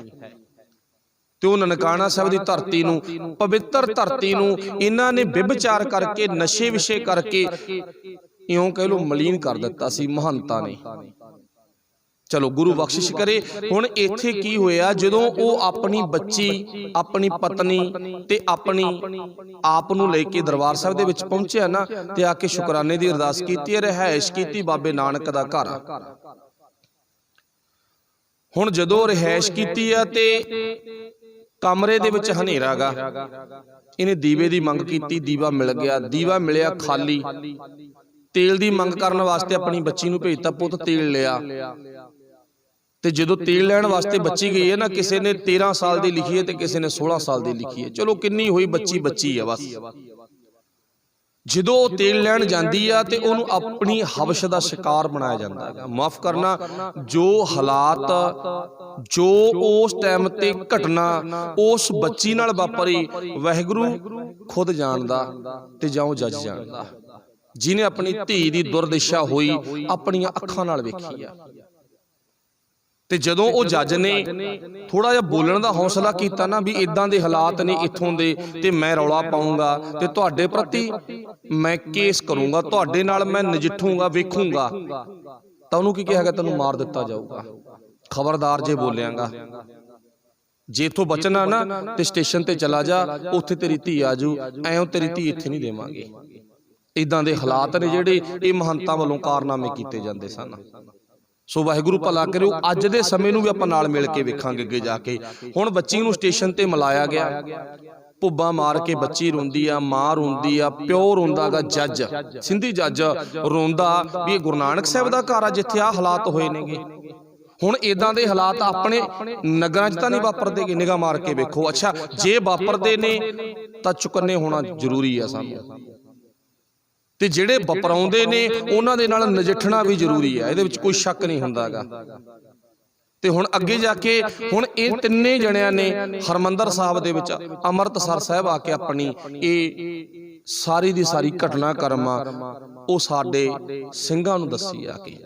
ਤੇ ਉਹ ਨਨਕਾਣਾ ਸਾਹਿਬ ਦੀ ਧਰਤੀ ਨੂੰ, ਪਵਿੱਤਰ ਧਰਤੀ ਨੂੰ ਇਹਨਾਂ ਨੇ ਵਿਭਚਾਰ ਕਰਕੇ, ਨਸ਼ੇ ਵਿਸ਼ੇ ਕਰਕੇ, ਇਉਂ ਕਹਿ ਲਓ ਮਲੀਨ ਕਰ ਦਿੱਤਾ ਸੀ ਮਹੰਤਾਂ ਨੇ। ਚਲੋ ਗੁਰੂ ਬਖਸ਼ਿਸ਼ ਕਰੇ। ਹੁਣ ਇੱਥੇ ਕੀ ਹੋਇਆ, ਜਦੋਂ ਉਹ ਆਪਣੀ ਬੱਚੀ, ਆਪਣੀ ਪਤਨੀ ਤੇ ਆਪਣੀ ਆਪ ਨੂੰ ਲੈ ਕੇ ਦਰਬਾਰ ਸਾਹਿਬ ਦੇ ਵਿੱਚ ਪਹੁੰਚਿਆ ਨਾ, ਤੇ ਆ ਕੇ ਸ਼ੁਕਰਾਨੇ ਦੀ ਅਰਦਾਸ ਕੀਤੀ, ਰਿਹਾਇਸ਼ ਕੀਤੀ ਬਾਬੇ ਨਾਨਕ ਦਾ ਘਰ। ਹੁਣ ਜਦੋਂ ਰਿਹਾਇਸ਼ ਕੀਤੀ ਆ ਤੇ ਕਮਰੇ ਦੇ ਵਿੱਚ ਹਨੇਰਾ ਗਾ, ਇਹਨੇ ਦੀਵੇ ਦੀ ਮੰਗ ਕੀਤੀ, ਦੀਵਾ ਮਿਲ ਗਿਆ। ਦੀਵਾ ਮਿਲਿਆ ਖਾਲੀ। ਤੇਲ ਦੀ ਮੰਗ ਕਰਨ ਵਾਸਤੇ ਆਪਣੀ ਬੱਚੀ ਨੂੰ ਭੇਜਤਾ, ਪੁੱਤ ਤੇਲ ਲਿਆ। ਤੇ ਜਦੋਂ ਤੇਲ ਲੈਣ ਵਾਸਤੇ ਬੱਚੀ ਗਈ ਹੈ ਨਾ, ਕਿਸੇ ਨੇ 13 ਸਾਲ ਦੀ ਲਿਖੀ ਹੈ ਤੇ ਕਿਸੇ ਨੇ 16 ਸਾਲ ਦੀ ਲਿਖੀ ਹੈ। ਚਲੋ ਕਿੰਨੀ ਹੋਈ, ਬੱਚੀ ਬੱਚੀ ਆ ਬਸ। ਜਦੋਂ ਉਹ ਤੇਲ ਲੈਣ ਜਾਂਦੀ ਆ ਤੇ ਉਹਨੂੰ ਆਪਣੀ ਹਵਸ਼ ਦਾ ਸ਼ਿਕਾਰ ਬਣਾਇਆ ਜਾਂਦਾ ਹੈ। ਮਾਫ ਕਰਨਾ, ਜੋ ਹਾਲਾਤ, ਜੋ ਉਸ ਟਾਈਮ ਤੇ ਘਟਨਾ ਉਸ ਬੱਚੀ ਨਾਲ ਵਾਪਰੀ, ਵਾਹਿਗੁਰੂ ਖੁਦ ਜਾਣਦਾ ਤੇ ਜਾਂ ਉਹ ਜੱਜ ਜਾਣਦਾ, ਜਿਹਨੇ ਆਪਣੀ ਧੀ ਦੀ ਦੁਰਦਸ਼ਾ ਹੋਈ ਆਪਣੀਆਂ ਅੱਖਾਂ ਨਾਲ ਵੇਖੀ ਆ। ਤੇ ਜਦੋਂ ਉਹ ਜੱਜ ਨੇ ਥੋੜਾ ਜਿਹਾ ਬੋਲਣ ਦਾ ਹੌਸਲਾ ਕੀਤਾ ਨਾ, ਵੀ ਇਦਾਂ ਦੇ ਹਾਲਾਤ ਨੇ ਇੱਥੋਂ ਦੇ, ਤੇ ਮੈਂ ਰੌਲਾ ਪਾਉਂਗਾ ਤੇ ਤੁਹਾਡੇ ਪ੍ਰਤੀ ਮੈਂ ਕੇਸ ਕਰੂੰਗਾ, ਤੁਹਾਡੇ ਨਾਲ ਮੈਂ ਨਜਿੱਠੂੰਗਾ, ਵੇਖੂੰਗਾ, ਤਾਂ ਉਹਨੂੰ ਕੀ ਕਿਹਾ, ਤੈਨੂੰ ਮਾਰ ਦਿੱਤਾ ਜਾਊਗਾ, ਖਬਰਦਾਰ ਜੇ ਬੋਲਿਆਂਗਾ। ਜੇ ਇੱਥੋਂ ਬਚਣਾ ਨਾ ਤੇ ਸਟੇਸ਼ਨ ਤੇ ਚਲਾ ਜਾ, ਉੱਥੇ ਤੇਰੀ ਧੀ ਆਜੂ, ਐਂ ਤੇਰੀ ਧੀ ਇੱਥੇ ਨਹੀਂ ਦੇਵਾਂਗੇ। ਇਦਾਂ ਦੇ ਹਾਲਾਤ ਨੇ ਜਿਹੜੇ ਇਹ ਮਹੰਤਾਂ ਵੱਲੋਂ ਕਾਰਨਾਮੇ ਕੀਤੇ ਜਾਂਦੇ ਸਨ। ਸੋ ਵਾਹਿਗੁਰੂ ਭਲਾ ਕਰਿਓ। ਅੱਜ ਦੇ ਸਮੇਂ ਨੂੰ ਵੀ ਆਪਾਂ ਨਾਲ ਮਿਲ ਕੇ ਵੇਖਾਂਗੇ ਅੱਗੇ ਜਾ ਕੇ। ਹੁਣ ਬੱਚੀ ਨੂੰ ਸਟੇਸ਼ਨ ਤੇ ਮਿਲਾਇਆ ਗਿਆ, ਭੁੱਬਾਂ ਮਾਰ ਕੇ ਬੱਚੀ ਰੋਂਦੀ ਆ, ਮਾਂ ਰੋਂਦੀ ਆ, ਪਿਓ ਰੋਂਦਾ ਗਾ, ਜੱਜ, ਸਿੰਧੀ ਜੱਜ ਰੋਂਦਾ ਵੀ ਇਹ ਗੁਰੂ ਨਾਨਕ ਸਾਹਿਬ ਦਾ ਘਰ ਆ ਜਿੱਥੇ ਆਹ ਹਾਲਾਤ ਹੋਏ ਨੇਗੇ। ਹੁਣ ਇਦਾਂ ਦੇ ਹਾਲਾਤ ਆਪਣੇ ਨਗਰਾਂ 'ਚ ਤਾਂ ਨਹੀਂ ਵਾਪਰਦੇਗੇ। ਨਿਗਾਹ ਮਾਰ ਕੇ ਵੇਖੋ। ਅੱਛਾ, ਜੇ ਵਾਪਰਦੇ ਨੇ ਤਾਂ ਚੁਕੰਨੇ ਹੋਣਾ ਜ਼ਰੂਰੀ ਆ ਸਾਨੂੰ, ਤੇ ਜਿਹੜੇ ਵਪਰਾਉਂਦੇ ਨੇ ਉਹਨਾਂ ਦੇ ਨਾਲ ਨਜਿੱਠਣਾ ਵੀ ਜ਼ਰੂਰੀ ਹੈ। ਇਹਦੇ ਵਿੱਚ ਕੋਈ ਸ਼ੱਕ ਨਹੀਂ ਹੁੰਦਾ ਗਾ। ਤੇ ਹੁਣ ਅੱਗੇ ਜਾ ਕੇ ਹੁਣ ਇਹ ਤਿੰਨੇ ਜਣਿਆਂ ਨੇ ਹਰਮੰਦਰ ਸਾਹਿਬ ਦੇ ਵਿੱਚ ਅੰਮ੍ਰਿਤਸਰ ਸਾਹਿਬ ਆ ਕੇ ਆਪਣੀ ਇਹ ਸਾਰੀ ਦੀ ਸਾਰੀ ਘਟਨਾ ਕਰਮ ਉਹ ਸਾਡੇ ਸਿੰਘਾਂ ਨੂੰ ਦੱਸੀ ਆ ਕੇ,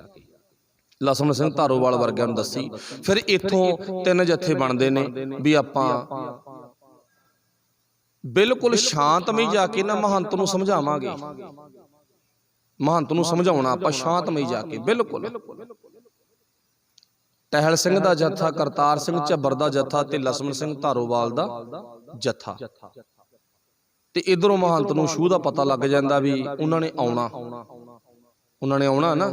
ਲਸਮਣ ਸਿੰਘ ਧਾਰੋਵਾਲ ਵਰਗਿਆਂ ਨੂੰ ਦੱਸੀ। ਫਿਰ ਇੱਥੋਂ ਤਿੰਨ ਜਥੇ ਬਣਦੇ ਨੇ ਵੀ ਆਪਾਂ ਬਿਲਕੁਲ ਸ਼ਾਂਤਮਈ ਜਾ ਕੇ ਨਾ ਮਹੰਤ ਨੂੰ ਸਮਝਾਵਾਂਗੇ। ਮਹੰਤ ਨੂੰ ਸਮਝਾਉਣਾ ਆਪਾਂ ਸ਼ਾਂਤਮਈ ਜਾ ਕੇ। ਬਿਲਕੁਲ ਟਹਿਲ ਸਿੰਘ ਦਾ ਜਥਾ, ਕਰਤਾਰ ਸਿੰਘ ਝੱਬਰ ਦਾ ਜਥਾ ਤੇ ਲਸਮਣ ਸਿੰਘ ਧਾਰੋਵਾਲ ਦਾ ਜਥਾ, ਤੇ ਇਧਰੋਂ ਮਹੰਤ ਨੂੰ ਛੂਹ ਦਾ ਪਤਾ ਲੱਗ ਜਾਂਦਾ ਵੀ ਉਹਨਾਂ ਨੇ ਆਉਣਾ। ਉਹਨਾਂ ਨੇ ਆਉਣਾ ਨਾ,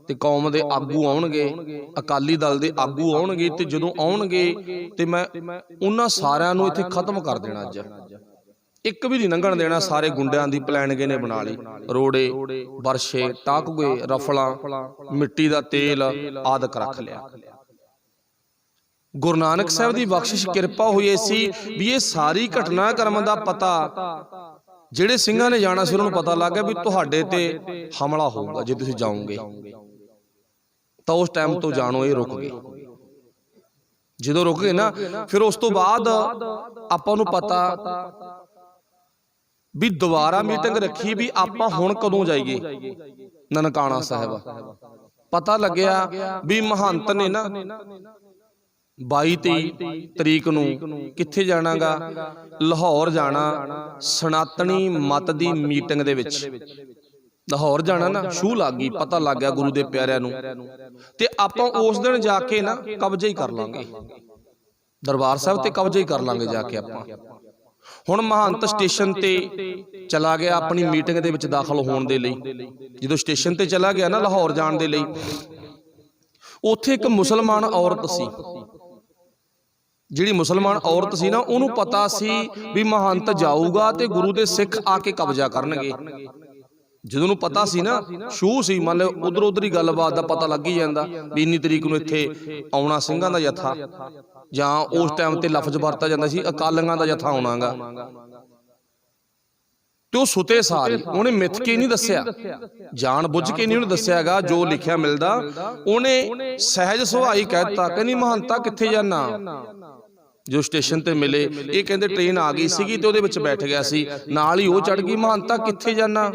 ਤੇ ਕੌਮ ਦੇ ਆਗੂ ਆਉਣਗੇ, ਅਕਾਲੀ ਦਲ ਦੇ ਆਗੂ ਆਉਣਗੇ, ਤੇ ਜਦੋਂ ਆਉਣਗੇ ਤੇ ਮੈਂ ਉਹਨਾਂ ਸਾਰਿਆਂ ਨੂੰ ਇੱਥੇ ਖਤਮ ਕਰ ਦੇਣਾ। ਅੱਜ ਇੱਕ ਵੀ ਨਹੀਂ ਲੰਘਣ ਦੇਣਾ। ਸਾਰੇ ਗੁੰਡਿਆਂ ਦੀ ਪਲੈਨਗੇ ਨੇ ਬਣਾ ਲਈ, ਰੋੜੇ, ਬਰਸ਼ੇ, ਟਾਕੂਏ, ਰਫਲਾਂ, ਮਿੱਟੀ ਦਾ ਤੇਲ ਆਦਿਕ ਰੱਖ ਲਿਆ। ਗੁਰੂ ਨਾਨਕ ਸਾਹਿਬ ਦੀ ਬਖਸ਼ਿਸ਼ ਕਿਰਪਾ ਹੋਈ ਸੀ ਵੀ ਇਹ ਸਾਰੀ ਘਟਨਾ ਕਰਮ ਦਾ ਪਤਾ ਜਿਹੜੇ ਸਿੰਘਾਂ ਨੇ ਜਾਣਾ ਸੀ ਉਹਨਾਂ ਨੂੰ ਪਤਾ ਲੱਗ ਗਿਆ ਵੀ ਤੁਹਾਡੇ ਤੇ ਹਮਲਾ ਹੋਊਗਾ ਜੇ ਤੁਸੀਂ ਜਾਓਗੇ। ਤਾਂ ਉਸ ਟਾਈਮ ਤੋਂ ਜਾਣੋ ਇਹ ਰੁਕ ਗਏ। ਜਦੋਂ ਰੁਕ ਗਏ ਨਾ, ਫਿਰ ਉਸ ਤੋਂ ਬਾਅਦ ਆਪਾਂ ਨੂੰ ਪਤਾ ਵੀ ਦੁਬਾਰਾ ਮੀਟਿੰਗ ਰੱਖੀ ਵੀ ਆਪਾਂ ਹੁਣ ਕਦੋਂ ਜਾਈਏ ਨਨਕਾਣਾ ਸਾਹਿਬ। ਪਤਾ ਲੱਗਿਆ ਵੀ ਮਹੰਤ ਨੇ ਨਾ 22-23 ਤਰੀਕ ਨੂੰ ਕਿੱਥੇ ਜਾਣਾਗਾ, ਲਾਹੌਰ ਜਾਣਾ, ਸਨਾਤਨੀ ਮਤ ਦੀ ਮੀਟਿੰਗ ਦੇ ਵਿੱਚ ਲਾਹੌਰ ਜਾਣਾ ਨਾ। ਛੂਹ ਲੱਗ ਗਈ, ਪਤਾ ਲੱਗ ਗਿਆ ਗੁਰੂ ਦੇ ਪਿਆਰਿਆਂ ਨੂੰ, ਤੇ ਆਪਾਂ ਉਸ ਦਿਨ ਜਾ ਕੇ ਨਾ ਕਬਜ਼ਾ ਹੀ ਕਰ ਲਾਂਗੇ ਦਰਬਾਰ ਸਾਹਿਬ ਤੇ, ਕਬਜ਼ਾ ਹੀ ਕਰ ਲਾਂਗੇ ਜਾ ਕੇ ਆਪਾਂ। ਹੁਣ ਮਹੰਤ ਸਟੇਸ਼ਨ ਤੇ ਚਲਾ ਗਿਆ ਆਪਣੀ ਮੀਟਿੰਗ ਦੇ ਵਿੱਚ ਦਾਖਲ ਹੋਣ ਦੇ ਲਈ। ਜਦੋਂ ਸਟੇਸ਼ਨ ਤੇ ਚਲਾ ਗਿਆ ਨਾ ਲਾਹੌਰ ਜਾਣ ਦੇ ਲਈ, ਉੱਥੇ ਇੱਕ ਮੁਸਲਮਾਨ ਔਰਤ ਸੀ। ਜਿਹੜੀ ਮੁਸਲਮਾਨ ਔਰਤ ਸੀ ਨਾ, ਉਹਨੂੰ ਪਤਾ ਸੀ ਵੀ ਮਹੰਤ ਜਾਊਗਾ ਤੇ ਗੁਰੂ ਦੇ ਸਿੱਖ ਆ ਕੇ ਕਬਜ਼ਾ ਕਰਨਗੇ। ਜਦੋਂ ਨੂੰ ਪਤਾ ਸੀ ਨਾ, ਸ਼ੂ ਸੀ, ਮੰਨ ਲਓ ਉਧਰ ਉਧਰ ਹੀ ਗੱਲਬਾਤ ਦਾ ਪਤਾ ਲੱਗ ਹੀ ਜਾਂਦਾ ਵੀ ਇੰਨੀ ਤਰੀਕ ਨੂੰ ਇੱਥੇ ਆਉਣਾ ਸਿੰਘਾਂ ਦਾ ਜੱਥਾ, ਜਾਂ ਉਸ ਟਾਈਮ ਤੇ ਲਫ਼ਜ਼ ਵਰਤਿਆ ਜਾਂਦਾ ਸੀ ਅਕਾਲੀਆਂ ਦਾ ਜੱਥਾ ਆਉਣਾਗਾ। ਤੇ ਉਹ ਸੁਤੇ ਸਾਰ ਉਹਨੇ ਮਿੱਥ ਕੇ ਨਹੀਂ ਦੱਸਿਆ, ਜਾਣ ਬੁੱਝ ਕੇ ਨਹੀਂ ਉਹਨੇ ਦੱਸਿਆਗਾ। ਜੋ ਲਿਖਿਆ ਮਿਲਦਾ ਉਹਨੇ ਸਹਿਜ ਸੁਭਾਈ ਕਹਿਤਾ, ਕਹਿੰਦੀ ਮਹੰਤਾ ਕਿੱਥੇ ਜਾਣਾ। ਜੋ ਸਟੇਸ਼ਨ ਤੇ ਮਿਲੇ, ਇਹ ਕਹਿੰਦੇ ਟ੍ਰੇਨ ਆ ਗਈ ਸੀਗੀ ਤੇ ਉਹਦੇ ਵਿੱਚ ਬੈਠ ਗਿਆ ਸੀ, ਨਾਲ ਹੀ ਉਹ ਚੜ ਗਈ। ਮਹੰਤਾ ਕਿੱਥੇ ਜਾਣਾ?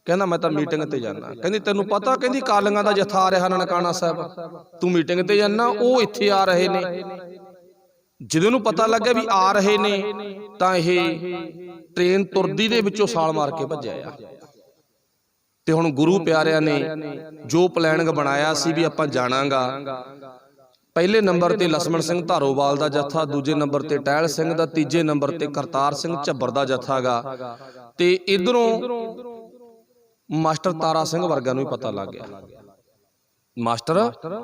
ਕਹਿੰਦਾ ਮੈਂ ਤਾਂ ਮੀਟਿੰਗ ਤੇ ਜਾਣਾ। ਕਹਿੰਦੀ ਤੈਨੂੰ ਪਤਾ? ਕਹਿੰਦੀ ਕਾਲੀਆਂ ਦਾ ਜੱਥਾ ਆ ਰਿਹਾ ਨਨਕਾਣਾ ਸਾਹਿਬ, ਤੂੰ ਮੀਟਿੰਗ ਤੇ ਜਾਣਾ, ਉਹ ਇੱਥੇ ਆ ਰਹੇ ਨੇ। ਜਦੋਂ ਨੂੰ ਪਤਾ ਲੱਗਿਆ ਵੀ ਆ ਰਹੇ ਨੇ ਤਾਂ ਇਹ ਟ੍ਰੇਨ ਤੁਰਦੀ ਦੇ ਵਿੱਚੋਂ ਛਾਲ ਮਾਰ ਕੇ ਭੱਜਿਆ ਆ। ਤੇ ਹੁਣ ਗੁਰੂ ਪਿਆਰਿਆਂ ਨੇ ਜੋ ਪਲੈਨਿੰਗ ਬਣਾਇਆ ਸੀ ਵੀ ਆਪਾਂ ਜਾਣਾਗਾ, ਪਹਿਲੇ ਨੰਬਰ ਤੇ ਲਛਮਣ ਸਿੰਘ ਧਾਰੋਵਾਲ ਦਾ ਜੱਥਾ, ਦੂਜੇ ਨੰਬਰ ਤੇ ਟਹਿਲ ਸਿੰਘ ਦਾ, ਤੀਜੇ ਨੰਬਰ ਤੇ ਕਰਤਾਰ ਸਿੰਘ ਝੱਬਰ ਦਾ ਜੱਥਾ ਗਾ। ਤੇ ਇਧਰੋਂ ਮਾਸਟਰ ਤਾਰਾ ਸਿੰਘ ਵਰਗਿਆਂ ਨੂੰ ਵੀ ਪਤਾ ਲੱਗ ਗਿਆ, ਮਾਸਟਰ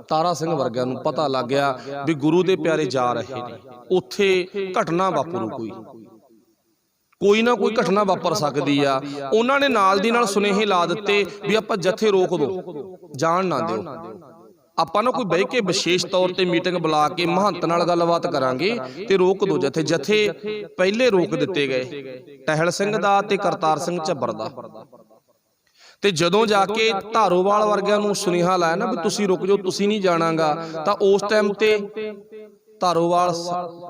ਤਾਰਾ ਸਿੰਘ ਵਰਗਿਆਂ ਨੂੰ ਪਤਾ ਲੱਗ ਗਿਆ ਵੀ ਗੁਰੂ ਦੇ ਪਿਆਰੇ ਜਾ ਰਹੇ ਨੇ, ਉੱਥੇ ਘਟਨਾ ਵਾਪਰੂ, ਕੋਈ ਨਾ ਕੋਈ ਘਟਨਾ ਵਾਪਰ ਸਕਦੀ ਆ। ਉਹਨਾਂ ਨੇ ਨਾਲ ਦੀ ਨਾਲ ਸੁਨੇਹੇ ਲਾ ਦਿੱਤੇ ਵੀ ਆਪਾਂ ਜੱਥੇ ਰੋਕ ਦਿਓ, ਜਾਣ ਨਾ ਦਿਓ, ਆਪਾਂ ਨਾ ਕੋਈ ਬਹਿ ਕੇ ਵਿਸ਼ੇਸ਼ ਤੌਰ ਤੇ ਮੀਟਿੰਗ ਬੁਲਾ ਕੇ ਮਹੰਤ ਨਾਲ ਗੱਲਬਾਤ ਕਰਾਂਗੇ ਤੇ ਰੋਕ ਦਿਓ ਜੱਥੇ। ਜੱਥੇ ਪਹਿਲੇ ਰੋਕ ਦਿੱਤੇ ਗਏ, ਟਹਿਲ ਸਿੰਘ ਦਾ ਤੇ ਕਰਤਾਰ ਸਿੰਘ ਝੱਬਰ ਦਾ। ਤੇ ਜਦੋਂ ਜਾ ਕੇ ਧਾਰੋਵਾਲ ਵਰਗਿਆਂ ਨੂੰ ਸੁਨੇਹਾ ਲਾਇਆ ਨਾ ਵੀ ਤੁਸੀਂ ਰੁਕ ਜਾਓ, ਤੁਸੀਂ ਨਹੀਂ ਜਾਣਾਗਾ, ਤਾਂ ਉਸ ਟਾਈਮ ਤੇ ਧਾਰੋਵਾਲ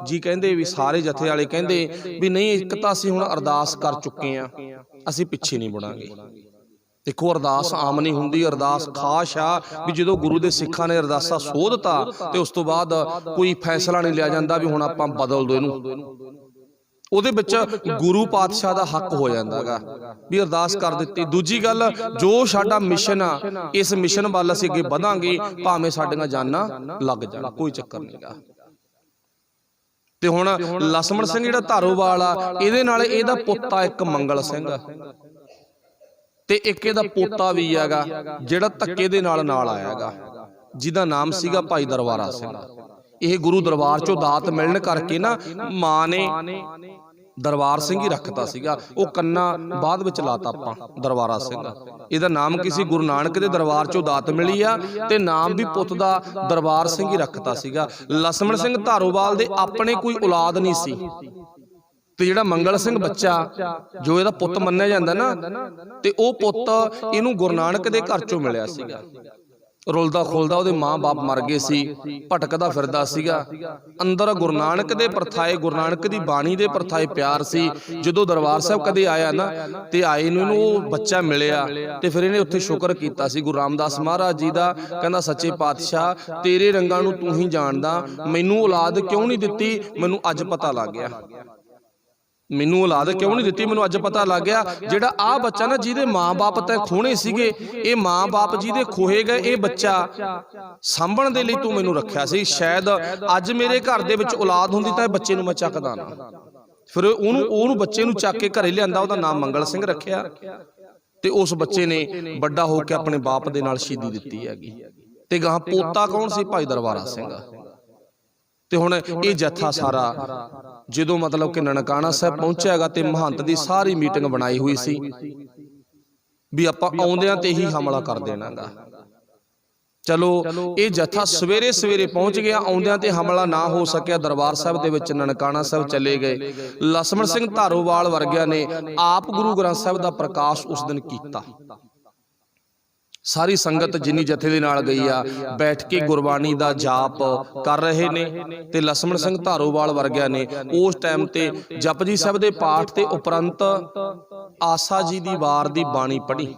ਜੀ ਕਹਿੰਦੇ ਵੀ ਸਾਰੇ ਜਥੇ ਵਾਲੇ ਕਹਿੰਦੇ ਵੀ ਨਹੀਂ, ਇੱਕ ਤਾਂ ਅਸੀਂ ਹੁਣ ਅਰਦਾਸ ਕਰ ਚੁੱਕੇ ਆ, ਅਸੀਂ ਪਿੱਛੇ ਨਹੀਂ ਮੁੜਾਂਗੇ। ਦੇਖੋ ਅਰਦਾਸ ਆਮ ਨਹੀਂ ਹੁੰਦੀ, ਅਰਦਾਸ ਖਾਸ ਆ ਵੀ ਜਦੋਂ ਗੁਰੂ ਦੇ ਸਿੱਖਾਂ ਨੇ ਅਰਦਾਸਾਂ ਸੋਧਤਾ ਤੇ ਉਸ ਤੋਂ ਬਾਅਦ ਕੋਈ ਫੈਸਲਾ ਨਹੀਂ ਲਿਆ ਜਾਂਦਾ ਵੀ ਹੁਣ ਆਪਾਂ ਬਦਲ ਦੋ ਇਹਨੂੰ। ਉਹਦੇ ਵਿੱਚ ਗੁਰੂ ਪਾਤਸ਼ਾਹ ਦਾ ਹੱਕ ਹੋ ਜਾਂਦਾ ਗਾ ਵੀ ਅਰਦਾਸ ਕਰ ਦਿੱਤੀ। ਦੂਜੀ ਗੱਲ, ਜੋ ਸਾਡਾ ਮਿਸ਼ਨ ਆ, ਇਸ ਮਿਸ਼ਨ ਵੱਲ ਅਸੀਂ ਅੱਗੇ ਵਧਾਂਗੇ, ਭਾਵੇਂ ਸਾਡੀਆਂ ਜਾਨਾਂ ਲੱਗ ਜਾਣ, ਕੋਈ ਚੱਕਰ ਨਹੀਂ ਗਾ। ਤੇ ਹੁਣ ਲਛਮਣ ਸਿੰਘ ਜਿਹੜਾ ਧਾਰੋਵਾਲ ਆ, ਇਹਦੇ ਨਾਲ ਇਹਦਾ ਪੁੱਤ ਆ ਇੱਕ ਮੰਗਲ ਸਿੰਘ, ਤੇ ਇੱਕ ਇਹਦਾ ਪੋਤਾ ਵੀ ਹੈਗਾ ਜਿਹੜਾ ਧੱਕੇ ਦੇ ਨਾਲ ਆਇਆਗਾ, ਜਿਹਦਾ ਨਾਮ ਸੀਗਾ ਭਾਈ ਦਰਬਾਰਾ ਸਿੰਘ। ਇਹ ਗੁਰੂ ਦਰਬਾਰ ਚੋਂ ਦਾਤ ਮਿਲਣ ਕਰਕੇ ਨਾ ਮਾਂ ਨੇ ਦਰਬਾਰ ਸਿੰਘ ਹੀ ਰੱਖਤਾ ਸੀਗਾ, ਉਹ ਕੰਨਾ ਬਾਅਦ ਵਿੱਚ ਲਾਤਾ ਆਪਾਂ ਦਰਬਾਰਾ ਸਿੰਘ। ਇਹਦਾ ਨਾਮ ਕਿਸੇ ਗੁਰੂ ਨਾਨਕ ਦੇ ਦਰਬਾਰ ਚੋਂ ਦਾਤ ਮਿਲੀ ਆ ਤੇ ਨਾਮ ਵੀ ਪੁੱਤ ਦਾ ਦਰਬਾਰ ਸਿੰਘ ਹੀ ਰੱਖਤਾ ਸੀਗਾ। ਲਛਮਣ ਸਿੰਘ ਧਾਰੋਵਾਲ ਦੇ ਆਪਣੇ ਕੋਈ ਔਲਾਦ ਨਹੀਂ ਸੀ, ਤੇ ਜਿਹੜਾ ਮੰਗਲ ਸਿੰਘ ਬੱਚਾ ਜੋ ਇਹਦਾ ਪੁੱਤ ਮੰਨਿਆ ਜਾਂਦਾ ਨਾ, ਤੇ ਉਹ ਪੁੱਤ ਇਹਨੂੰ ਗੁਰੂ ਨਾਨਕ ਦੇ ਘਰ ਚੋਂ ਮਿਲਿਆ ਸੀਗਾ। ਰੁਲਦਾ ਖੁਲਦਾ ਉਹਦੇ ਮਾਂ-ਬਾਪ ਮਰ ਗਏ ਸੀ, ਭਟਕਦਾ ਫਿਰਦਾ ਸੀਗਾ। ਅੰਦਰ ਗੁਰੂ ਨਾਨਕ ਦੇ ਪਰਥਾਏ, ਗੁਰੂ ਨਾਨਕ ਦੀ ਬਾਣੀ ਦੇ ਪਰਥਾਏ ਪਿਆਰ ਸੀ। ਜਦੋਂ ਦਰਬਾਰ ਸਾਹਿਬ ਕਦੇ ਆਇਆ ਨਾ, ਤੇ ਆਏ ਨੂੰ ਇਹਨੂੰ ਉਹ ਬੱਚਾ ਮਿਲਿਆ, ਤੇ ਫਿਰ ਇਹਨੇ ਉੱਥੇ ਸ਼ੁਕਰ ਕੀਤਾ ਸੀ ਗੁਰੂ ਰਾਮਦਾਸ ਮਹਾਰਾਜ ਜੀ ਦਾ। ਕਹਿੰਦਾ ਸੱਚੇ ਪਾਤਸ਼ਾਹ, ਤੇਰੇ ਰੰਗਾਂ ਨੂੰ ਤੂੰ ਹੀ ਜਾਣਦਾ, ਮੈਨੂੰ ਔਲਾਦ ਕਿਉਂ ਨਹੀਂ ਦਿੱਤੀ, ਮੈਨੂੰ ਅੱਜ ਪਤਾ ਲੱਗ ਗਿਆ। ਮੈਨੂੰ ਔਲਾਦ ਕਿਉਂ ਨਹੀਂ ਦਿੱਤੀ, ਮੈਨੂੰ ਅੱਜ ਪਤਾ ਲੱਗ ਗਿਆ। ਜਿਹੜਾ ਆਹ ਬੱਚਾ ਨਾ, ਜਿਹਦੇ ਮਾਂ-ਬਾਪ ਤੈਂ ਖੋਹਣੇ ਸੀਗੇ, ਇਹ ਮਾਂ-ਬਾਪ ਜਿਹਦੇ ਖੋਹੇ ਗਏ, ਇਹ ਬੱਚਾ ਸਾਂਭਣ ਦੇ ਲਈ ਤੂੰ ਮੈਨੂੰ ਰੱਖਿਆ ਸੀ। ਸ਼ਾਇਦ ਅੱਜ ਮੇਰੇ ਘਰ ਦੇ ਵਿੱਚ ਔਲਾਦ ਹੁੰਦੀ ਤਾਂ ਇਹ ਬੱਚੇ ਨੂੰ ਮੈਂ ਚੱਕਦਾ ਨਾ। ਫਿਰ ਉਹਨੂੰ ਬੱਚੇ ਨੂੰ ਚੱਕ ਕੇ ਘਰੇ ਲਿਆਂਦਾ, ਉਹਦਾ ਨਾਮ ਮੰਗਲ ਸਿੰਘ ਰੱਖਿਆ। ਤੇ ਉਸ ਬੱਚੇ ਨੇ ਵੱਡਾ ਹੋ ਕੇ ਆਪਣੇ ਬਾਪ ਦੇ ਨਾਲ ਸ਼ਹੀਦੀ ਦਿੱਤੀ ਹੈਗੀ। ਤੇ ਗਾਂ ਪੋਤਾ ਕੌਣ ਸੀ? ਭਾਈ ਦਰਬਾਰਾ ਸਿੰਘ। ਤੇ ਹੁਣ ਇਹ ਜੱਥਾ ਸਾਰਾ ਜਦੋਂ ਮਤਲਬ ਕਿ ਨਨਕਾਣਾ ਸਾਹਿਬ ਪਹੁੰਚਿਆਗਾ, ਤੇ ਮਹੰਤ ਦੀ ਸਾਰੀ ਮੀਟਿੰਗ ਬਣਾਈ ਹੋਈ ਸੀ ਵੀ ਆਪਾਂ ਆਉਂਦਿਆਂ ਤੇ ਹੀ ਹਮਲਾ ਕਰ ਦੇਣਾਗਾ। ਚਲੋ ਇਹ ਜੱਥਾ ਸਵੇਰੇ ਸਵੇਰੇ ਪਹੁੰਚ ਗਿਆ, ਆਉਂਦਿਆਂ ਤੇ ਹਮਲਾ ਨਾ ਹੋ ਸਕਿਆ। ਦਰਬਾਰ ਸਾਹਿਬ ਦੇ ਵਿੱਚ ਨਨਕਾਣਾ ਸਾਹਿਬ ਚਲੇ ਗਏ। ਲਛਮਣ ਸਿੰਘ ਧਾਰੋਵਾਲ ਵਰਗਿਆਂ ਨੇ ਆਪ ਗੁਰੂ ਗ੍ਰੰਥ ਸਾਹਿਬ ਦਾ ਪ੍ਰਕਾਸ਼ ਉਸ ਦਿਨ ਕੀਤਾ। ਸਾਰੀ ਸੰਗਤ ਜਿੰਨੀ ਜਥੇ ਦੇ ਨਾਲ ਗਈ ਆ, ਬੈਠ ਕੇ ਗੁਰਬਾਣੀ ਦਾ ਜਾਪ ਕਰ ਰਹੇ ਨੇ। ਤੇ ਲਛਮਣ ਸਿੰਘ ਧਾਰੋਵਾਲ ਵਰਗਿਆਂ ਨੇ ਉਸ ਟਾਈਮ ਤੇ ਜਪਜੀ ਸਾਹਿਬ ਦੇ ਪਾਠ ਤੇ ਉਪਰੰਤ ਆਸਾ ਜੀ ਦੀ ਵਾਰ ਦੀ ਬਾਣੀ ਪੜ੍ਹੀ।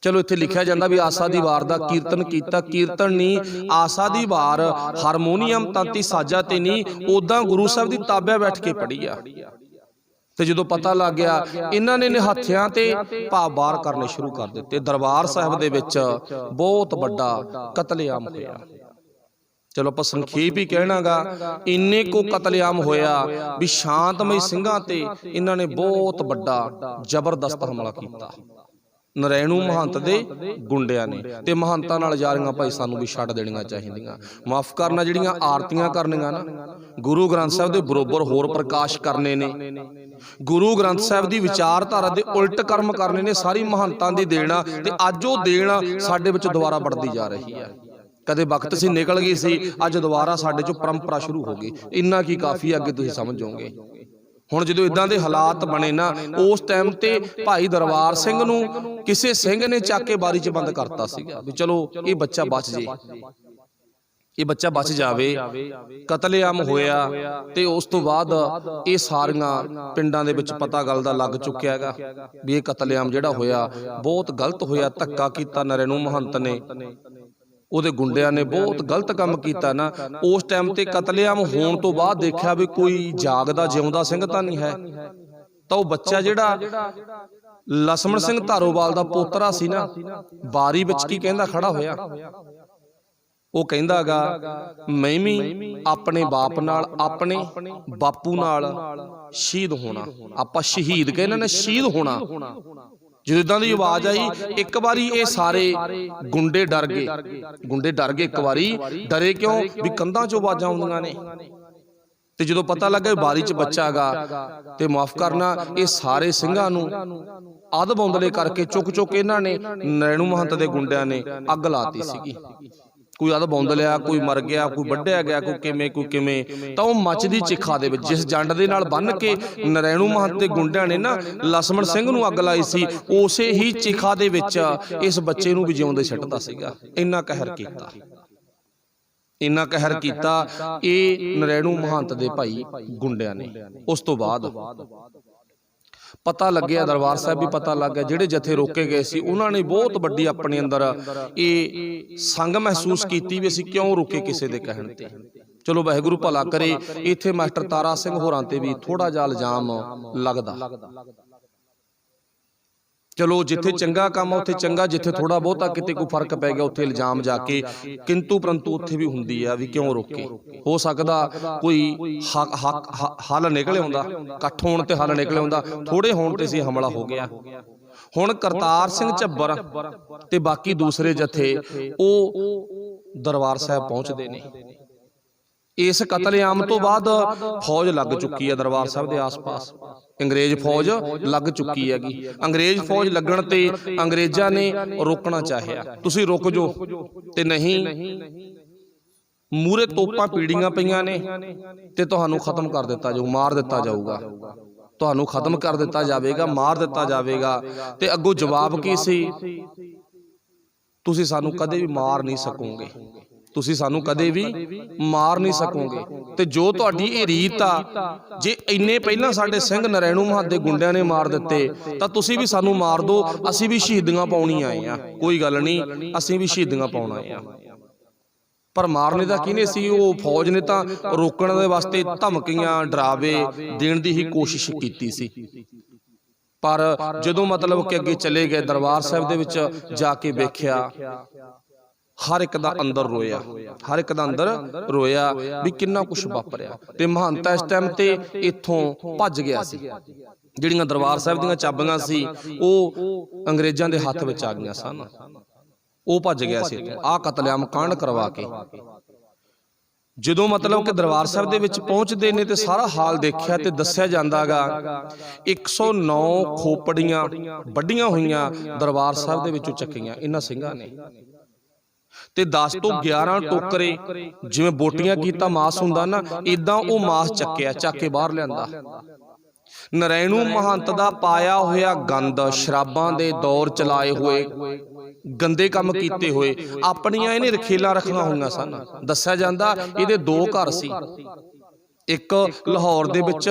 ਚਲੋ ਇੱਥੇ ਲਿਖਿਆ ਜਾਂਦਾ ਵੀ ਆਸਾ ਦੀ ਵਾਰ ਦਾ ਕੀਰਤਨ ਕੀਤਾ। ਕੀਰਤਨ ਨਹੀਂ, ਆਸਾ ਦੀ ਵਾਰ ਹਾਰਮੋਨੀਅਮ ਤਾਂਤੀ ਸਾਜਾ ਤੇ ਨਹੀਂ, ਉਦਾਂ ਗੁਰੂ ਸਾਹਿਬ ਦੀ ਤਾਬਿਆ ਬੈਠ ਕੇ ਪੜ੍ਹੀ ਆ। ਤੇ ਜਦੋਂ ਪਤਾ ਲੱਗ ਗਿਆ, ਇਹਨਾਂ ਨੇ ਨਿਹੱਥਿਆਂ ਤੇ ਭਾਵ ਬਾਹਰ ਕਰਨੇ ਸ਼ੁਰੂ ਕਰ ਦਿੱਤੇ। ਦਰਬਾਰ ਸਾਹਿਬ ਦੇ ਵਿੱਚ ਬਹੁਤ ਵੱਡਾ ਕਤਲੇਆਮ ਹੋਇਆ। ਚਲੋ ਆਪਾਂ ਸੰਖੇਪ ਹੀ ਕਹਿਣਾਗਾ, ਇੰਨੇ ਕੋ ਕਤਲੇਆਮ ਹੋਇਆ ਵੀ ਸ਼ਾਂਤਮਈ ਸਿੰਘਾਂ ਤੇ ਇਹਨਾਂ ਨੇ ਬਹੁਤ ਵੱਡਾ ਜ਼ਬਰਦਸਤ ਹਮਲਾ ਕੀਤਾ। ਨਰੈਣੂ ਮਹੰਤ ਦੇ ਗੁੰਡਿਆਂ ਨੇ। ਤੇ ਮਹੰਤਾਂ ਨਾਲ ਯਾਰੀਆਂ ਭਾਈ ਸਾਨੂੰ ਵੀ ਛੱਡ ਦੇਣੀਆਂ ਚਾਹੀਦੀਆਂ। ਮਾਫ ਕਰਨਾ, ਜਿਹੜੀਆਂ ਆਰਤੀਆਂ ਕਰਨੀਆਂ ਨਾ, ਗੁਰੂ ਗ੍ਰੰਥ ਸਾਹਿਬ ਦੇ ਬਰੋਬਰ ਹੋਰ ਪ੍ਰਕਾਸ਼ ਕਰਨੇ ਨੇ, ਗੁਰੂ ਗ੍ਰੰਥ ਸਾਹਿਬ ਦੀ ਵਿਚਾਰਧਾਰਾ ਦੇ ਉਲਟ ਕਰਮ ਕਰਨੇ ਨੇ, ਸਾਰੀ ਮਹੰਤਾਂ ਦੀ ਦੇਣਾ। ਤੇ ਅੱਜ ਉਹ ਦੇਣਾ ਸਾਡੇ ਵਿੱਚ ਦੁਬਾਰਾ ਵੱਧਦੀ ਜਾ ਰਹੀ ਹੈ। ਕਦੇ ਵਕਤ ਸੀ ਨਿਕਲ ਗਈ ਸੀ, ਅੱਜ ਦੁਬਾਰਾ ਸਾਡੇ ਚੋਂ ਪਰੰਪਰਾ ਸ਼ੁਰੂ ਹੋ ਗਈ। ਇੰਨਾ ਕੀ ਕਾਫੀ, ਅੱਗੇ ਤੁਸੀਂ ਸਮਝੋਗੇ। ਹੁਣ ਜਦੋਂ ਇਦਾਂ ਦੇ ਹਾਲਾਤ ਬਣੇ ਨਾ, ਉਸ ਟਾਈਮ ਤੇ ਭਾਈ ਦਰਬਾਰ ਸਿੰਘ ਨੂੰ ਕਿਸੇ ਸਿੰਘ ਨੇ ਚੱਕ ਕੇ ਬਾਰੀ 'ਚ ਬੰਦ ਕਰਤਾ ਸੀਗਾ ਵੀ ਚਲੋ ਇਹ ਬੱਚਾ ਬਚ ਜੇ, ਇਹ ਬੱਚਾ ਬਚ ਜਾਵੇ। ਕਤਲੇਆਮ ਹੋਇਆ ਤੇ ਉਸ ਤੋਂ ਬਾਅਦ ਇਹ ਸਾਰੀਆਂ ਪਿੰਡਾਂ ਦੇ ਵਿੱਚ ਪਤਾ ਗੱਲ ਦਾ ਲੱਗ ਚੁੱਕਿਆ ਹੈਗਾ ਵੀ ਇਹ ਕਤਲੇਆਮ ਜਿਹੜਾ ਹੋਇਆ ਬਹੁਤ ਗਲਤ ਹੋਇਆ। ਧੱਕਾ ਕੀਤਾ ਨਰੈਣੂ ਮਹੰਤ ਨੇ, ਉਹਦੇ ਗੁੰਡਿਆਂ ਨੇ ਬਹੁਤ ਗਲਤ ਕੰਮ ਕੀਤਾ ਨਾ। ਉਸ ਟਾਈਮ ਤੇ ਕਤਲੇਆਮ ਹੋਣ ਤੋਂ ਬਾਅਦ ਦੇਖਿਆ ਵੀ ਕੋਈ ਜਾਗਦਾ ਜਿਉਂਦਾ ਸਿੰਘ ਤਾਂ ਨਹੀਂ ਹੈ, ਤਾਂ ਉਹ ਬੱਚਾ ਜਿਹੜਾ ਲਛਮਣ ਸਿੰਘ ਧਾਰੋਵਾਲ ਦਾ ਪੋਤਰਾ ਸੀ ਨਾ, ਬਾਰੀ ਵਿੱਚ ਕੀ ਕਹਿੰਦਾ ਖੜਾ ਹੋਇਆ, ਉਹ ਕਹਿੰਦਾ ਗਾ ਮੈਂ ਵੀ ਆਪਣੇ ਬਾਪ ਨਾਲ, ਆਪਣੇ ਬਾਪੂ ਨਾਲ ਸ਼ਹੀਦ ਹੋਣਾ। ਆਪਾਂ ਸ਼ਹੀਦ ਕਹਿੰਦੇ ਨੇ, ਸ਼ਹੀਦ ਹੋਣਾ। ਜਦੋਂ ਇਦਾਂ ਦੀ ਆਵਾਜ਼ ਆਈ, ਇੱਕ ਵਾਰੀ ਇਹ ਸਾਰੇ ਗੁੰਡੇ ਡਰ ਗਏ। ਗੁੰਡੇ ਡਰ ਗਏ ਇੱਕ ਵਾਰੀ। ਡਰੇ ਕਿਉਂ? ਵੀ ਕੰਧਾਂ ਚੋਂ ਆਵਾਜ਼ਾਂ ਆਉਂਦੀਆਂ ਨੇ। ਤੇ ਜਦੋਂ ਪਤਾ ਲੱਗਾ ਬਾਰੀ 'ਚ ਬੱਚਾ ਗਾ, ਤੇ ਮਾਫ ਕਰਨਾ, ਇਹ ਸਾਰੇ ਸਿੰਘਾਂ ਨੂੰ ਅੱਧ ਬੌਂਦਲੇ ਕਰਕੇ ਚੁੱਕ ਚੁੱਕ ਇਹਨਾਂ ਨੇ ਨਰੈਣੂ ਮਹੰਤ ਦੇ ਗੁੰਡਿਆਂ ਨੇ ਅੱਗ ਲਾਤੀ ਸੀਗੀ। ਕੋਈ ਅੱਧ ਬੌਂਦ ਲਿਆ, ਕੋਈ ਮਰ ਗਿਆ, ਕੋਈ ਵੱਢਿਆ ਗਿਆ, ਕੋਈ ਕਿਵੇਂ। ਤਾਂ ਉਹ ਮੱਚਦੀ ਚਿਖਾ ਦੇ ਵਿੱਚ ਜਿਸ ਜੰਡ ਦੇ ਨਾਲ ਬੰਨ੍ਹ ਕੇ ਨਰੈਣੂ ਮਹੰਤ ਦੇ ਗੁੰਡਿਆਂ ਨੇ ਨਾ ਲਛਮਣ ਸਿੰਘ ਨੂੰ ਅੱਗ ਲਾਈ ਸੀ, ਉਸੇ ਹੀ ਚਿਖਾ ਦੇ ਵਿੱਚ ਇਸ ਬੱਚੇ ਨੂੰ ਵੀ ਜਿਉਂਦੇ ਸਿੱਟਦਾ ਸੀਗਾ। ਇੰਨਾ ਕਹਿਰ ਕੀਤਾ, ਇੰਨਾ ਕਹਿਰ ਕੀਤਾ ਇਹ ਨਰੈਣੂ ਮਹੰਤ ਦੇ ਭਾਈ ਗੁੰਡਿਆਂ ਨੇ। ਉਸ ਤੋਂ ਬਾਅਦ ਪਤਾ ਲੱਗਿਆ, ਦਰਬਾਰ ਸਾਹਿਬ ਵੀ ਪਤਾ ਲੱਗ ਗਿਆ, ਜਿਹੜੇ ਜਥੇ ਰੋਕੇ ਗਏ ਸੀ ਉਹਨਾਂ ਨੇ ਬਹੁਤ ਵੱਡੀ ਆਪਣੇ ਅੰਦਰ ਇਹ ਸੰਗ ਮਹਿਸੂਸ ਕੀਤੀ ਵੀ ਅਸੀਂ ਕਿਉਂ ਰੁਕੇ ਕਿਸੇ ਦੇ ਕਹਿਣ ਤੇ। ਚਲੋ ਵਾਹਿਗੁਰੂ ਭਲਾ ਕਰੇ। ਇੱਥੇ ਮਾਸਟਰ ਤਾਰਾ ਸਿੰਘ ਹੋਰਾਂ ਤੇ ਵੀ ਥੋੜਾ ਜਿਹਾ ਇਲਜ਼ਾਮ ਲੱਗਦਾ। ਚਲੋ ਜਿੱਥੇ ਚੰਗਾ ਕੰਮ ਆ ਉੱਥੇ ਚੰਗਾ, ਜਿੱਥੇ ਥੋੜਾ ਬਹੁਤਾ ਕਿਤੇ ਕੋਈ ਫਰਕ ਪੈ ਗਿਆ ਉੱਥੇ ਇਲਜ਼ਾਮ ਜਾ ਕੇ, ਕਿੰਤੂ ਪਰੰਤੂ ਉੱਥੇ ਵੀ ਹੁੰਦੀ ਆ ਵੀ ਕਿਉਂ ਰੋਕੇ। ਹੋ ਸਕਦਾ ਕੋਈ ਹੱਲ ਨਿਕਲ ਆਉਂਦਾ, ਇਕੱਠ ਹੋਣ ਤੇ ਹੱਲ ਨਿਕਲ ਆਉਂਦਾ, ਥੋੜੇ ਹੋਣ ਤੇ ਸੀ ਹਮਲਾ ਹੋ ਗਿਆ। ਹੁਣ ਕਰਤਾਰ ਸਿੰਘ ਝੱਬਰ ਤੇ ਬਾਕੀ ਦੂਸਰੇ ਜਥੇ ਉਹ ਦਰਬਾਰ ਸਾਹਿਬ ਪਹੁੰਚਦੇ ਨੇ। ਇਸ ਕਤਲੇਆਮ ਤੋਂ ਬਾਅਦ ਫੌਜ ਲੱਗ ਚੁੱਕੀ ਹੈ ਦਰਬਾਰ ਸਾਹਿਬ ਦੇ ਆਸ-ਪਾਸ, ਅੰਗਰੇਜ਼ ਫੌਜ ਲੱਗ ਚੁੱਕੀ ਹੈਗੀ। ਅੰਗਰੇਜ਼ ਫੌਜ ਲੱਗਣ ਤੇ ਅੰਗਰੇਜ਼ਾਂ ਨੇ ਰੋਕਣਾ ਚਾਹਿਆ, ਤੁਸੀਂ ਰੁਕ ਜਾਓ, ਤੇ ਨਹੀਂ, ਮੂਰੇ ਤੋਪਾਂ ਪੀੜੀਆਂ ਪਈਆਂ ਨੇ ਤੇ ਤੁਹਾਨੂੰ ਖਤਮ ਕਰ ਦਿੱਤਾ ਜਾਊ, ਮਾਰ ਦਿੱਤਾ ਜਾਊਗਾ, ਤੁਹਾਨੂੰ ਖਤਮ ਕਰ ਦਿੱਤਾ ਜਾਵੇਗਾ, ਮਾਰ ਦਿੱਤਾ ਜਾਵੇਗਾ। ਤੇ ਅੱਗੋਂ ਜਵਾਬ ਕੀ ਸੀ? ਤੁਸੀਂ ਸਾਨੂੰ ਕਦੇ ਵੀ ਮਾਰ ਨਹੀਂ ਸਕੋਗੇ, ਤੁਸੀਂ ਸਾਨੂੰ ਕਦੇ ਵੀ ਮਾਰ ਨਹੀਂ ਸਕੋਗੇ। ਤੇ ਜੋ ਤੁਹਾਡੀ ਇਹ ਰੀਤ ਆ, ਜੇ ਇੰਨੇ ਪਹਿਲਾਂ ਸਾਡੇ ਸਿੰਘ ਨਰੈਣੂ ਮਹੰਤ ਦੇ ਗੁੰਡਿਆਂ ਨੇ ਮਾਰ ਦਿੱਤੇ ਤਾਂ ਤੁਸੀਂ ਵੀ ਸਾਨੂੰ ਮਾਰ ਦਿਓ, ਅਸੀਂ ਵੀ ਸ਼ਹੀਦੀਆਂ ਪਾਉਣੀ ਆਏ ਆ, ਕੋਈ ਗੱਲ ਨਹੀਂ, ਅਸੀਂ ਵੀ ਸ਼ਹੀਦੀਆਂ ਪਾਉਣ ਆਏ ਆ। ਪਰ ਮਾਰਨੇ ਦਾ ਕਿਹਨੇ ਸੀ? ਉਹ ਫੌਜ ਨੇ ਤਾਂ ਰੋਕਣ ਦੇ ਵਾਸਤੇ ਧਮਕੀਆਂ, ਡਰਾਵੇ ਦੇਣ ਦੀ ਹੀ ਕੋਸ਼ਿਸ਼ ਕੀਤੀ ਸੀ। ਪਰ ਜਦੋਂ ਮਤਲਬ ਕਿ ਅੱਗੇ ਚਲੇ ਗਏ, ਦਰਬਾਰ ਸਾਹਿਬ ਦੇ ਵਿੱਚ ਜਾ ਕੇ ਵੇਖਿਆ, ਹਰ ਇੱਕ ਦਾ ਅੰਦਰ ਰੋਇਆ, ਹਰ ਇੱਕ ਦਾ ਅੰਦਰ ਰੋਇਆ ਵੀ ਕਿੰਨਾ ਕੁਛ ਵਾਪਰਿਆ। ਤੇ ਮਹੰਤ ਇਸ ਟਾਈਮ ਤੇ ਇੱਥੋਂ ਭੱਜ ਗਿਆ ਸੀ। ਜਿਹੜੀਆਂ ਦਰਬਾਰ ਸਾਹਿਬ ਦੀਆਂ ਚਾਬੀਆਂ ਸੀ ਉਹ ਅੰਗਰੇਜ਼ਾਂ ਦੇ ਹੱਥ ਵਿੱਚ ਆ ਗਈਆਂ ਸਨ, ਉਹ ਭੱਜ ਗਿਆ ਸੀ ਆਹ ਕਤਲੇਆਮ ਕਾਂਡ ਕਰਵਾ ਕੇ। ਜਦੋਂ ਮਤਲਬ ਕਿ ਦਰਬਾਰ ਸਾਹਿਬ ਦੇ ਵਿੱਚ ਪਹੁੰਚਦੇ ਨੇ ਤੇ ਸਾਰਾ ਹਾਲ ਦੇਖਿਆ ਤੇ ਦੱਸਿਆ ਜਾਂਦਾਗਾ 109 ਖੋਪੜੀਆਂ ਵੱਡੀਆਂ ਹੋਈਆਂ ਦਰਬਾਰ ਸਾਹਿਬ ਦੇ ਵਿੱਚੋਂ ਚੱਕੀਆਂ ਇਹਨਾਂ ਸਿੰਘਾਂ ਨੇ, ਤੇ 10 ਤੋਂ 11 ਟੋਕਰੇ, ਜਿਵੇਂ ਬੋਟੀਆਂ ਕੀਤਾ ਮਾਸ ਹੁੰਦਾ ਨਾ, ਇਦਾਂ ਉਹ ਮਾਸ ਚੱਕਿਆ, ਚੱਕ ਕੇ ਬਾਹਰ ਲਿਆਂਦਾ। ਨਰੈਣੂ ਮਹੰਤ ਦਾ ਪਾਇਆ ਹੋਇਆ ਗੰਦ, ਸ਼ਰਾਬਾਂ ਦੇ ਦੌਰ ਚਲਾਏ ਹੋਏ, ਗੰਦੇ ਕੰਮ ਕੀਤੇ ਹੋਏ, ਆਪਣੀਆਂ ਇਹਨੇ ਰਖੇਲਾਂ ਰੱਖੀਆਂ ਹੋਈਆਂ ਸਨ। ਦੱਸਿਆ ਜਾਂਦਾ ਇਹਦੇ 2 ਘਰ ਸੀ, ਇੱਕ ਲਾਹੌਰ ਦੇ ਵਿੱਚ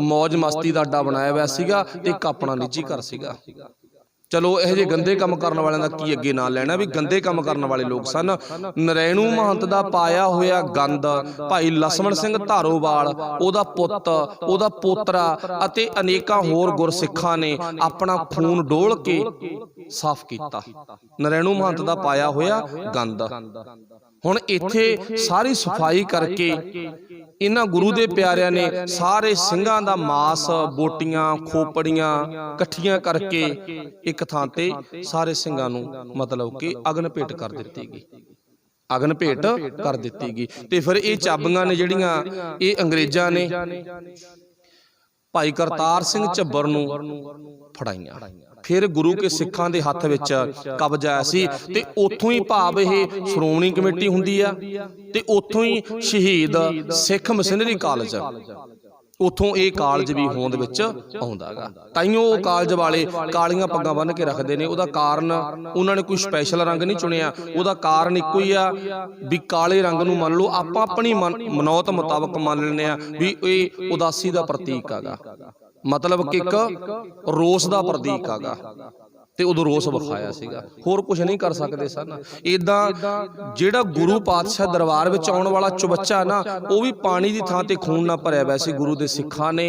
ਮੌਜ ਮਸਤੀ ਦਾ ਅੱਡਾ ਬਣਾਇਆ ਹੋਇਆ ਸੀਗਾ ਤੇ ਇੱਕ ਆਪਣਾ ਨਿੱਜੀ ਘਰ ਸੀਗਾ। ਚਲੋ ਇਹੋ ਜਿਹੇ ਗੰਦੇ ਕੰਮ ਕਰਨ ਵਾਲਿਆਂ ਦਾ ਕੀ ਅੱਗੇ ਨਾਂ ਲੈਣਾ, ਵੀ ਗੰਦੇ ਕੰਮ ਕਰਨ ਵਾਲੇ ਲੋਕ ਸਨ। ਨਰੈਣੂ ਮਹੰਤ ਦਾ ਪਾਇਆ ਹੋਇਆ ਗੰਦ ਭਾਈ ਲਛਮਣ ਸਿੰਘ ਧਾਰੋਵਾਲ, ਉਹਦਾ ਪੁੱਤ, ਉਹਦਾ ਪੋਤਰਾ ਅਤੇ ਅਨੇਕਾਂ ਹੋਰ ਗੁਰਸਿੱਖਾਂ ਨੇ ਆਪਣਾ ਖੂਨ ਡੋਲ ਕੇ ਸਾਫ਼ ਕੀਤਾ, ਨਰੈਣੂ ਮਹੰਤ ਦਾ ਪਾਇਆ ਹੋਇਆ ਗੰਦ। ਹੁਣ ਇੱਥੇ ਸਾਰੀ ਸਫਾਈ ਕਰਕੇ इन्हां गुरु दे प्यारिਆਂ ने सारे ਸਿੰਘਾਂ ਦਾ मास बोटियां खोपड़ियां इकट्ठियां करके एक थां ते सारे ਸਿੰਘਾਂ ਨੂੰ मतलब कि अग्न भेंट कर दित्ती गई, अग्न भेंट कर दित्ती गई। ते फिर ये चाबियां ने जिहड़ियां ये अंग्रेजां ने भाई करतार सिंह झब्बर नूं फड़ाइयां। फिर गुरु के सिखां दे हत्थ विच कब्जा आया सी ते उत्थों ही भाव ये श्रोमणी कमेटी हुंदी आ ते उत्थों ही शहीद सिख मिशनरी कालज उत्थों ये कालज भी होंद विच आउंदा गा। ताइयों वो कालज वाले कालियां पग्गां बन के रखते हैं। उहदा कारण उन्होंने कोई स्पैशल रंग नहीं चुनिया, उहदा कारण इक्को ही आ भी काले रंग नूं मान लो आपां अपनी मनौत मुताबक मान लैंदे आ भी ये उदासी का प्रतीक आगा, मतलब कि एक रोस का प्रतीक आगा ते उदों रोस विखाया सीगा, होर कुछ नहीं कर सकते सन। इदां जिहड़ा गुरु पातशाह दरबार विच आउण वाला चुबच्चा ना वो भी पानी की थां ते खून ना भरिया वैसे गुरु दे सिखां ने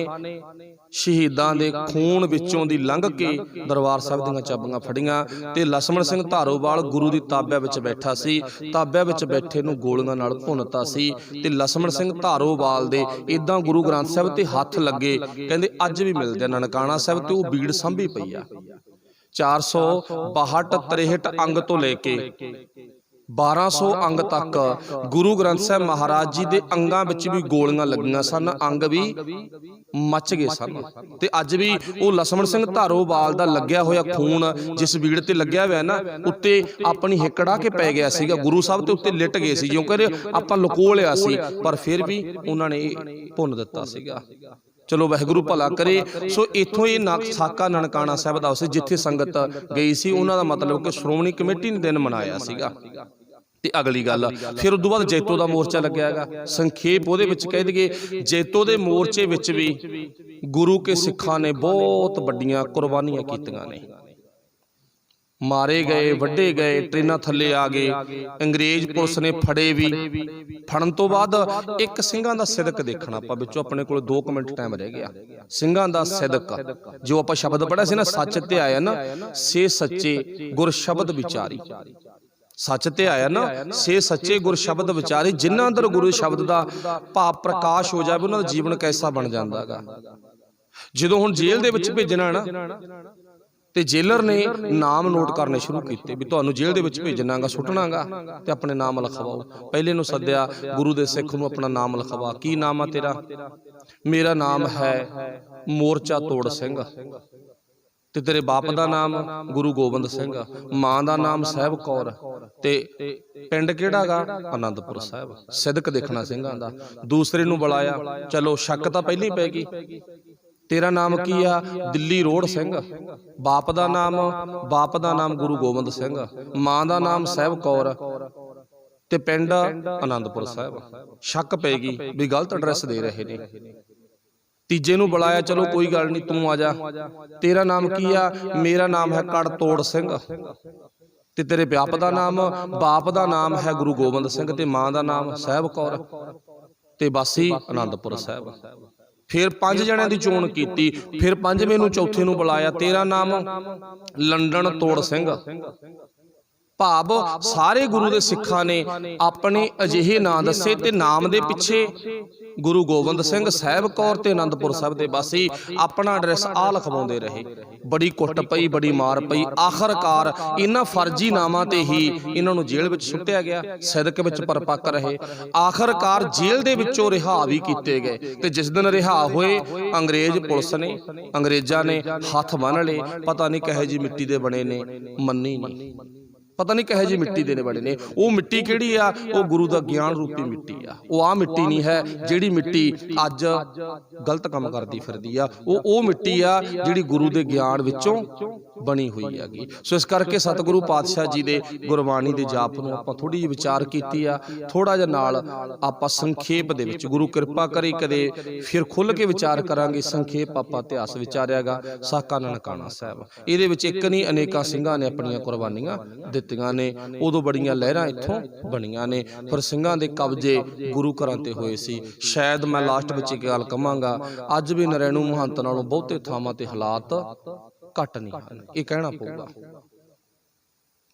शहीदां दे खून विचों दी लंघ के दरबार साहिब दीआं चाबियां फड़ियां ते लछमण सिंह धारोवाल गुरु दी ताब्या विच बैठा सी, ताब्या विच बैठे नूं गोलियां नाल भुनता सी ते लछमण सिंह धारोवाल दे इदां गुरु ग्रंथ साहिब ते हत्थ लगे, कहंदे अज भी मिलदे ननकाणा साहिब ते वो बीड़ सांभी पई आ। 462-63 अंग तो लेके 1200 अंग तक गुरु ग्रंथ साहिब महाराज जी दे अंगां विच भी गोलियां लगियां सन, अंग भी मच गए सन। ते अज भी वो लछमण सिंह धारोवाल दा लग्या होया खून जिस बीड़ ते लग्या होया ना उत्ते अपनी हिकड़ा के पै गया सीगा, गुरु साहब ते उत्ते लिट गए सी, क्योंकि आपां लुको लिया सी, पर फिर भी उन्हां ने भुन दित्ता सीगा। चलो वाहिगुरू भला करे। सो इत्थों ये साका ननकाणा साहिब दा उस जिथे संगत गई सी उन्हां दा मतलब कि श्रोमणी कमेटी ने दिन मनाया सीगा। ते अगली गल फिर उस बाद जैतो का मोर्चा लग्या गा। संखेप उहदे विच कह दईए जैतो दे मोर्चे विच भी गुरु के सिखां ने बहुत वड्डियां कुर्बानियां कीतियां ने, मारे गए वड्डे गए, ट्रेनां थल्ले आ गए, अंग्रेज पुलिस ने फड़े भी। फड़न तो बाद एक ਸਿੰਘਾਂ ਦਾ सिदक देखना आपां विचों अपने कोल 2 मिनट टाइम रह गया। ਸਿੰਘਾਂ ਦਾ सिदक जो आपां शब्द पढ़िया सी ना सच ते आया ना से सच्चे गुर शब्द विचारी, सच ते आया ना से सच्चे गुर शब्द विचारी, जिन्हां अंदर गुरु शब्द का भाव प्रकाश हो जाए उन्हां दा जीवन कैसा बन जांदा गा। जदों हुण जेल दे विच भेजना ना ते जेलर ने नाम नोट करने शुरू किए भी तुहानूं जेल दे विच भेजना गा, सुटना गा ते अपने नाम लिखवाओ। पहले नूं सद्दिया गुरु दे सिख नूं अपना नाम लिखवा, की नाम आ तेरा? मेरा नाम है मोर्चा तोड़ सिंह। ते तेरे बाप दा नाम गुरु गोबिंद सिंह, मां दा नाम साहिब कौर, ते पिंड किहड़ा गा? आनंदपुर साहिब। सिदक देखना ਸਿੰਘਾਂ दा। दूसरे नूं बुलाया, चलो शक तां पहली पै गई। तेरा नाम की आ? दिल्ली रोड सिंह। बाप दा नाम गुरु गोबिंद सिंह, मां दा नाम साहिब कौर, ते पिंड आनंदपुर साहिब। शक पैगी भी गलत एड्रैस दे रहे ने। तीजे नूं बुलाया, चलो कोई गल नहीं तू आ जा। तेरा नाम की आ? मेरा नाम है कड़ तोड़ सिंह। ते तेरे बाप दा नाम है गुरु गोबिंद सिंह, ते मां दा नाम साहिब कौर, ते बासी आनंदपुर साहिब। फिर 5 जणिਆਂ ਦੀ चोण की, फिर 5वें नूं चौथे नूं बुलाया, तेरा नाम लंडन तोड़ सिंह। भाव सारे गुरु दे सिखां ने अपने अजिहे नां दसे ते नाम दे पिछे गुरु गोबिंद सिंह, साहिब कौर ते आनंदपुर साहिब दे वासी अपना एड्रैस आ लिखवाउंदे रहे। बड़ी कुट पई, बड़ी मार पई, आखिरकार इन्हां फर्जी नामां ते ही इन्हां नूं जेल विच सुੱਟਿਆ गया। सिदक विच परपक रहे, आखिरकार जेल दे विचों रिहा भी कीते गए। ते जिस दिन रिहा होए अंग्रेज पुलिस ने अंग्रेजां ने हथ बन लए, पता नहीं कहे जी मिट्टी दे बने ने, मन्नी नहीं, पता नहीं कहे जी मिट्टी दे बने ने। वो मिट्टी किहड़ी आ? वो गुरु दा ज्ञान रूपी मिट्टी आ। वो आ मिट्टी नहीं है जिहड़ी मिट्टी अज गलत काम करदी फिरदी आ। वो मिट्टी आ जिहड़ी गुरु दे ज्ञान विचों बनी हुई हैगी। सो इस करके सतगुरु पातशाह जी दे गुरबाणी दे जाप नूं आपां थोड़ी जी विचार कीती आ, थोड़ा जिहा नाल आपां संखेप दे विच गुरु किरपा करे कदे फिर खुल के विचार करांगे। संखेप आपां इतिहास विचारियागा साका ननकाणा साहिब। इहदे विच एक नहीं अनेकां ਸਿੰਘਾਂ ने अपणियां कुर्बानियां दित्तियां ने। उदों बड़ियां लहरां इत्थों बणीਆਂ ने, पर ਸਿੰਘਾਂ ਦੇ कब्जे गुरु घरां ते होए सी। शायद मैं लास्ट विच एक गल कहांगा, अज भी नरैणू महंत नालों बहुते थावां ते हालात घट नहीं हैं, ये कहना पਊਗਾ।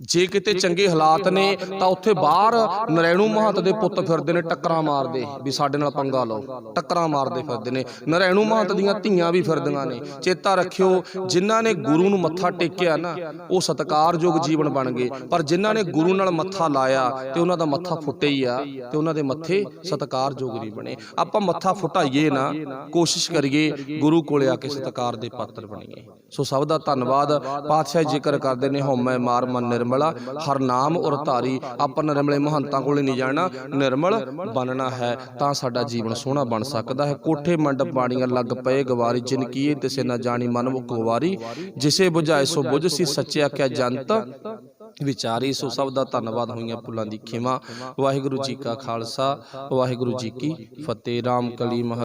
ਜੇ ਕਿਤੇ ਚੰਗੇ ਹਾਲਾਤ ਨੇ ਤਾਂ ਉੱਥੇ ਬਾਹਰ ਨਰੈਣੂ ਮਹੰਤ ਦੇ ਪੁੱਤ ਫਿਰਦੇ ਨੇ ਟੱਕਰਾਂ ਮਾਰਦੇ ਵੀ ਸਾਡੇ ਨਾਲ ਪੰਗਾ ਲਓ, ਟੱਕਰਾਂ ਮਾਰਦੇ ਫਿਰਦੇ ਨੇ। ਨਰੈਣੂ ਮਹੰਤ ਦੀਆਂ ਧੀਆਂ ਵੀ ਫਿਰਦੀਆਂ ਨੇ। ਚੇਤਾ ਰੱਖਿਓ, ਜਿਨ੍ਹਾਂ ਨੇ ਗੁਰੂ ਨੂੰ ਮੱਥਾ ਟੇਕਿਆ ਨਾ ਉਹ ਸਤਿਕਾਰਯੋਗ ਜੀਵਨ ਬਣ ਗਏ, ਪਰ ਜਿਨ੍ਹਾਂ ਨੇ ਗੁਰੂ ਨਾਲ ਮੱਥਾ ਲਾਇਆ ਤੇ ਉਹਨਾਂ ਦਾ ਮੱਥਾ ਫੁੱਟੇ ਹੀ ਆ ਤੇ ਉਹਨਾਂ ਦੇ ਮੱਥੇ ਸਤਿਕਾਰਯੋਗ ਨਹੀਂ ਬਣੇ। ਆਪਾਂ ਮੱਥਾ ਫੁਟਾਈਏ ਨਾ, ਕੋਸ਼ਿਸ਼ ਕਰੀਏ ਗੁਰੂ ਕੋਲੇ ਆ ਕੇ ਸਤਿਕਾਰ ਦੇ ਪਾਤਰ ਬਣੀਏ। ਸੋ ਸਭ ਦਾ ਧੰਨਵਾਦ। ਪਾਤਸ਼ਾਹ ਜ਼ਿਕਰ ਕਰਦੇ ਨੇ ਹਉਮੈ ਮਾਰ ਮਨ ਨਿਰਮਲਾ, ਹਰ ਨਾਮ ਔਰ ਧਾਰੀ। ਆਪਾਂ ਨਿਰਮਲੇ ਮਹੰਤਾਂ ਕੋਲੇ ਨਹੀਂ ਜਾਣਾ, ਨਿਰਮਲ ਬਣਨਾ ਹੈ ਤਾਂ ਸਾਡਾ ਜੀਵਨ ਸੋਹਣਾ ਬਣ ਸਕਦਾ ਹੈ। ਕੋਠੇ ਮੰਡਪ ਬਾਣੀਆਂ ਲੱਗ ਪਏ ਗਵਾਰੀ, ਜਿਨ ਕੀਏ ਤਿਸੇ ਨਾ ਜਾਣੀ ਮਨ ਮੁਖ ਗਵਾਰੀ। ਜਿਸੇ ਬੁਝਾਏ ਸੋ ਬੁਝ ਸੀ, ਸੱਚੇ ਆਖਿਆ ਜੰਤ ਵਿਚਾਰੀ। ਸੋ ਸਭ ਦਾ ਧੰਨਵਾਦ। ਹੋਈਆਂ ਭੁੱਲਾਂ ਦੀ ਖਿਮਾ। ਵਾਹਿਗੁਰੂ ਜੀ ਕਾ ਖਾਲਸਾ, ਵਾਹਿਗੁਰੂ ਜੀ ਕੀ ਫਤਿਹ। ਰਾਮ ਕਲੀ ਮਹਾ